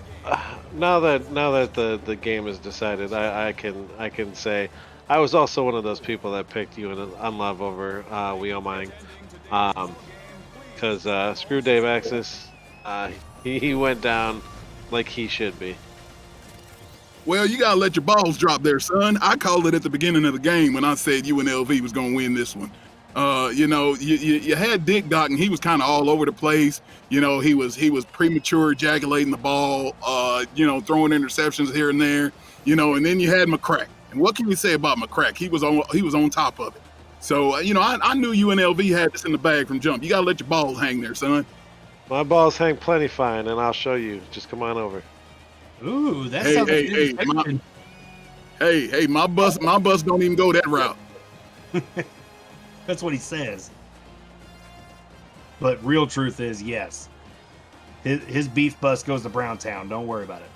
now that the game is decided, I can say I was also one of those people that picked UNLV over Wyoming, because screw Dave Axis, he went down like he should be. Well, you gotta let your balls drop there, son. I called it at the beginning of the game when I said UNLV was gonna win this one. You know, you had Dick Dock, and he was kind of all over the place. You know, he was premature ejaculating the ball. You know, throwing interceptions here and there. You know, and then you had McCrack. And what can you say about McCrack? He was on top of it. So you know, I knew UNLV had this in the bag from jump. You gotta let your balls hang there, son. My balls hang plenty fine, and I'll show you. Just come on over. Ooh, that sounds like hey, my bus don't even go that route. That's what he says. But real truth is, yes. His beef bus goes to Browntown. Don't worry about it.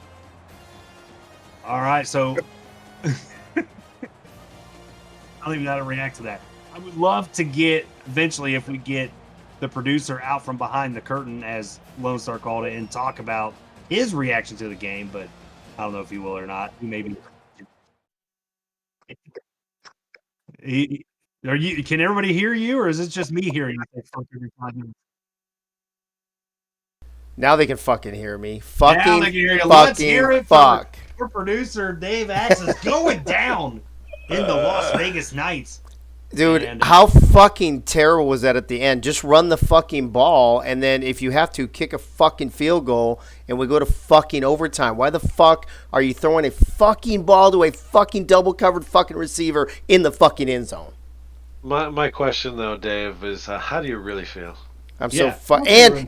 All right, so I don't even know how to react to that. I would love to get, eventually, if we get the producer out from behind the curtain, as Lone Star called it, and talk about his reaction to the game, but I don't know if he will or not. He may be. Can everybody hear you, or is it just me hearing you? Now they can fucking hear me. Now they can hear you. Let's hear it for producer Dave Axis going down in the Las Vegas Knights. Dude, how fucking terrible was that at the end? Just run the fucking ball, and then if you have to, kick a fucking field goal, and we go to fucking overtime. Why the fuck are you throwing a fucking ball to a fucking double-covered fucking receiver in the fucking end zone? My question, though, Dave, is how do you really feel? I'm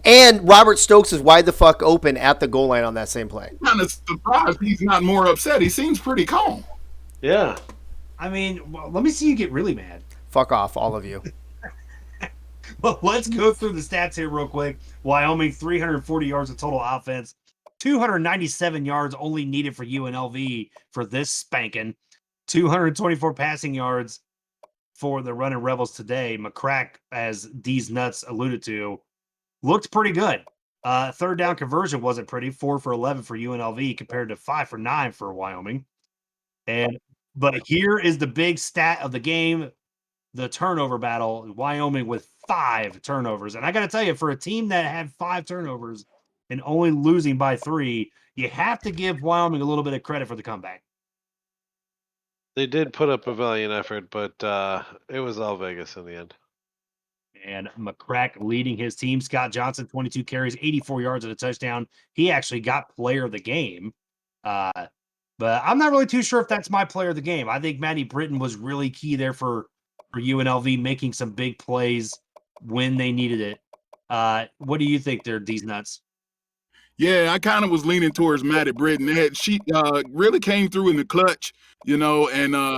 and Robert Stokes is wide the fuck open at the goal line on that same play. I'm kind of surprised he's not more upset. He seems pretty calm. Yeah. I mean, well, let me see you get really mad. Fuck off, all of you. Well, let's go through the stats here real quick. Wyoming, 340 yards of total offense. 297 yards only needed for UNLV for this spanking. 224 passing yards for the running Rebels today. McCrack, as D's Nuts alluded to, looked pretty good. Third down conversion wasn't pretty. 4 for 11 for UNLV compared to 5 for 9 for Wyoming. But here is the big stat of the game. The turnover battle, Wyoming with 5 turnovers. And I got to tell you, for a team that had 5 turnovers and only losing by 3, you have to give Wyoming a little bit of credit for the comeback. They did put up a valiant effort, but it was all Vegas in the end. And McCrack leading his team. Scott Johnson, 22 carries, 84 yards and a touchdown. He actually got player of the game. But I'm not really too sure if that's my player of the game. I think Matty Britton was really key there for UNLV, making some big plays when they needed it. What do you think there, D's Nuts? Yeah, I kind of was leaning towards Maddie Britton. She really came through in the clutch, and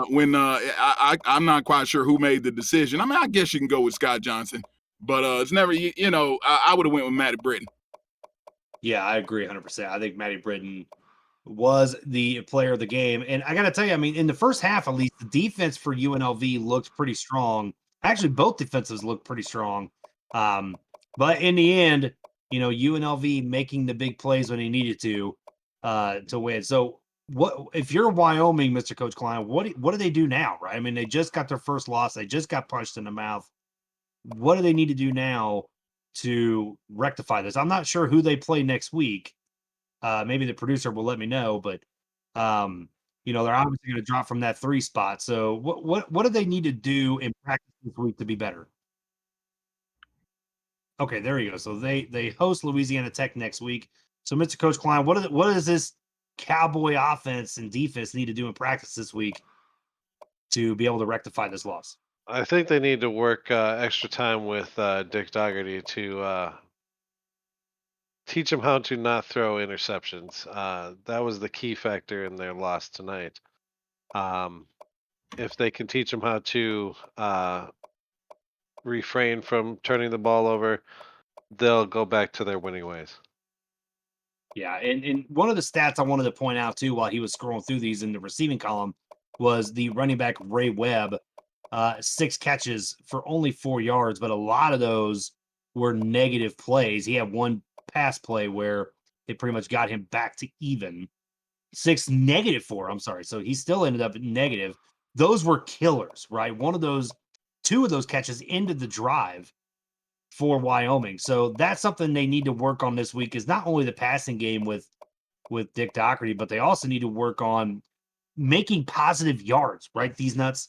when I'm not quite sure who made the decision. I mean, I guess you can go with Scott Johnson, but it's never, I would have went with Maddie Britton. Yeah, I agree 100%. I think Matty Britton was the player of the game. And I got to tell you, I mean, in the first half, at least, the defense for UNLV looked pretty strong. Actually, both defenses looked pretty strong. But in the end, UNLV making the big plays when they needed to win. So, what if you're Wyoming, Mr. Coach Klein? What do they do now? Right? I mean, they just got their first loss. They just got punched in the mouth. What do they need to do now to rectify this? I'm not sure who they play next week. Maybe the producer will let me know, but they're obviously going to drop from that 3 spot. So what do they need to do in practice this week to be better? Okay, there you go. So they host Louisiana Tech next week. So Mr. Coach Klein, what does this Cowboy offense and defense need to do in practice this week to be able to rectify this loss? I think they need to work extra time with Dick Dougherty to teach him how to not throw interceptions. That was the key factor in their loss tonight. If they can teach him how to refrain from turning the ball over, they'll go back to their winning ways. Yeah, and one of the stats I wanted to point out too while he was scrolling through these in the receiving column was the running back Ray Webb, 6 catches for only 4 yards, but a lot of those were negative plays. He had one pass play where it pretty much got him back to even. 6 negative 4, I'm sorry. So he still ended up negative. Those were killers, right? 2 of those catches ended the drive for Wyoming. So that's something they need to work on this week is not only the passing game with Dick Doherty, but they also need to work on making positive yards, right? These nuts.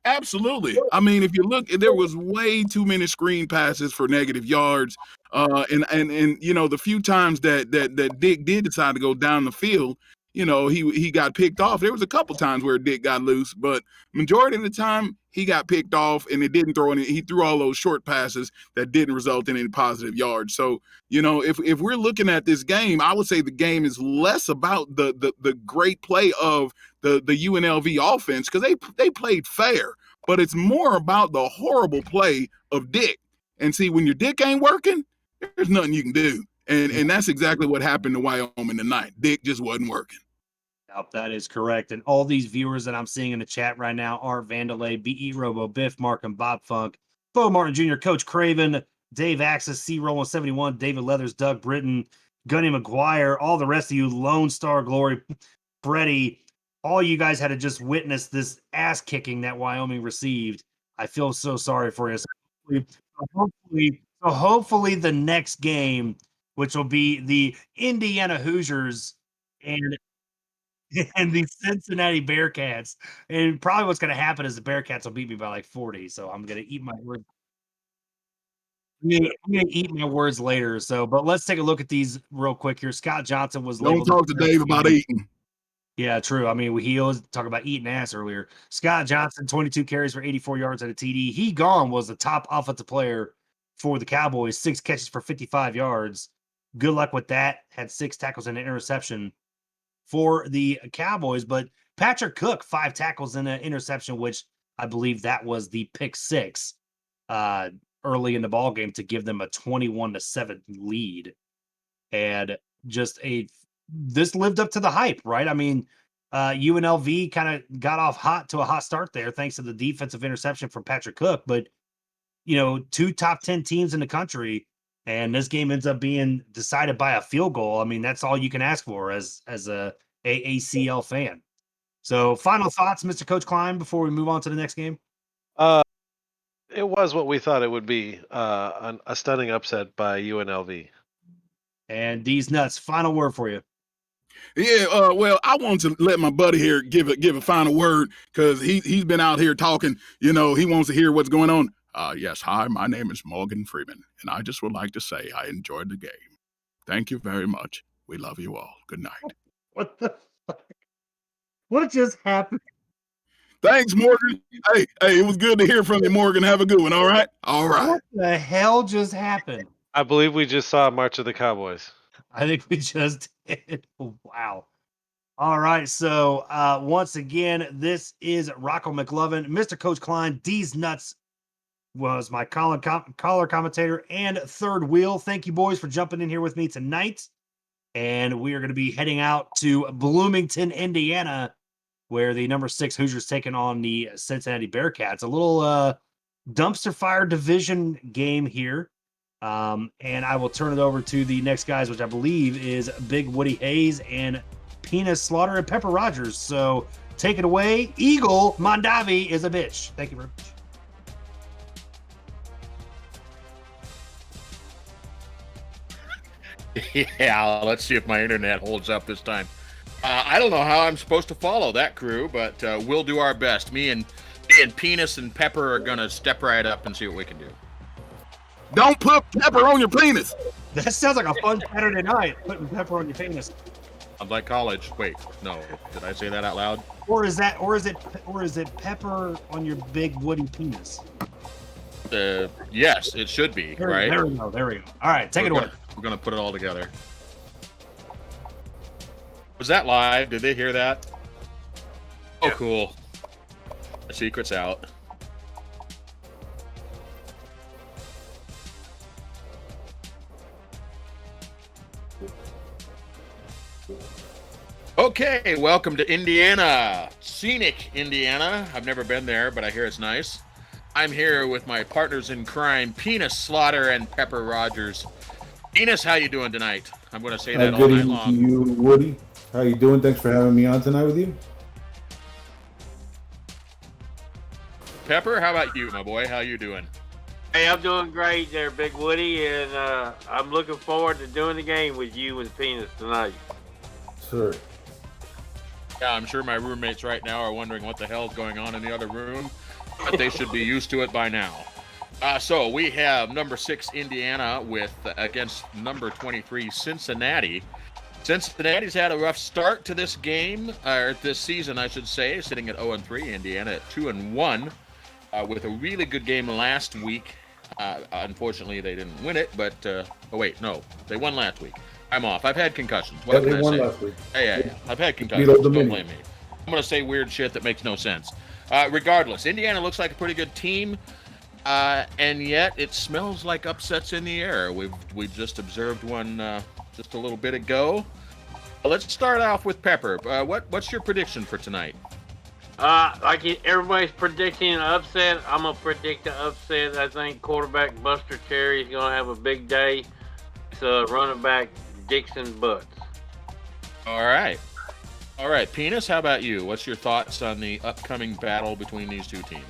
Absolutely. I mean, if you look, there was way too many screen passes for negative yards. And the few times that Dick did decide to go down the field, he got picked off. There was a couple times where Dick got loose, but majority of the time he got picked off and it didn't throw any. He threw all those short passes that didn't result in any positive yards. So, if we're looking at this game, I would say the game is less about the great play of the UNLV offense because they played fair, but it's more about the horrible play of Dick. And see, when your Dick ain't working, there's nothing you can do. And that's exactly what happened to Wyoming tonight. Dick just wasn't working. Yep, that is correct. And all these viewers that I'm seeing in the chat right now are Vandalay, BE Robo, Biff, Mark, and Bob Funk, Bo Martin Jr., Coach Craven, Dave Axis, C Roll 71, David Leathers, Doug Britton, Gunny McGuire, all the rest of you, Lone Star Glory, Freddie, all you guys had to just witness this ass kicking that Wyoming received. I feel so sorry for you. Hopefully the next game, which will be the Indiana Hoosiers and the Cincinnati Bearcats. And probably what's going to happen is the Bearcats will beat me by like 40. So I'm going to eat my words. I'm going to eat my words later. So, but let's take a look at these real quick here. Scott Johnson was Don't talk to Dave about eating. Yeah, true. I mean, he was talking about eating ass earlier. Scott Johnson, 22 carries for 84 yards at a TD. He gone was the top offensive player for the Cowboys, 6 catches for 55 yards. Good luck with that. Had 6 tackles and an interception for the Cowboys. But Patrick Cook, 5 tackles and an interception, which I believe that was the pick 6 early in the ball game to give them a 21-7 lead. And just this lived up to the hype, right? I mean, UNLV kind of got off hot to a hot start there thanks to the defensive interception from Patrick Cook. But, 2 top 10 teams in the country, and this game ends up being decided by a field goal. I mean, that's all you can ask for as a AACL fan. So final thoughts, Mr. Coach Klein, before we move on to the next game? It was what we thought it would be, a stunning upset by UNLV. And D's Nuts, final word for you. Yeah, well, I want to let my buddy here give a final word because he's been out here talking. He wants to hear what's going on. Yes, hi, my name is Morgan Freeman, and I just would like to say I enjoyed the game. Thank you very much. We love you all. Good night. What the fuck? What just happened? Thanks, Morgan. Hey, it was good to hear from you, Morgan. Have a good one. All right. All right. What the hell just happened? I believe we just saw March of the Cowboys. I think we just did. Wow. All right. So once again, this is Rocco McLovin. Mr. Coach Klein, D's Nuts was my color commentator and third wheel. Thank you, boys, for jumping in here with me tonight. And we are going to be heading out to Bloomington, Indiana, where the number 6 Hoosiers taking on the Cincinnati Bearcats. A little dumpster fire division game here. And I will turn it over to the next guys, which I believe is Big Woody Hayes and Penis Slaughter and Pepper Rogers. So take it away. Eagle Mondavi is a bitch. Thank you very much. Yeah, let's see if my internet holds up this time. I don't know how I'm supposed to follow that crew, but we'll do our best. Me and Penis and Pepper are gonna step right up and see what we can do. Don't put pepper on your penis. That sounds like a fun Saturday night, putting pepper on your penis. I'm like college. Wait, no, did I say that out loud? Or is it pepper on your big woody penis? Yes, it should be, right? There we go. All right, take it away. We're gonna put it all together. Was that live? Did they hear that? Oh, cool. The secret's out. Okay, welcome to Indiana. Scenic Indiana. I've never been there, but I hear it's nice. I'm here with my partners in crime, Penis Slaughter and Pepper Rogers. Penis, how you doing tonight? I'm going to say that all night long. Good evening to you, Woody. How you doing? Thanks for having me on tonight with you. Pepper, how about you, my boy? How you doing? Hey, I'm doing great there, Big Woody, and I'm looking forward to doing the game with you and Penis tonight. Sir. Yeah, I'm sure my roommates right now are wondering what the hell's going on in the other room, but they should be used to it by now. So we have number 6 Indiana against number 23 Cincinnati. Cincinnati's had a rough start to this game, or this season, I should say, sitting at 0-3. Indiana at 2-1, with a really good game last week. Unfortunately, they didn't win it, but oh wait, no, they won last week. I'm off. I've had concussions. What can I say? Last week. Yeah. I've had concussions. Don't blame me. I'm going to say weird shit that makes no sense. Regardless, Indiana looks like a pretty good team, and yet it smells like upsets in the air. We just observed one just a little bit ago. Let's start off with Pepper. What's your prediction for tonight? Everybody's predicting an upset. I'm going to predict an upset. I think quarterback Buster Cherry is going to have a big day. It's running back Dixon Butts. All right. Penis, how about you? What's your thoughts on the upcoming battle between these two teams?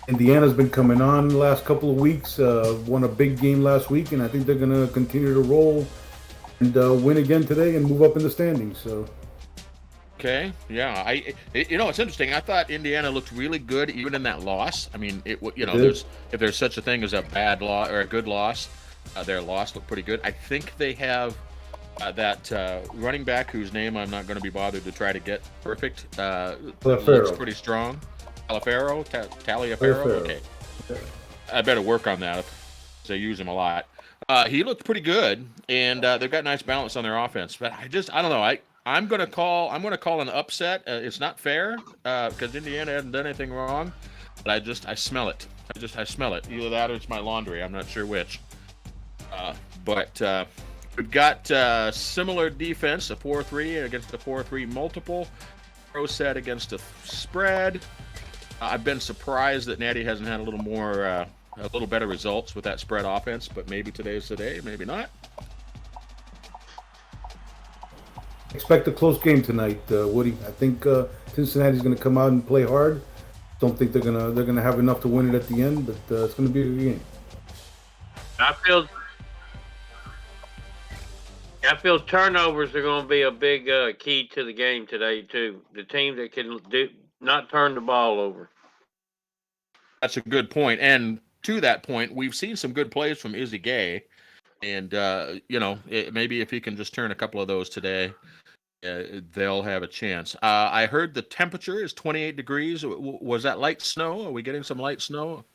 Indiana's been coming on the last couple of weeks. Won a big game last week, and I think they're going to continue to roll and win again today and move up in the standings. So. Okay, yeah. It's interesting. I thought Indiana looked really good even in that loss. I mean, if there's such a thing as a bad loss or a good loss, their loss looked pretty good. I think they have that running back whose name I'm not going to be bothered to try to get perfect. Looks pretty strong. Taliaferro. Okay, I better work on that. They use him a lot. He looked pretty good, and they've got nice balance on their offense. But I don't know. I'm going to call an upset. It's not fair because Indiana hasn't done anything wrong, but I smell it. I smell it. Either that or it's my laundry. I'm not sure which. But we've got similar defense, a 4-3 against a 4-3 multiple. Pro set against a spread. I've been surprised that NATI hasn't had a little better results with that spread offense, but maybe today's the day, maybe not. Expect a close game tonight, Woody. I think Cincinnati's going to come out and play hard. Don't think they're gonna have enough to win it at the end, but it's going to be a good game. I feel turnovers are going to be a big key to the game today too. The team that can not turn the ball over. That's a good point. And to that point, we've seen some good plays from Izzy Gay, and maybe if he can just turn a couple of those today, they'll have a chance. I heard the temperature is 28 degrees. Was that light snow? Are we getting some light snow?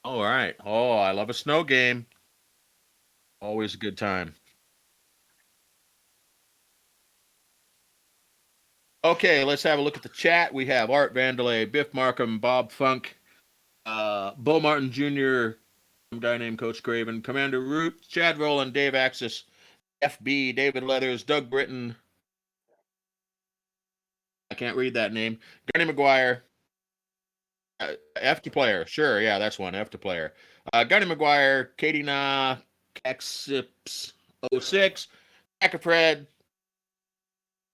All right. Oh, I love a snow game. Always a good time. Okay, let's have a look at the chat. We have Art Vandelay, Biff Markham, Bob Funk, Bo Martin Jr., some guy named Coach Craven, Commander Root, Chad Rowland, Dave Axis, FB, David Leathers, Doug Britton. I can't read that name. Gurney McGuire. F to player. Sure, yeah, that's one. F to player. Gunny McGuire, Katie Na, Caxips 06, Fred.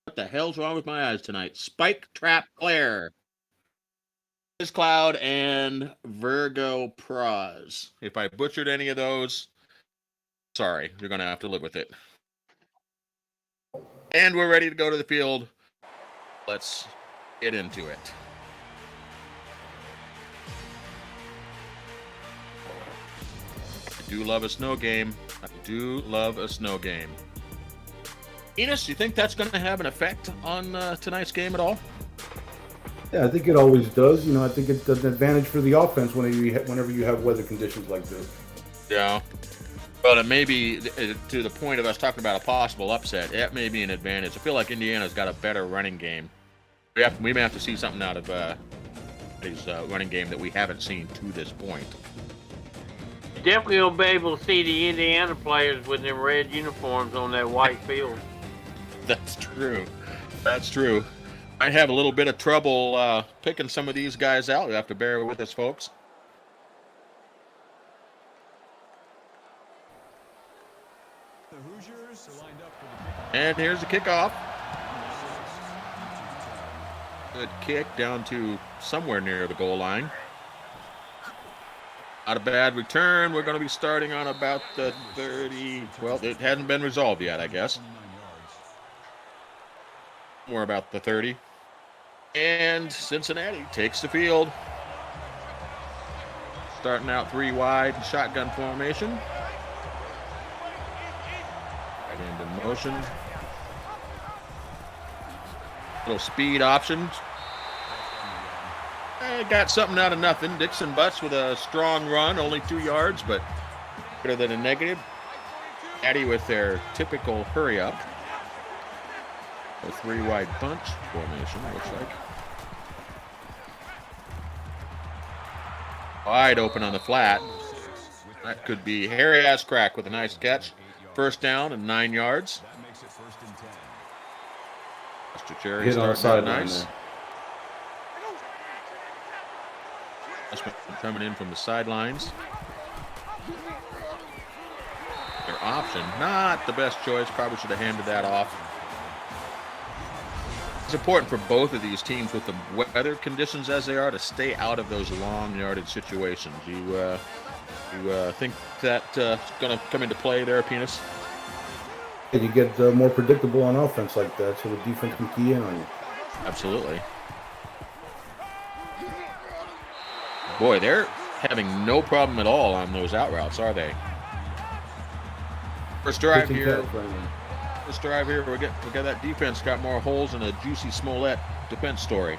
What the hell's wrong with my eyes tonight? Spike Trap Claire. Liz Cloud and Virgo Praz. If I butchered any of those, sorry, you're going to have to live with it. And we're ready to go to the field. Let's get into it. I do love a snow game. I do love a snow game. Enos, do you think that's going to have an effect on tonight's game at all? Yeah, I think it always does. You know, I think it's an advantage for the offense whenever you have weather conditions like this. Yeah. Well, it may be, to the point of us talking about a possible upset, it may be an advantage. I feel like Indiana's got a better running game. We may have to see something out of his running game that we haven't seen to this point. Definitely will be able to see the Indiana players with them red uniforms on that white field. That's true. That's true. I have a little bit of trouble picking some of these guys out. You have to bear with us, folks. And here's the kickoff. Good kick down to somewhere near the goal line. Not a bad return. We're going to be starting on about the 30. Well, it hasn't been resolved yet, I guess. More about the 30. And Cincinnati takes the field. Starting out 3 wide, shotgun formation. Right hand in motion. Little speed options. Got something out of nothing. Dixon Butts with a strong run, only 2 yards, but better than a negative. Natty with their typical hurry up. A 3 wide bunch formation, looks like. Wide open on the flat. That could be Harry Ascrack with a nice catch. First down and 9 yards. Mr. Cherry starts out nice. Coming in from the sidelines. Their option, not the best choice. Probably should have handed that off. It's important for both of these teams with the weather conditions as they are to stay out of those long yardage situations. You think that's going to come into play there, Penis? You get more predictable on offense like that, so the defense can key in on you. Absolutely. Boy, they're having no problem at all on those out routes, are they? First drive here. First drive here. We got that defense got more holes in a Juicy Smollett defense story.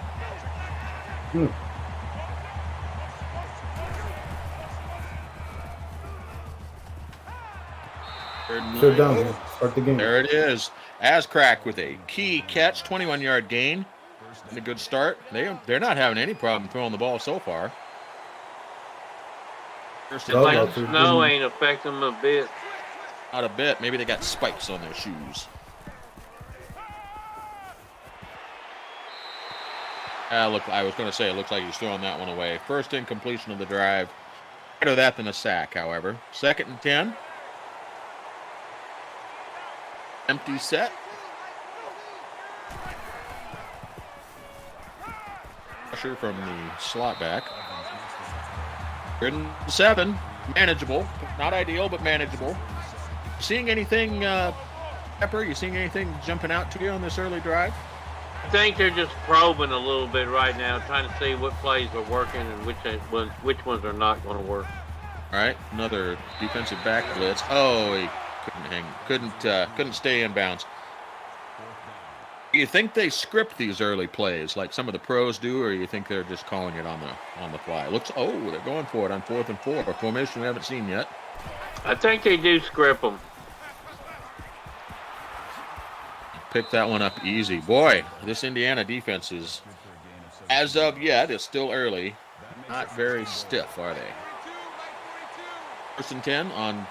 Third down here. Start the game. There it is. Ascrack with a key catch, 21-yard gain. And a good start. They're not having any problem throwing the ball so far. Like snow ain't affecting them a bit. Not a bit. Maybe they got spikes on their shoes. Look, I was going to say, it looks like he's throwing that one away. First incompletion of the drive. Better that than a sack, however. 2nd and 10. Empty set. Pressure from the slot back. 3rd and 7. Manageable. Not ideal, but manageable. Seeing anything, Pepper? You seeing anything jumping out to you on this early drive? I think they're just probing a little bit right now, trying to see what plays are working and which ones are not going to work. All right, another defensive back blitz. Oh, he couldn't stay in bounds. Do you think they script these early plays like some of the pros do, or you think they're just calling it on the fly? Looks, they're going for it on 4th and 4, a formation we haven't seen yet. I think they do script them. Pick that one up easy. Boy, this Indiana defense is, as of yet, it's still early, not very stiff, are they? 1st and 10 on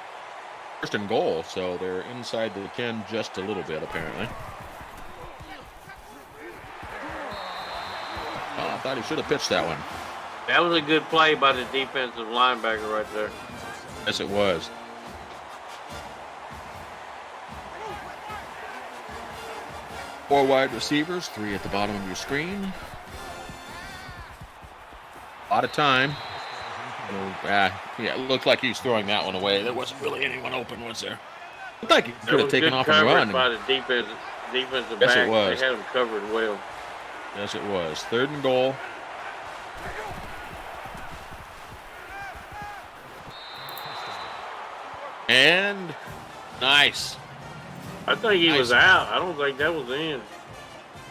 1st and goal, so they're inside the 10 just a little bit, apparently. Oh, I thought he should have pitched that one. That was a good play by the defensive linebacker right there. Yes, it was. Four wide receivers, 3 at the bottom of your screen. A lot of time. Yeah, it looked like he's throwing that one away. There wasn't really anyone open, was there? Looked like he could have taken off and run. By the defensive Yes, back. it was. They had him covered well. Yes, it was. 3rd and goal. And nice. I think he was out. I don't think that was in.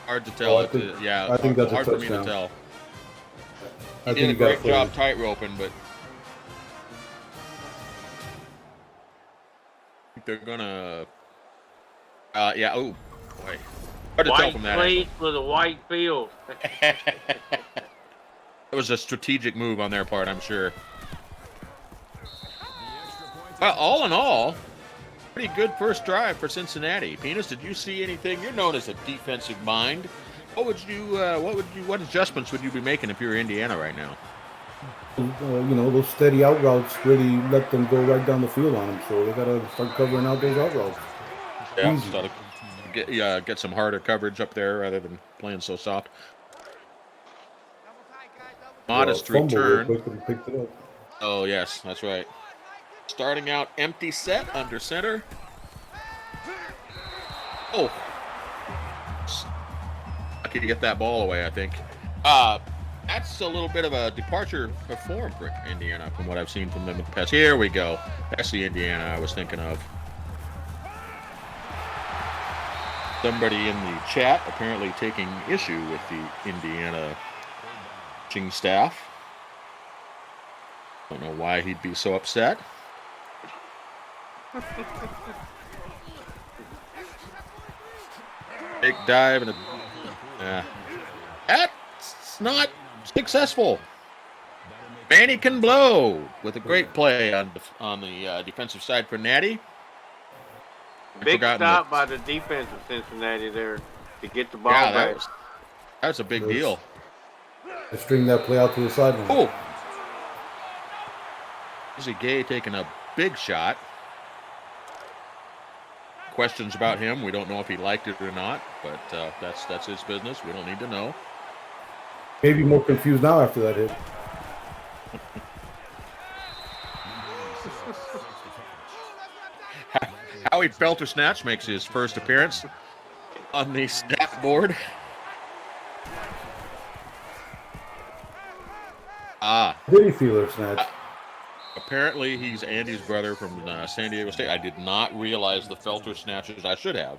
Hard to tell. I think that's hard a for me to touchdown. tell. I He think did a he got great job flagged. tightroping, but I think they're gonna. Yeah. Oh boy. Hard to tell White from that. cleats with a white field. It was a strategic move on their part, I'm sure. Well, all in all, pretty good first drive for Cincinnati. Penis, did you see anything? You're known as a defensive mind. What adjustments would you be making if you were Indiana right now? Those steady out routes really let them go right down the field on them. So they got to start covering out those out routes. Yeah, Easy. start to get some harder coverage up there rather than playing so soft. Modest Fumble real return. quick and picked it up. Oh, yes, that's right. Starting out empty set under center. Oh. Lucky to get that ball away, I think. That's a little bit of a departure of form for Indiana from what I've seen from them in the past. Here we go. That's the Indiana I was thinking of. Somebody in the chat apparently taking issue with the Indiana coaching staff. Don't know why he'd be so upset. Big dive and that's not successful. Manny can blow with a great play on the defensive side for Natty. Big stop by the defense of Cincinnati there to get the ball back. That was a big deal. They string that play out to the sideline. Oh, Izzy Gay taking a big shot. Questions about him. We don't know if he liked it or not, but that's his business. We don't need to know. Maybe more confused now after that hit. Howie Felter Snatch makes his first appearance on the stat board. Did he feel her snatch? Apparently, he's Andy's brother from San Diego State. I did not realize the Felter Snatches. I should have.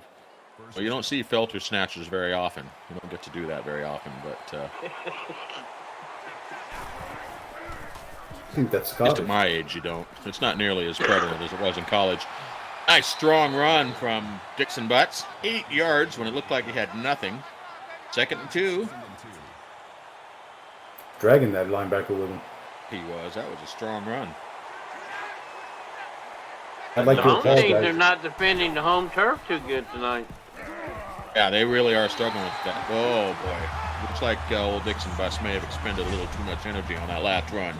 Well, you don't see Felter Snatches very often. You don't get to do that very often, but I think that's at Scottish. least at my age, you don't. It's not nearly as prevalent as it was in college. Nice strong run from Dixon Butts. 8 yards when it looked like he had nothing. 2nd and 2. Dragging that linebacker with him. He was. That was a strong run. I'd like The to home teams are apologize. not defending the home turf too good tonight. Yeah, they really are struggling with that. Oh, boy. Looks like old Dixon Butts may have expended a little too much energy on that last run.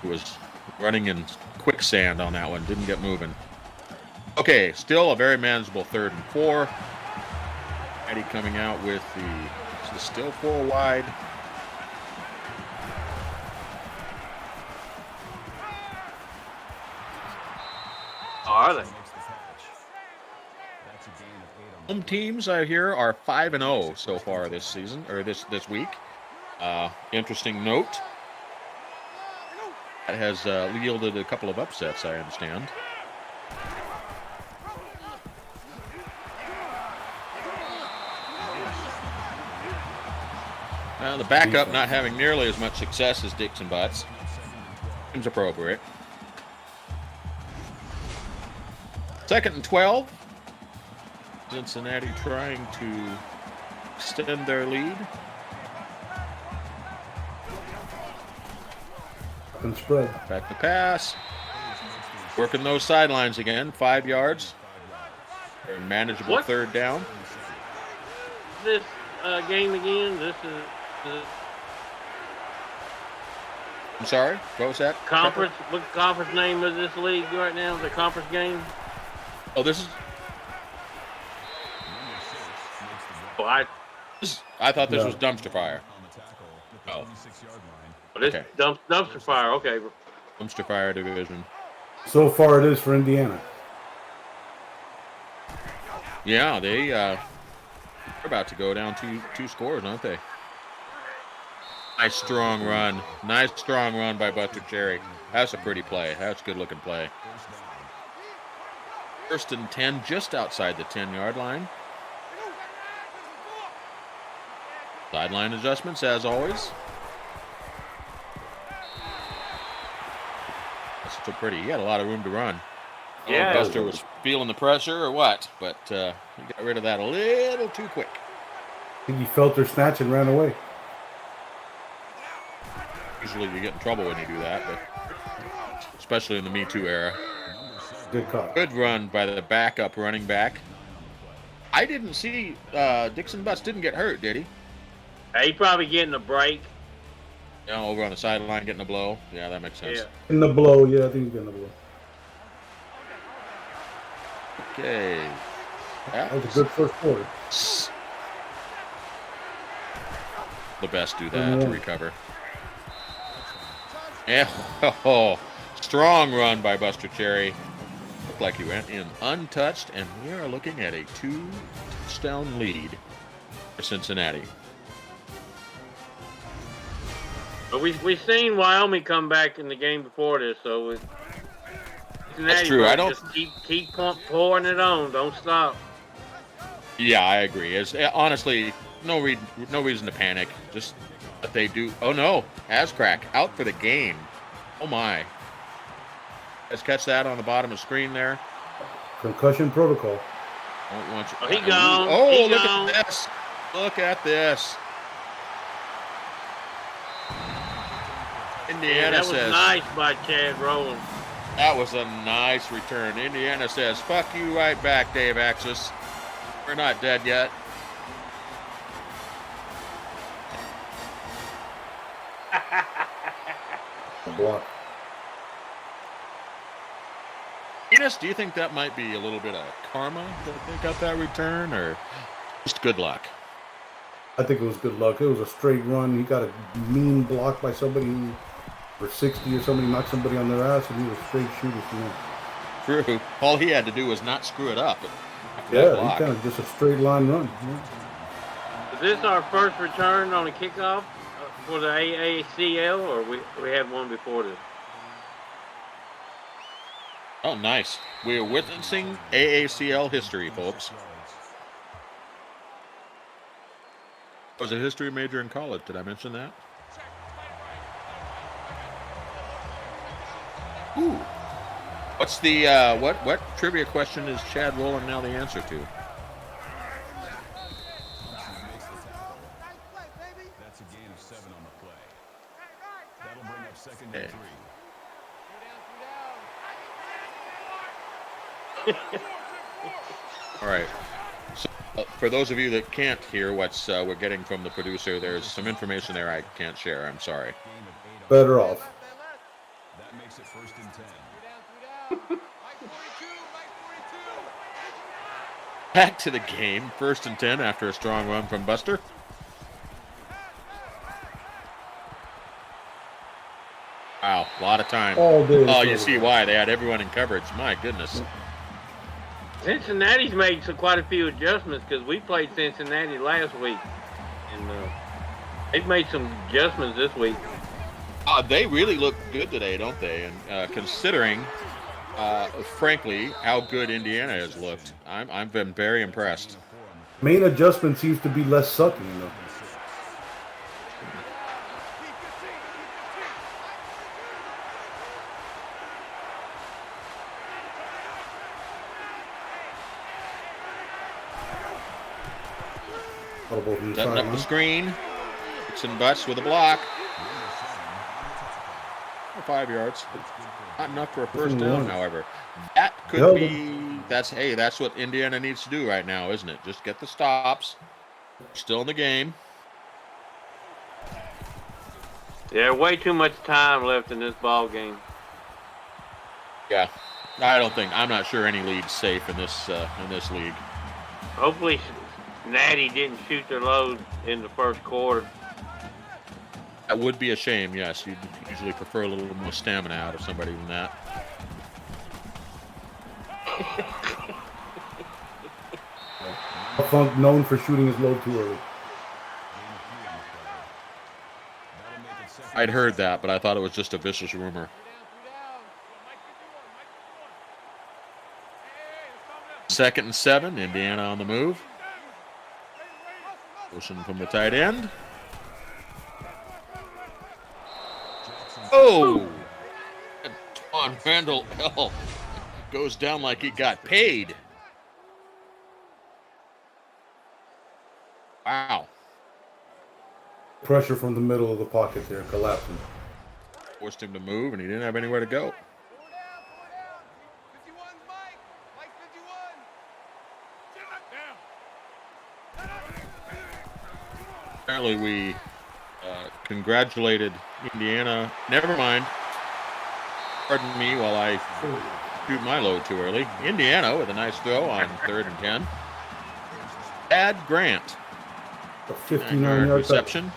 He was running in quicksand on that one. Didn't get moving. Okay, still a very manageable 3rd and 4. Eddie coming out with the still 4 wide. Are they? Home teams I hear are 5-0 so far this season or this week. Interesting note. That has yielded a couple of upsets, I understand. The backup not having nearly as much success as Dixon Butts. Seems appropriate. 2nd and 12. Cincinnati trying to extend their lead. And spread. Back to pass. Working those sidelines again. 5 yards. A manageable 3rd down. This game again. This is I'm sorry. What was that? conference. What conference name is this league right now? The conference game. Oh, this is. Oh, I thought this was dumpster fire. Oh. This Okay. dumpster fire. Okay. Dumpster fire division. So far, it is for Indiana. Yeah, they're about to go down two scores, aren't they? Nice strong run. Nice strong run by Buster Cherry. That's a pretty play. That's a good looking play. 1st and 10, just outside the 10-yard line. Sideline adjustments, as always. That's so pretty. He had a lot of room to run. Yeah. Buster was feeling the pressure or what, but he got rid of that a little too quick. I think he felt her snatch and ran away. Usually you get in trouble when you do that, but especially in the Me Too era. Good call. Good run by the backup running back. I didn't see Dixon Butts didn't get hurt, did he? He probably getting a break. You know, over on the sideline getting a blow. Yeah, that makes sense. Yeah. In the blow, yeah, I think he's getting the blow. Okay. That was a good first quarter. The best do that to recover. Yeah, oh, strong run by Buster Cherry. Looked like he went in untouched, and we are looking at a 2-touchdown lead for Cincinnati. But we seen Wyoming come back in the game before this, so That's true. I don't just keep pouring it on. Don't stop. Yeah, I agree. It's honestly no reason to panic. Just that they do. Oh no, Ascrack out for the game. Oh my. Let's catch that on the bottom of the screen there. Concussion protocol. Don't want you. Oh, he gone. Oh, He look gone. at this. Look at this. Indiana that was says nice by Chad Rowland. that was a nice return. Indiana says, "Fuck you right back, Dave Axis. We're not dead yet." Block. Enos, do you think that might be a little bit of karma that they got that return, or just good luck? I think it was good luck. It was a straight run. He got a mean block by somebody who, for 60 or somebody knocked somebody on their ass, and he was straight shooter from there. True. All he had to do was not screw it up. After that Yeah, block. he kind of just a straight line run. Yeah. Is this our first return on a kickoff for the AACL, or we had one before this? Oh, nice. We are witnessing AACL history, folks. I was a history major in college. Did I mention that? Ooh. What's the what trivia question is Chad Rowland now the answer to? That's a gain of 7 on the play. That'll bring up 2nd and 3. All right. So, for those of you that can't hear what's we're getting from the producer, there's some information there I can't share. I'm sorry. Better off. That makes it 1st and 10. Back to the game. 1st and 10 after a strong run from Buster. Wow, a lot of time. All day. Oh, you see why. They had everyone in coverage. My goodness. Cincinnati's made quite a few adjustments because we played Cincinnati last week, and they've made some adjustments this week. They really look good today, don't they? And considering, frankly, how good Indiana has looked, I've been very impressed. Main adjustment seems to be less sucking, though. Audible from the Setting up the sideline. screen. Fixing butts with a block. 5 yards. Not enough for a first down, however. That could be. That's what Indiana needs to do right now, isn't it? Just get the stops. Still in the game. Yeah, way too much time left in this ball game. Yeah, I'm not sure any lead's safe in this league. Hopefully, Natty didn't shoot their load in the first quarter. That would be a shame. Yes, you'd usually prefer a little more stamina out of somebody than that. Funk known for shooting his load too early. I'd heard that, but I thought it was just a vicious rumor. Second and 7, Indiana on the move. Motion from the tight end. Oh! Twan Randall L goes down like he got paid. Wow. Pressure from the middle of the pocket there, collapsing. Forced him to move, and he didn't have anywhere to go. Apparently we congratulated Indiana. Never mind. Pardon me while I shoot my load too early. Indiana with a nice throw on 3rd and 10. Ad Grant. A 59-yard reception.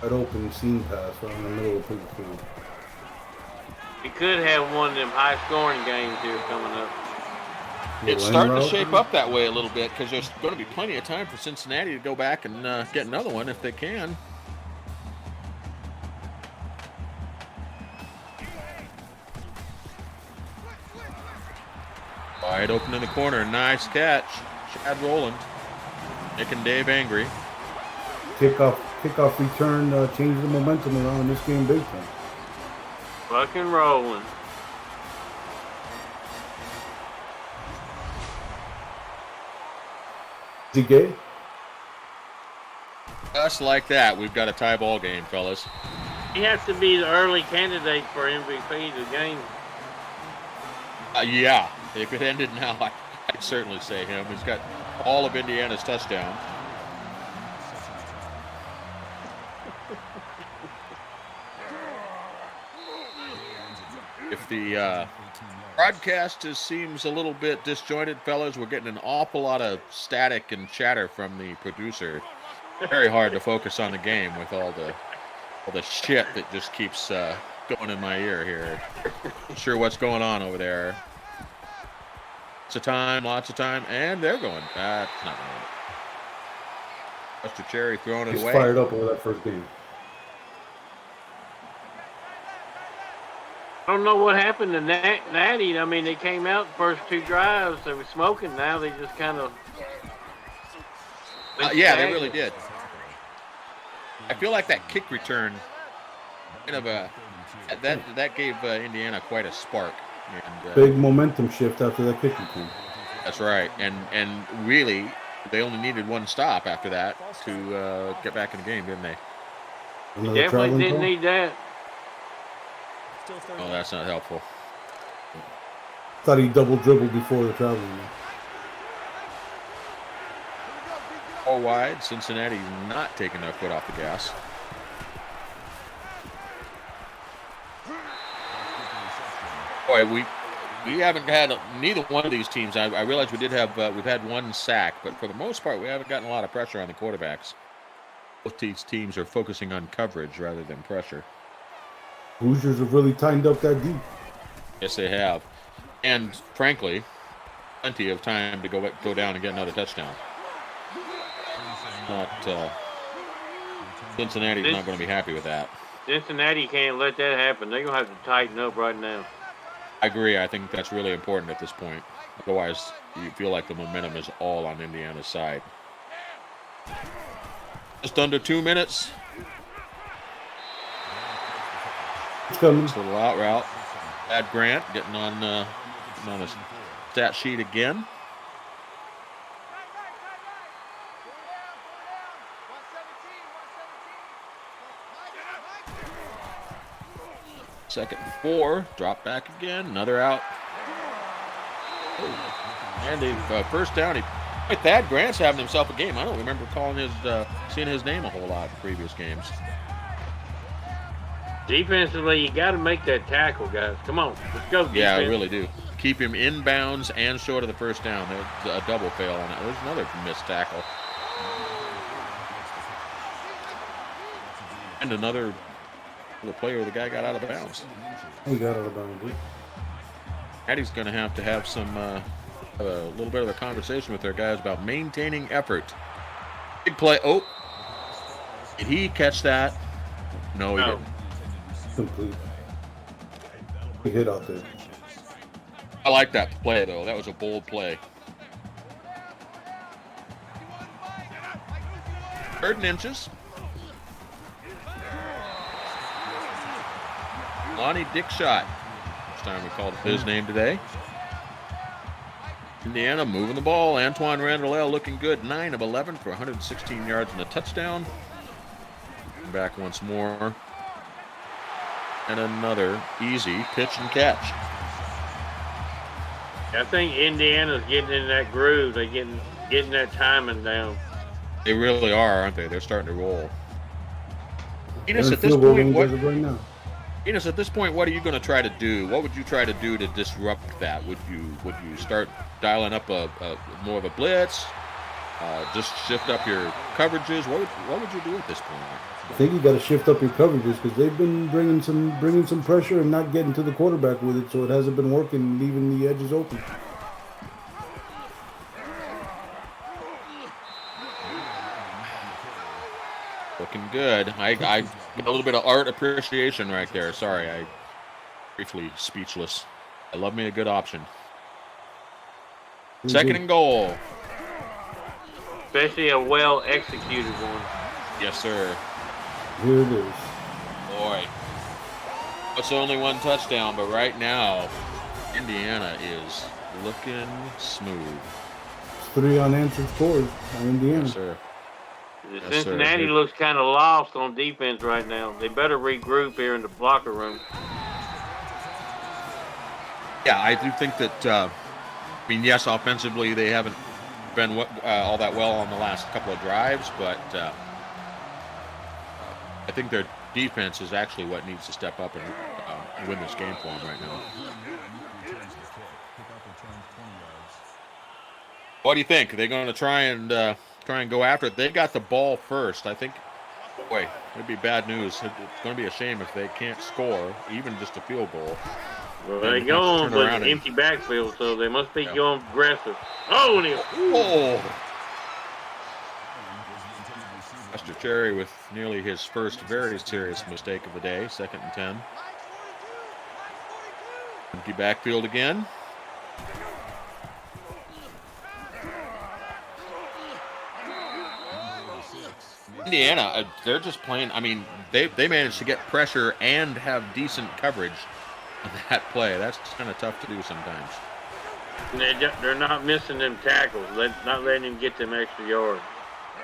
Wide open seam pass right in the middle of the field. We could have one of them high-scoring games here coming up. It's starting to shape up that way a little bit because there's going to be plenty of time for Cincinnati to go back and get another one if they can. Wide open in the corner. Nice catch. Chad Rowland making Dave angry. Kickoff return changed the momentum around in this game big time. Fucking rolling. Is he gay? Just like that, we've got a tie ball game, fellas. He has to be the early candidate for MVP of the game. Yeah, if it ended now, I'd certainly say him. He's got all of Indiana's touchdowns. If the broadcast seems a little bit disjointed, fellas, we're getting an awful lot of static and chatter from the producer. Very hard to focus on the game with all the shit that just keeps going in my ear here. Not sure what's going on over there. Lots of time, and they're going. That's not going to work. Mr. Cherry throwing it away. He's fired up over that first game. I don't know what happened to Natty. I mean, they came out the first 2 drives. They were smoking. Now they just kind of. Yeah, they really did. I feel like that kick return, kind of that gave Indiana quite a spark. And, big momentum shift after that kick return. That's right, and really, they only needed one stop after that to get back in the game, didn't they? Definitely didn't need that. Oh, that's not helpful. Thought he double dribbled before the traveling. All wide, Cincinnati not taking their foot off the gas. Boy, we haven't had neither one of these teams. I realize we did have we've had one sack, but for the most part, we haven't gotten a lot of pressure on the quarterbacks. Both these teams are focusing on coverage rather than pressure. Hoosiers have really tightened up that deep. Yes, they have, and frankly, plenty of time to go down and get another touchdown. Cincinnati's not going to be happy with that. Cincinnati can't let that happen. They're going to have to tighten up right now. I agree. I think that's really important at this point. Otherwise, you feel like the momentum is all on Indiana's side. Just under 2 minutes. It's coming. This little out route. Ad Grant getting on a stat sheet again. Second and 4, drop back again, another out. And a first down. Thad Grant's having himself a game. I don't remember seeing his name a whole lot in previous games. Defensively, you got to make that tackle, guys. Come on, let's go. Defense. Yeah, I really do. Keep him in bounds and short of the first down. There's a double fail on it. There's another missed tackle. And another player, the guy got out of bounds. He got out of bounds. Natty's going to have some a little bit of a conversation with their guys about maintaining effort. Big play. Oh, did he catch that? No, he didn't. Complete. He hit out there. I like that play, though. That was a bold play. 3rd and inches. Lonnie Dickshot. First time we called his name today. Indiana moving the ball. Antoine Randall looking good. 9 of 11 for 116 yards and a touchdown. Back once more. And another easy pitch and catch. I think Indiana's getting in that groove. They're getting that timing down. They really are, aren't they? They're starting to roll. Enos, at this point, what are you going to try to do? What would you try to do to disrupt that? Would you start dialing up a more of a blitz? Just shift up your coverages? What would you do at this point? I think you got to shift up your coverages because they've been bringing some pressure and not getting to the quarterback with it, so it hasn't been working, leaving the edges open. Looking good. I got a little bit of art appreciation right there. Sorry, I briefly speechless. I love me a good option. 2nd and goal. Especially a well-executed one. Yes, sir. Here it is. Boy. It's only 1 touchdown, but right now, Indiana is looking smooth. It's 3 unanswered scores on Indiana. Yes, sir. Cincinnati looks kind of lost on defense right now. They better regroup here in the locker room. Yeah, I do think that, yes, offensively they haven't been all that well on the last couple of drives, but I think their defense is actually what needs to step up and win this game for them right now. What do you think? Are they going to try and go after it? They got the ball first. I think, boy, it'd be bad news. It's going to be a shame if they can't score, even just a field goal. Well, they're going with an empty backfield, so they must be going aggressive. Oh, Mr. Cherry with nearly his first very serious mistake of the day. 2nd and 10. Empty backfield again. Indiana, they're just playing. I mean, they managed to get pressure and have decent coverage on that play. That's kind of tough to do sometimes. They're not missing them tackles. They're not letting them get them extra yards.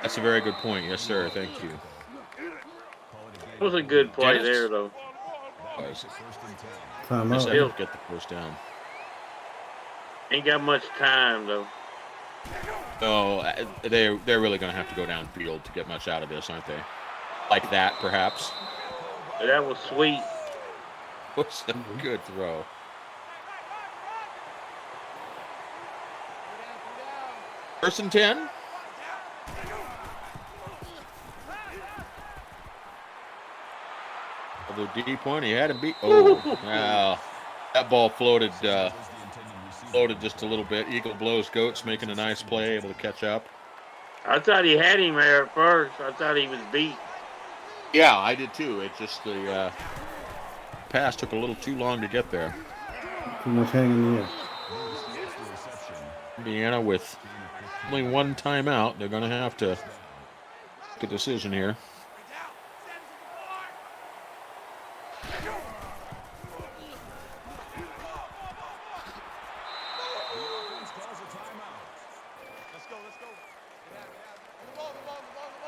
That's a very good point. Yes, sir. Thank you. It was a good play there, though. Timeout. Get the first down. Ain't got much time, though. No, they're really going to have to go downfield to get much out of this, aren't they? Like that, perhaps. That was sweet. What's a good throw? First and 10. Although deep point, he had him beat. Oh, wow. That ball floated just a little bit. Eagle blows goats, making a nice play, able to catch up. I thought he had him there at first. I thought he was beat. Yeah, I did too. It just the pass took a little too long to get there. Too much hanging in the air. Indiana with only 1 timeout. They're going to have to make a decision here.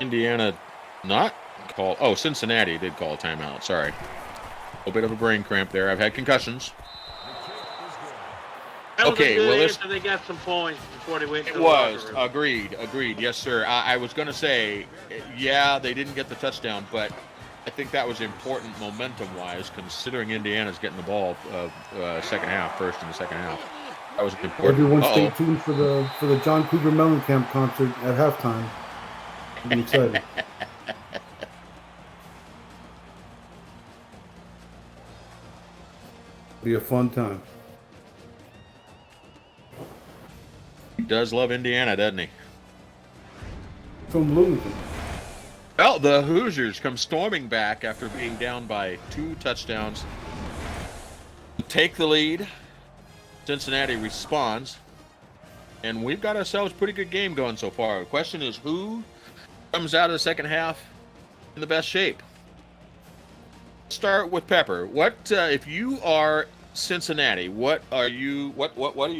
Indiana not call. Oh, Cincinnati did call a timeout. Sorry. A bit of a brain cramp there. I've had concussions. That was Okay, a good well, answer. They got some points before they went to it the was. locker room. Agreed. Yes, sir. I was going to say, yeah, they didn't get the touchdown, but I think that was important momentum-wise, considering Indiana's getting the ball second half, first in the second half. That was important. Everyone stay tuned for the John Cougar Mellencamp concert at halftime. I'm excited. Be a fun time. He does love Indiana, doesn't he? From Bloomington. Well, the Hoosiers come storming back after being down by 2 touchdowns. Take the lead. Cincinnati responds. And we've got ourselves a pretty good game going so far. The question is, who comes out of the second half in the best shape? Start with Pepper. What if you are Cincinnati? What are you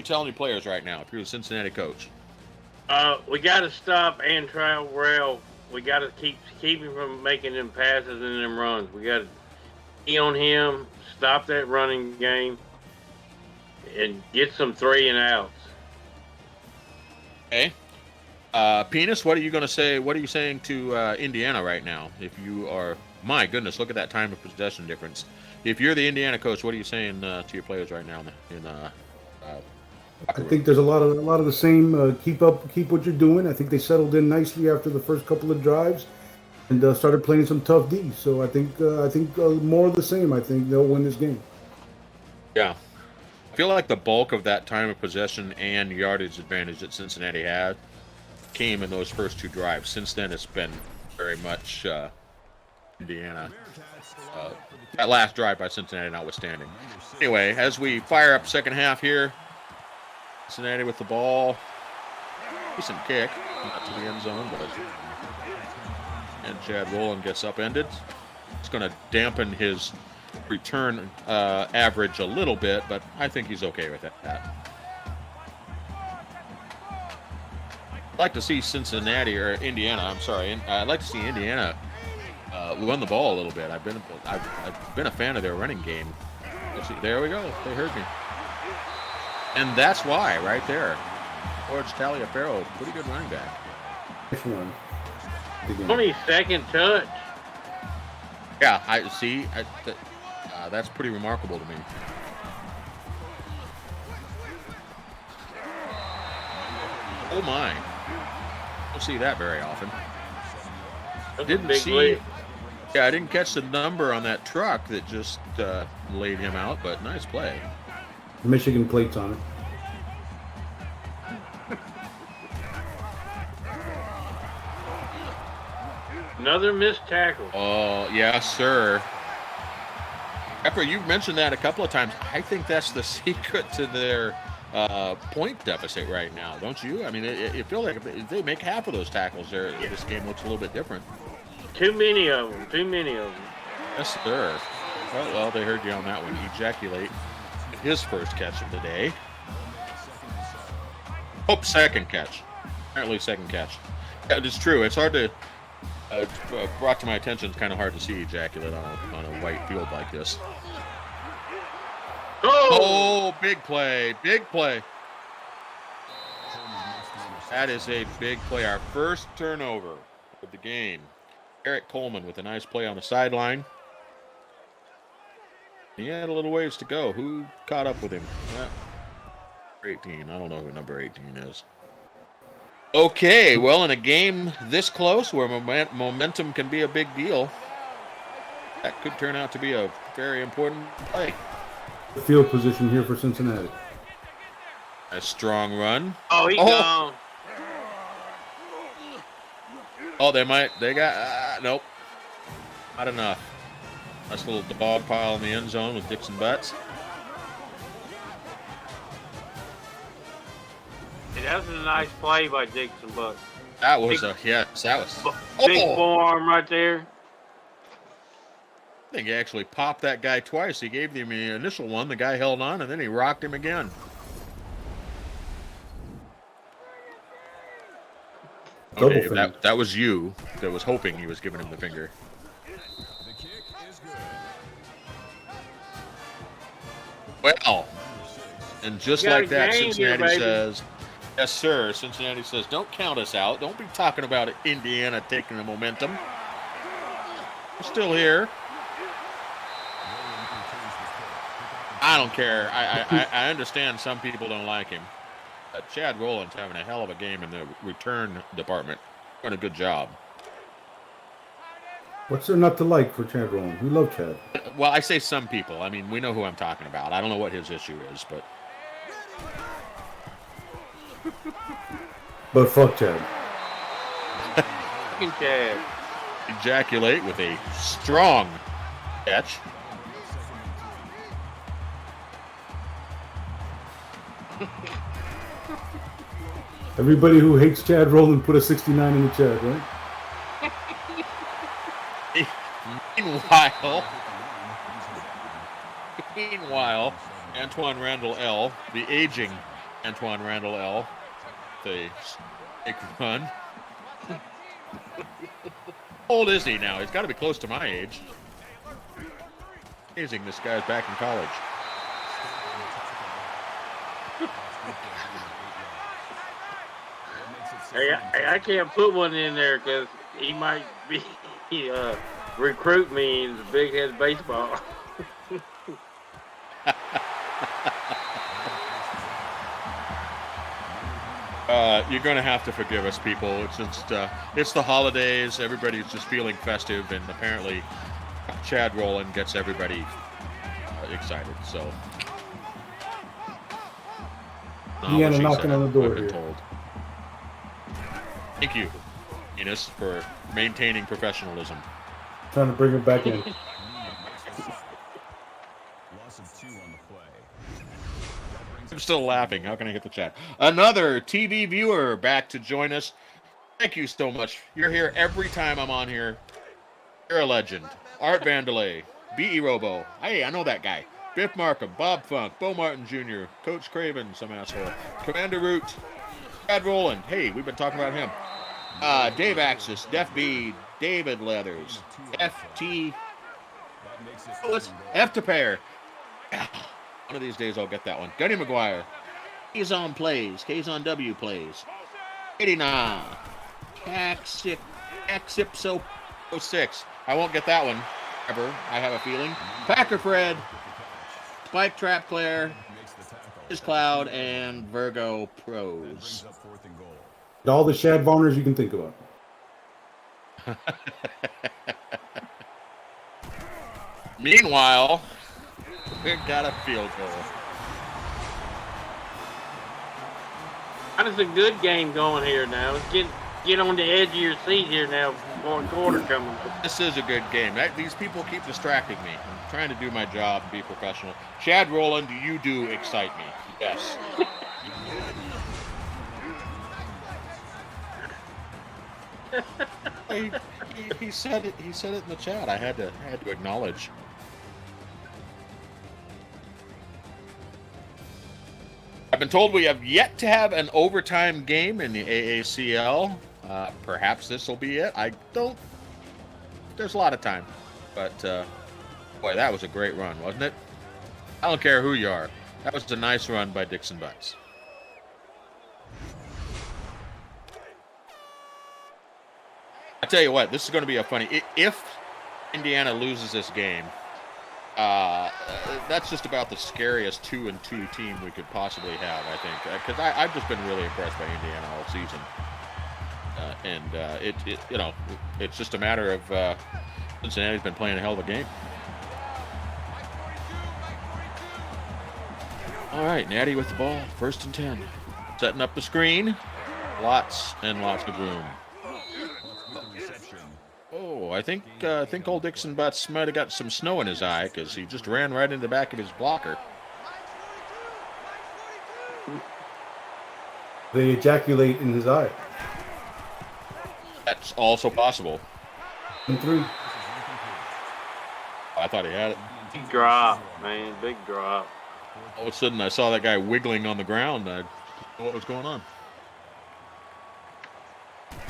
telling your players right now? If you're a Cincinnati coach, We got to stop Antrell. We got to keep him from making them passes and them runs. We got to be on him, stop that running game, and get some 3 and outs. okay. Penis, what are you going to say? What are you saying to Indiana right now? If you are, my goodness, look at that time of possession difference. If you're the Indiana coach, what are you saying to your players right now? I think there's a lot of the same. Keep what you're doing. I think they settled in nicely after the first couple of drives, and started playing some tough D. So I think more of the same. I think they'll win this game. Yeah, I feel like the bulk of that time of possession and yardage advantage that Cincinnati had came in those first 2 drives. Since then, it's been very much Indiana. That last drive by Cincinnati notwithstanding. Anyway, as we fire up second half here, Cincinnati with the ball. Decent kick. Not to the end zone, but and Chad Rowland gets upended. It's going to dampen his return average a little bit, but I think he's okay with that. I'd like to see Cincinnati or Indiana. I'm sorry. I'd like to see Indiana run the ball a little bit. I've been a fan of their running game. Let's see. There we go. They heard me. And that's why, right there. George Taliaferro, pretty good running back. Which one? 22nd touch. Yeah, I see. That's pretty remarkable to me. Oh my! Don't see that very often. Didn't see. Yeah, I didn't catch the number on that truck that just laid him out, but nice play. Michigan plates on it. Another missed tackle. Oh, yes, sir. Pepper, you've mentioned that a couple of times. I think that's the secret to their point deficit right now, don't you? I mean, it feels like if they make half of those tackles, this game looks a little bit different. Too many of them. Yes, sir. Well, they heard you on that one. Ejaculate his first catch of the day. Oh, second catch. Apparently second catch. Yeah, it's true. It's hard to... brought to my attention, it's kind of hard to see ejaculate on a white field like this. Oh, big play. That is a big play. Our first turnover of the game. Eric Coleman with a nice play on the sideline. He had a little ways to go. Who caught up with him? 18. I don't know who number 18 is. Okay, well, in a game this close where momentum can be a big deal, that could turn out to be a very important play. Field position here for Cincinnati. A strong run. Oh, he's gone. Oh, they got, nope. Not enough. Nice little dog pile in the end zone with Dixon Butts. That was a nice play by Dixon Butts. That was big forearm right there. I think he actually popped that guy twice. He gave him the initial one. The guy held on, and then he rocked him again. Oh, Double Dave, finger. that was you that was hoping he was giving him the finger. The kick is good. Well, and just You got like a that, game here, Cincinnati baby. says, yes, sir. Cincinnati says, don't count us out. Don't be talking about Indiana taking the momentum. We're still here. I don't care. I understand some people don't like him. Chad Rowland's having a hell of a game in the return department. Doing a good job. What's there not to like for Chad Rowland? We love Chad. Well, I say some people. I mean, we know who I'm talking about. I don't know what his issue is, but But fuck Chad. Fucking Chad. ejaculate with a strong catch. Everybody who hates Chad Rowland put a 69 in the chat, right? Meanwhile, Antoine Randall L., the aging Antoine Randall L., the snake run. How old is he now? He's got to be close to my age. Amazing, this guy's back in college. Hey, I can't put one in there because he might be recruit me in the big head baseball. You're going to have to forgive us, people. It's just, it's the holidays. Everybody's just feeling festive, and apparently Chad Rowland gets everybody excited. So, Indiana knocking on the door here. told. Thank you, Enos, for maintaining professionalism. Trying to bring him back in. Loss of 2 on the play. I'm still laughing. How can I get the chat? Another TV viewer back to join us. Thank you so much. You're here every time I'm on here. You're a legend. Art Vandelay, B.E. Robo. Hey, I know that guy. Biff Markham, Bob Funk, Bo Martin Jr., Coach Craven, some asshole. Commander Root, Chad Rowland. Hey, we've been talking about him. Dave Axis, Def B, David Leathers, FT. What's F to pair? One of these days I'll get that one. Gunny McGuire. K's on plays. K's on W plays. 89. Axipso 06. I won't get that one ever. I have a feeling. Packer Fred. Spike Trap Claire. His Cloud and Virgo Pros. All the Shad Varners you can think about. Meanwhile, we got a field goal. It's a good game going here now. Get on the edge of your seat here now. Fourth quarter coming. This is a good game. These people keep distracting me. I'm trying to do my job and be professional. Chad Rowland, you do excite me. Yes. he said it. He said it in the chat. I had to acknowledge. I've been told we have yet to have an overtime game in the AACL. Perhaps this will be it. I don't. There's a lot of time, but boy, that was a great run, wasn't it? I don't care who you are. That was a nice run by Dixon Butts. I tell you what, this is going to be a funny. If Indiana loses this game, that's just about the scariest 2-2 team we could possibly have, I think, because I've just been really impressed by Indiana all season, and it's just a matter of Cincinnati's been playing a hell of a game. All right, Natty with the ball, 1st and 10, setting up the screen, lots and lots of room. Oh, I think old Dixon Butts might have got some snow in his eye because he just ran right into the back of his blocker. They ejaculate in his eye. That's also possible. And 3. I thought he had it. Big drop, man. Big drop. All of a sudden, I saw that guy wiggling on the ground. I didn't know what was going on.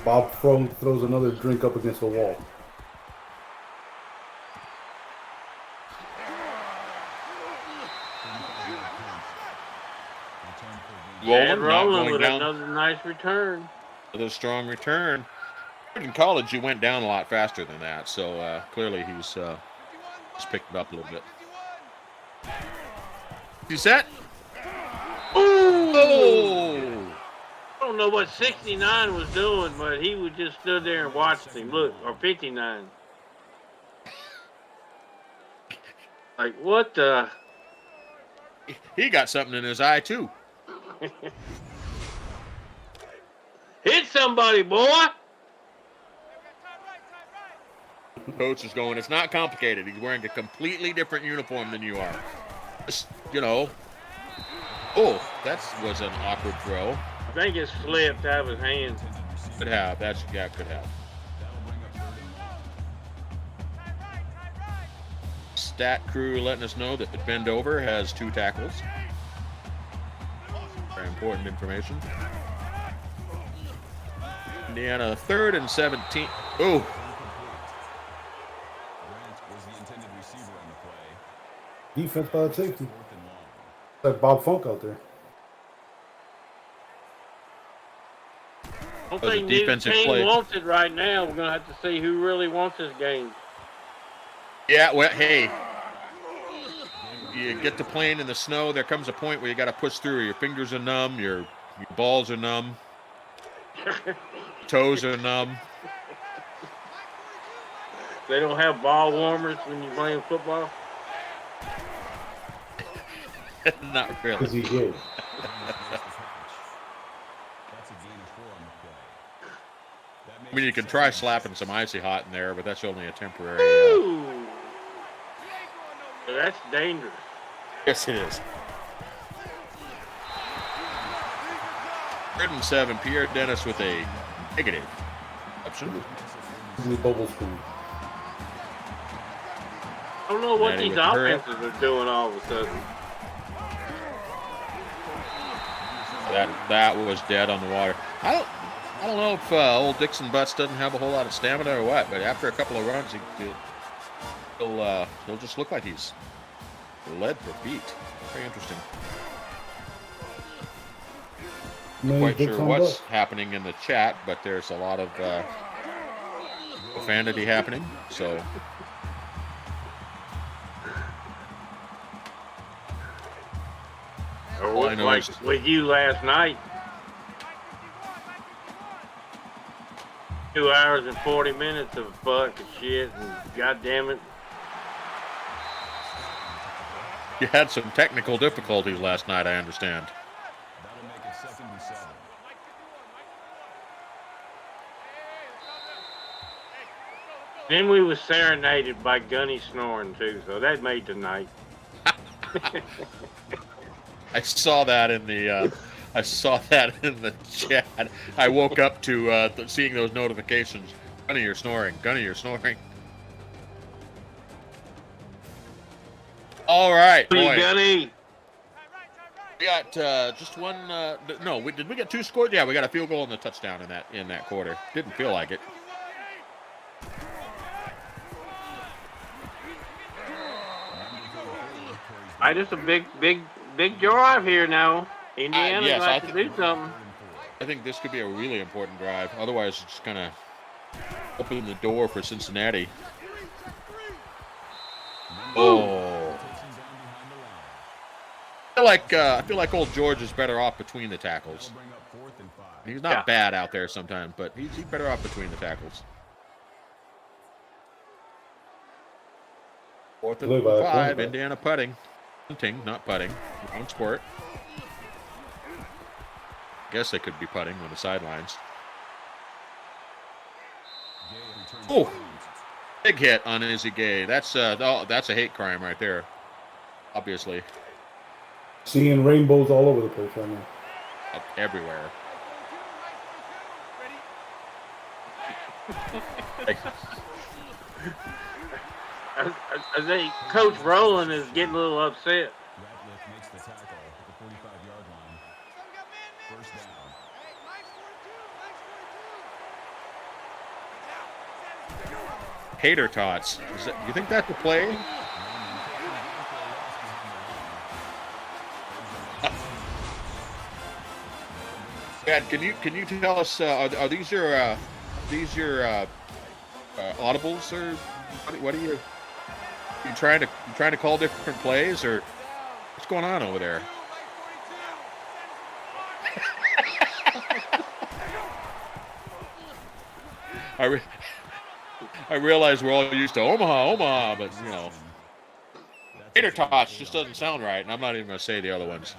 Bob Funk throws another drink up against the wall. Chad Rolling, not rolling going with down. another nice return. With a strong return. In college, he went down a lot faster than that, so clearly he's picked it up a little bit. You set? Oh! I don't know what 69 was doing, but he was just stood there and watched him. Look, or 59. Like, what the? He got something in his eye, too. Hit somebody, boy! Coach is going, it's not complicated. He's wearing a completely different uniform than you are. Just, oh, that was an awkward throw. I think it slipped out of his hands. Could have. Could have. Stat crew letting us know that Bend Over has 2 tackles. Very important information. Indiana 3rd and 17. Oh. Defense by the safety. Like Bob Funk out there. I don't think neither team wants it right now. We're going to have to see who really wants this game. Yeah, well, hey. You get to playing in the snow, there comes a point where you got to push through. Your fingers are numb, your balls are numb, toes are numb. They don't have ball warmers when you're playing football? Not really. Because he did. I mean, you can try slapping some icy hot in there, but that's only a temporary. That's dangerous. Yes, it is. 3rd and 7. Pierre Dennis with a negative option. Bubble screen. I don't know what these offenses are doing all of a sudden. That was dead on the water. I don't know if old Dixon Butts doesn't have a whole lot of stamina or what, but after a couple of runs, he'll just look like he's led for beat. Very interesting. Not quite sure what's happening in the chat, but there's a lot of profanity happening. So. Or like with you last night. 2 hours and 40 minutes of fucking shit, and goddamn it. You had some technical difficulties last night, I understand. That'll make it 2nd and 7. Then we was serenaded by Gunny snoring too, so that made the night. I saw that in the chat. I woke up to seeing those notifications. Gunny, you're snoring. Gunny, you're snoring. All right, boy. Gunny. We got just one. No, did we get 2 scores? Yeah, we got a field goal and a touchdown in that quarter. Didn't feel like it. Just a big drive here now. Indiana's yes, got to do something. I think this could be a really important drive. Otherwise, it's going to open the door for Cincinnati. Oh. I feel like old George is better off between the tackles. He's not bad out there sometimes, but he's better off between the tackles. 4th and 5, Indiana punting. Punting, not putting. Wrong sport. Guess they could be putting on the sidelines. Oh, big hit on Izzy Gay. That's a hate crime right there. Obviously. Seeing rainbows all over the place right now. Everywhere. I think Coach Rowland is getting a little upset. Ratliff makes the tackle at the 45-yard line. 1st down. Tater tots. You think that's a play? Dad, can you tell us are these your audibles, or what are you trying to call different plays, or what's going on over there? I realize we're all used to Omaha, but you know, tater tots just doesn't sound right, and I'm not even going to say the other ones.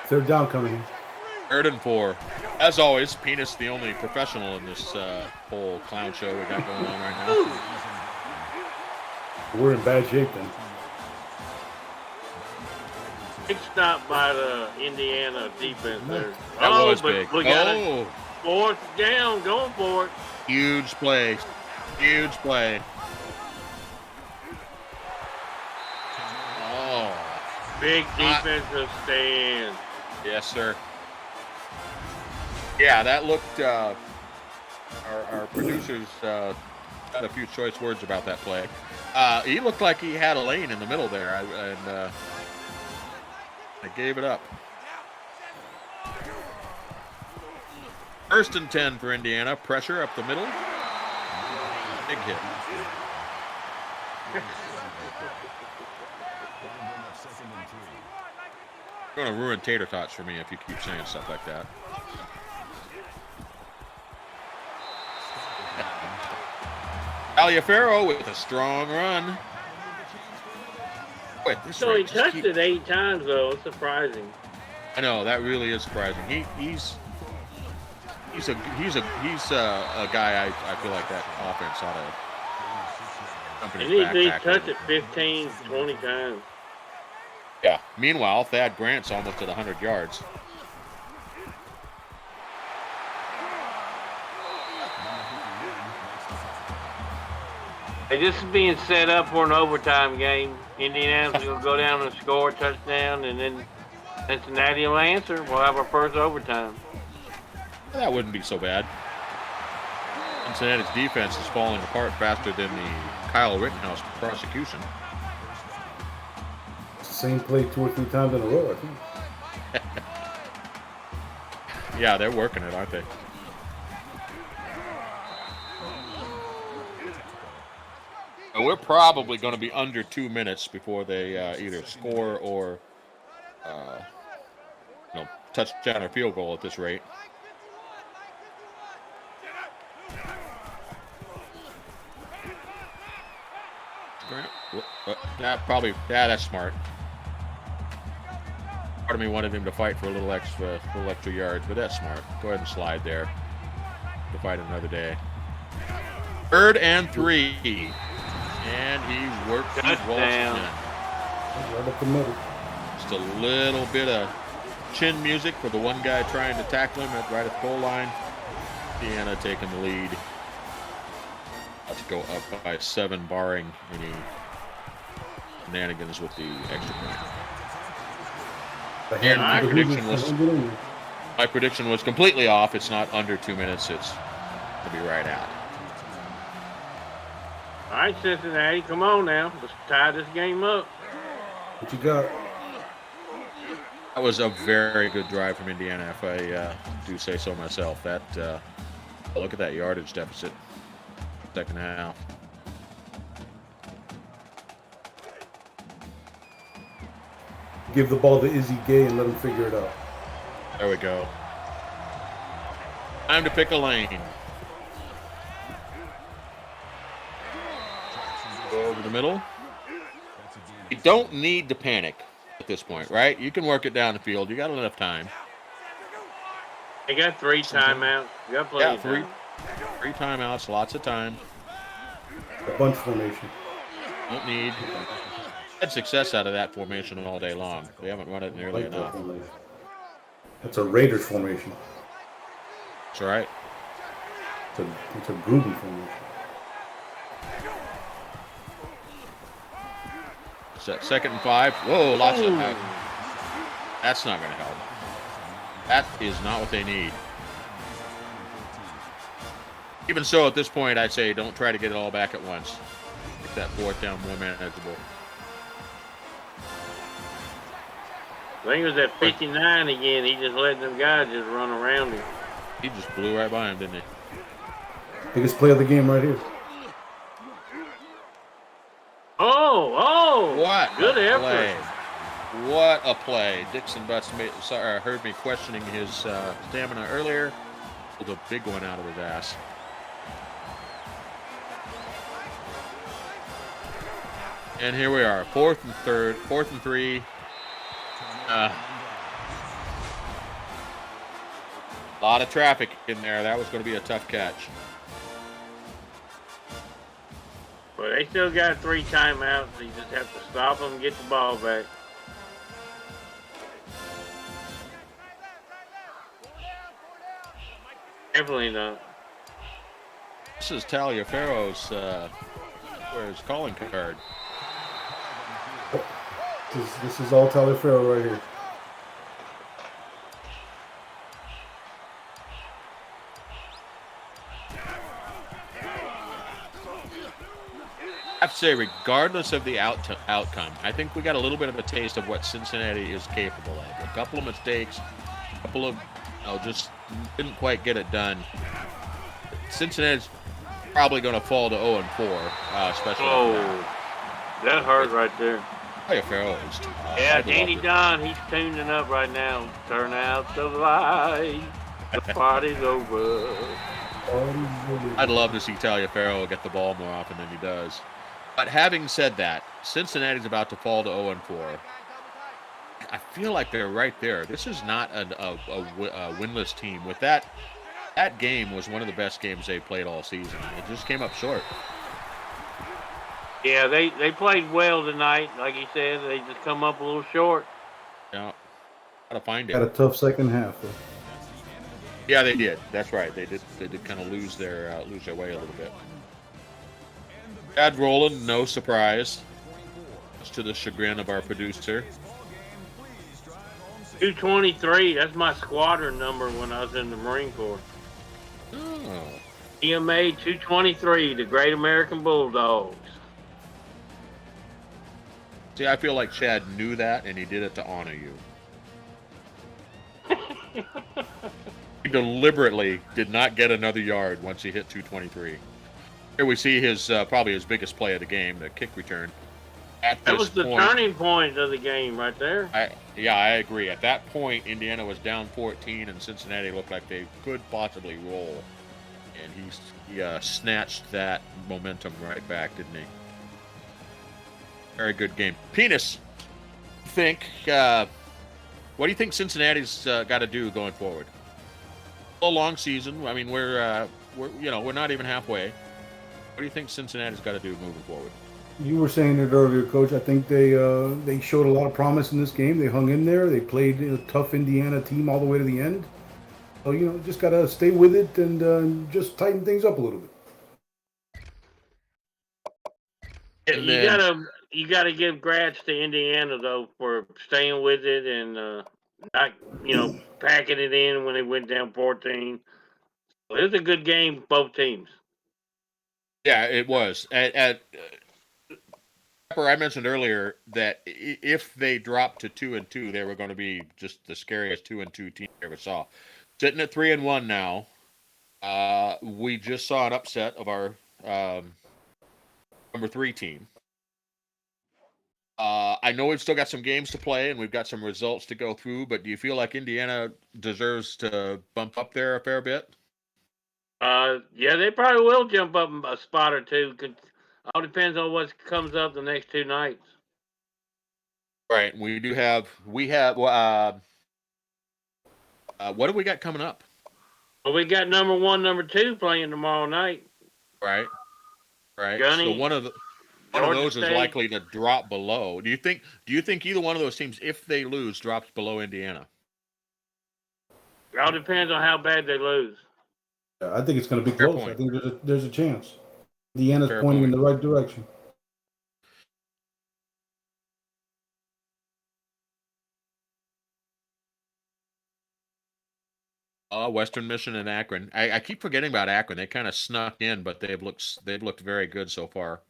Third down coming in. 3rd and 4. As always, Penis the only professional in this whole clown show we got going on right now. We're in bad shape then. Big stop by the Indiana defense there. That was big. We got it. 4th down, going for it. Huge play. Huge play. Oh. Big defensive stand. Yes, sir. Yeah, that looked. Our producers had a few choice words about that play. He looked like he had a lane in the middle there, and I gave it up. 1st and 10 for Indiana. Pressure up the middle. Big hit. You're going to ruin tater tots for me if you keep saying stuff like that. Taliaferro with a strong run. Wait, So he touched it 8 times, though. It's surprising. I know, that really is surprising. He's a guy I feel like that offense ought to jump in his He backpack. touched it 15, 20 times. Yeah. Meanwhile, Thad Grant's almost at 100 yards. Hey, this is being set up for an overtime game. Indiana's going to go down and score a touchdown, and then Cincinnati will answer. We'll have our first overtime. That wouldn't be so bad. Cincinnati's defense is falling apart faster than the Kyle Rittenhouse prosecution. It's the same play 2 or 3 times in a row, I think. Yeah, they're working it, aren't they? And we're probably going to be under 2 minutes before they either score or touchdown or field goal at this rate. That's smart. Part of me wanted him to fight for a little extra yards, but that's smart. Go ahead and slide there to fight another day. 3rd and 3, and he rolls it in. Right up the middle. Just a little bit of chin music for the one guy trying to tackle him right at the goal line. Indiana taking the lead. About to go up by 7, barring any shenanigans with the extra point. And my prediction was completely off. It's not under 2 minutes. It's going to be right out. All right, Cincinnati, come on now. Let's tie this game up. What you got? That was a very good drive from Indiana, if I do say so myself. That look at that yardage deficit. Second half. Give the ball to Izzy Gay and let him figure it out. There we go. Time to pick a lane. Go over the middle. You don't need to panic at this point, right? You can work it down the field. You got enough time. They got 3 timeouts. You got plenty of time. 3 timeouts, lots of time. A bunch formation. Don't need. Had success out of that formation all day long. They haven't run it nearly enough. That's a Raiders formation. That's right. It's a Gruden formation. Set 2nd and 5. Whoa, lots of. That's not going to help. That is not what they need. Even so, at this point, I'd say don't try to get it all back at once. Make that fourth down more manageable. I think it was at 59 again. He just let them guys just run around him. He just blew right by him, didn't he? Biggest play of the game right here. Oh! What Good a effort. play. What a play. Dixon Butts heard me questioning his stamina earlier. Pulled a big one out of his ass. And here we are, 4th and 3. A lot of traffic in there. That was going to be a tough catch. But they still got 3 timeouts. So you just have to stop them and get the ball back. Definitely not. This is Taliaferro's calling card. This is all Taliaferro right here. I have to say, regardless of the outcome, I think we got a little bit of a taste of what Cincinnati is capable of. A couple of mistakes, a couple of just didn't quite get it done. Cincinnati's probably going to fall to 0-4, especially. That hurt right there. Taliaferro is. Yeah, Danny Don, he's tuning up right now. Turn out the light. The party's over. I'd love to see Taliaferro get the ball more often than he does. But having said that, Cincinnati's about to fall to 0-4. I feel like they're right there. This is not a winless team. With that game was one of the best games they played all season. It just came up short. Yeah, they played well tonight. Like you said, they just come up a little short. Yeah, gotta find it. Had a tough second half. Though. Yeah, they did. That's right. They did kind of lose their way a little bit. Bad rolling, no surprise. Much to the chagrin of our producer. 223. That's my squadron number when I was in the Marine Corps. Oh. EMA 223, the Great American Bulldogs. See, I feel like Chad knew that, and he did it to honor you. He deliberately did not get another yard once he hit 223. Here we see his probably his biggest play of the game, the kick return. That was the turning point of the game right there. I agree. At that point, Indiana was down 14, and Cincinnati looked like they could possibly roll. And he snatched that momentum right back, didn't he? Very good game. Penis, what do you think Cincinnati's got to do going forward? A long season. I mean, we're not even halfway. What do you think Cincinnati's got to do moving forward? You were saying it earlier, Coach. I think they showed a lot of promise in this game. They hung in there. They played a tough Indiana team all the way to the end. So just gotta stay with it and just tighten things up a little bit. You gotta give grats to Indiana though for staying with it and not packing it in when they went down 14. It was a good game, both teams. Yeah, it was. I mentioned earlier that if they dropped to 2-2, they were going to be just the scariest 2-2 team I ever saw. Sitting at 3-1 now, we just saw an upset of our number 3 team. I know we've still got some games to play and we've got some results to go through, but do you feel like Indiana deserves to bump up there a fair bit? Yeah, they probably will jump up a spot or two. All depends on what comes up the next 2 nights. Right. We have what do we got coming up? Well, we got number 1, number 2 playing tomorrow night. Right. Gunny, so one of those is likely to drop below. Do you think either one of those teams, if they lose, drops below Indiana? It all depends on how bad they lose. I think it's going to be close. Point. I think there's a chance. Indiana's Fair pointing point. in the right direction. Western Michigan and Akron. I keep forgetting about Akron. They kind of snuck in, but they've looked very good so far.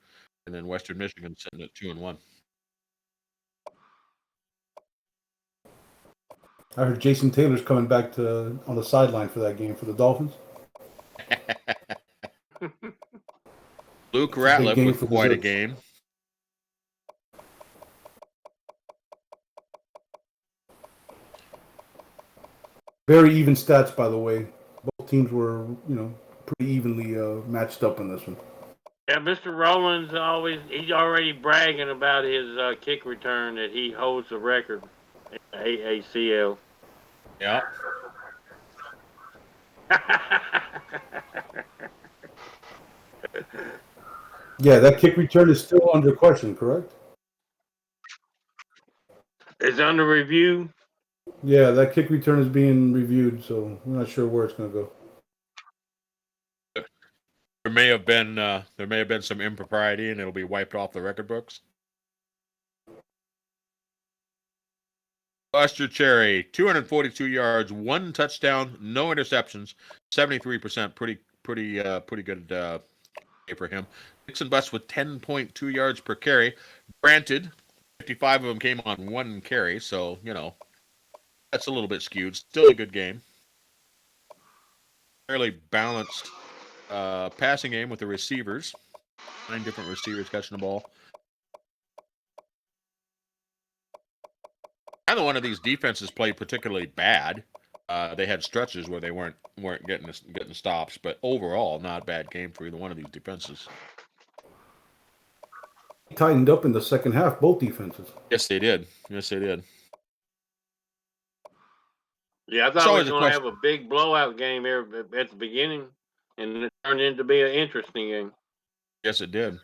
And then Western Michigan sitting at 2-1. I heard Jason Taylor's coming back to on the sideline for that game for the Dolphins. Luke It's a big Ratliff game with for quite a desserts. game. Very even stats, by the way. Both teams were, pretty evenly matched up in this one. Yeah, Mr. Rowland's he's already bragging about his kick return that he holds the record in AACL. Yeah. Yeah, that kick return is still under question, correct? It's under review. Yeah, that kick return is being reviewed, so we're not sure where it's going to go. There may have been some impropriety, and it'll be wiped off the record books. Buster Cherry, 242 yards, 1 touchdown, no interceptions, 73%. Pretty good day for him. Dixon Bus with 10.2 yards per carry. Granted, 55 of them came on 1 carry, so that's a little bit skewed. Still a good game. Fairly balanced passing game with the receivers. 9 different receivers catching the ball. Neither one of these defenses played particularly bad. They had stretches where they weren't getting stops, but overall, not a bad game for either one of these defenses. Tightened up in the second half, both defenses. Yes, they did. Yeah, I thought we were going to have a big blowout game here at the beginning, and it turned into be an interesting game. Yes, it did.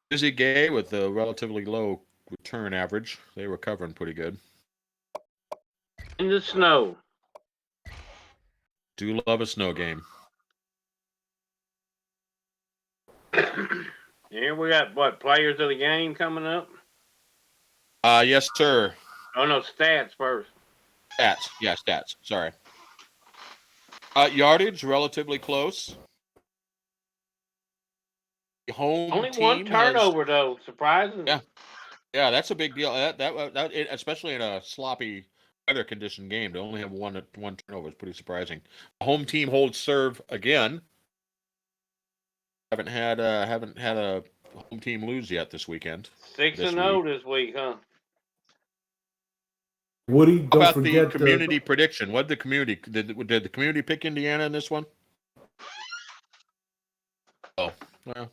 Izzy Gay with a relatively low return average. They were covering pretty good. In the snow. Do love a snow game. Here we got, players of the game coming up? Yes, sir. Oh, no, stats first. Stats. Yeah, stats. Sorry. Yardage, relatively close. The home Only team one turnover, though, surprisingly. Yeah, that's a big deal. Especially in a sloppy weather condition game, to only have one turnover is pretty surprising. The home team holds serve again. Haven't had a home team lose yet this weekend. 6-0 this week, huh? Woody, How don't about forget the community prediction? What did the community did the community pick Indiana in this one? Oh, well,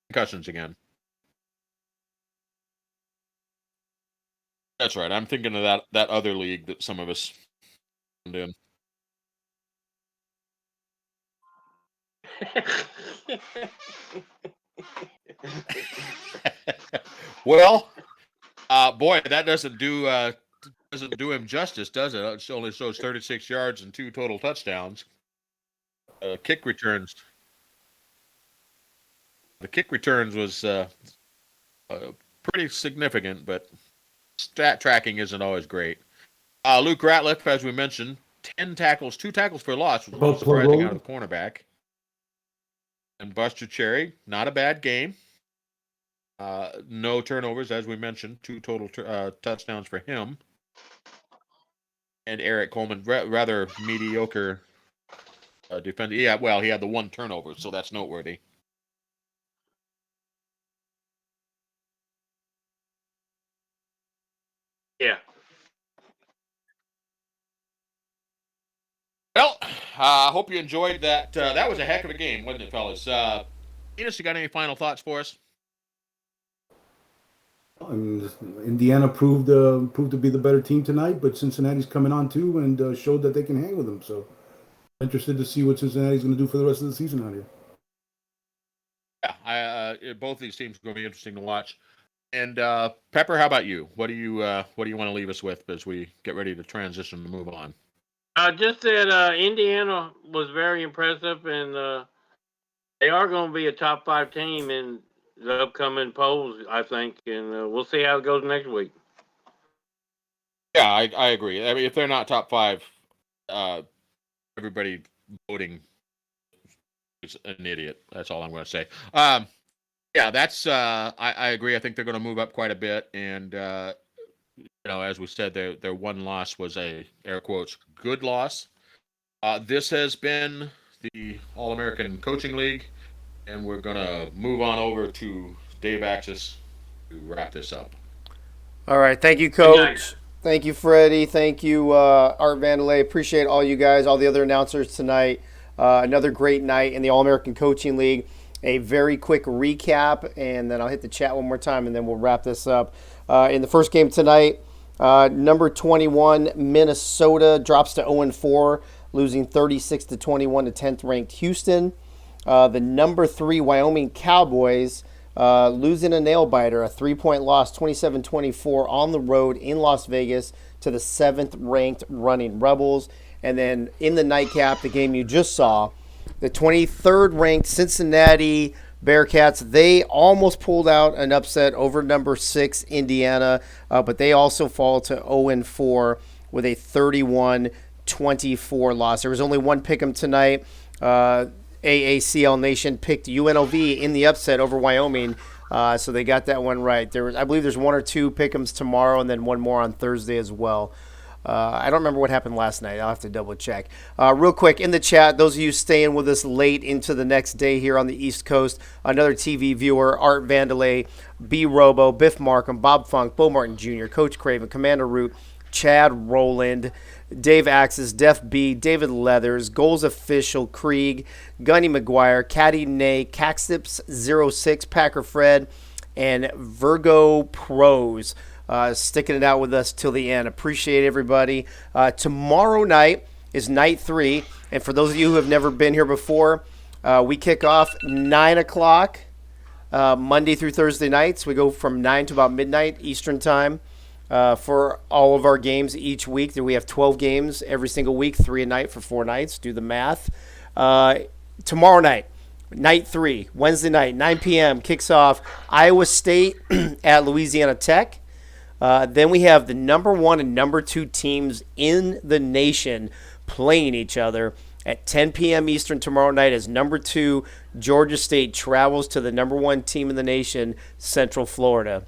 concussions again. That's right. I'm thinking of that other league that some of us in. Well, boy, that doesn't do him justice, does it? It only shows 36 yards and 2 total touchdowns. Kick returns. The kick returns was pretty significant, but stat tracking isn't always great. Luke Ratliff, as we mentioned, 10 tackles, 2 tackles for loss, was a little surprising out of the cornerback. And Buster Cherry, not a bad game. No turnovers, as we mentioned, 2 total touchdowns for him. And Eric Coleman, rather mediocre defender. Yeah, well, he had the 1 turnover, so that's noteworthy. Yeah. Well, I hope you enjoyed that. That was a heck of a game, wasn't it, fellas? Enos, you got any final thoughts for us? Indiana proved to be the better team tonight, but Cincinnati's coming on too and showed that they can hang with them. So, interested to see what Cincinnati's going to do for the rest of the season out here. Yeah, both these teams are going to be interesting to watch. And Pepper, how about you? What do you want to leave us with as we get ready to transition and move on? Just that Indiana was very impressive, and they are going to be a top 5 team in the upcoming polls, I think, and we'll see how it goes next week. Yeah, I agree. I mean, if they're not top 5, everybody voting is an idiot. That's all I'm going to say. Yeah, that's. I agree. I think they're going to move up quite a bit, and as we said, their one loss was a air quotes good loss. This has been the All American Coaching League, and we're going to move on over to Dave Axis to wrap this up. All right. Thank you, Good night. Coach. Thank you, Freddie. Thank you, Art Vandelay. Appreciate all you guys, all the other announcers tonight. Another great night in the All-American Coaching League. A very quick recap, and then I'll hit the chat one more time, and then we'll wrap this up. In the first game tonight, number 21, Minnesota drops to 0-4, losing 36-21 to 10th-ranked Houston. The number 3, Wyoming Cowboys, losing a nail-biter, a 3-point loss, 27-24 on the road in Las Vegas to the 7th-ranked Running Rebels. And then in the nightcap, the game you just saw, the 23rd-ranked Cincinnati Bearcats, they almost pulled out an upset over number 6 Indiana, but they also fall to 0-4 with a 31-24 loss. There was only one pick'em tonight. AACL Nation picked UNLV in the upset over Wyoming, so they got that one right. I believe there's one or two pick'ems tomorrow, and then one more on Thursday as well. I don't remember what happened last night. I'll have to double check. Real quick, in the chat, those of you staying with us late into the next day here on the East Coast, another TV viewer, Art Vandelay, B. Robo, Biff Markham, Bob Funk, Bo Martin Jr., Coach Craven, Commander Root, Chad Rowland, Dave Axis, Def B, David Leathers, Goals Official, Krieg, Gunny McGuire, Caddy Nay, Caxips06, Packer Fred, and Virgo Pros. Sticking it out with us till the end. Appreciate everybody. Tomorrow night is night 3. And for those of you who have never been here before, we kick off 9 o'clock Monday through Thursday nights. We go from 9 to about midnight Eastern time for all of our games each week. We have 12 games every single week, 3 a night for 4 nights. Do the math. Tomorrow night, night 3, Wednesday night, 9 p.m., kicks off Iowa State at Louisiana Tech. Then we have the number 1 and number 2 teams in the nation playing each other at 10 p.m. Eastern tomorrow night as number 2 Georgia State travels to the number 1 team in the nation, Central Florida.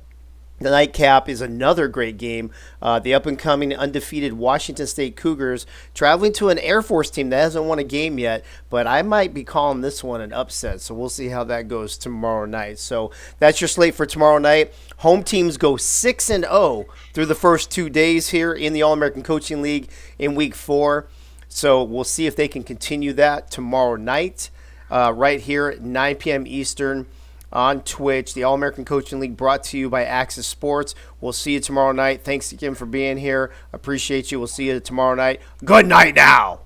The nightcap is another great game. The up-and-coming undefeated Washington State Cougars traveling to an Air Force team that hasn't won a game yet, but I might be calling this one an upset, so we'll see how that goes tomorrow night. So that's your slate for tomorrow night. Home teams go 6-0 through the first 2 days here in the All-American Coaching League in Week 4. So we'll see if they can continue that tomorrow night right here at 9 p.m. Eastern on Twitch. The All-American Coaching League brought to you by Axis Sports. We'll see you tomorrow night. Thanks again for being here. Appreciate you. We'll see you tomorrow night. Good night now.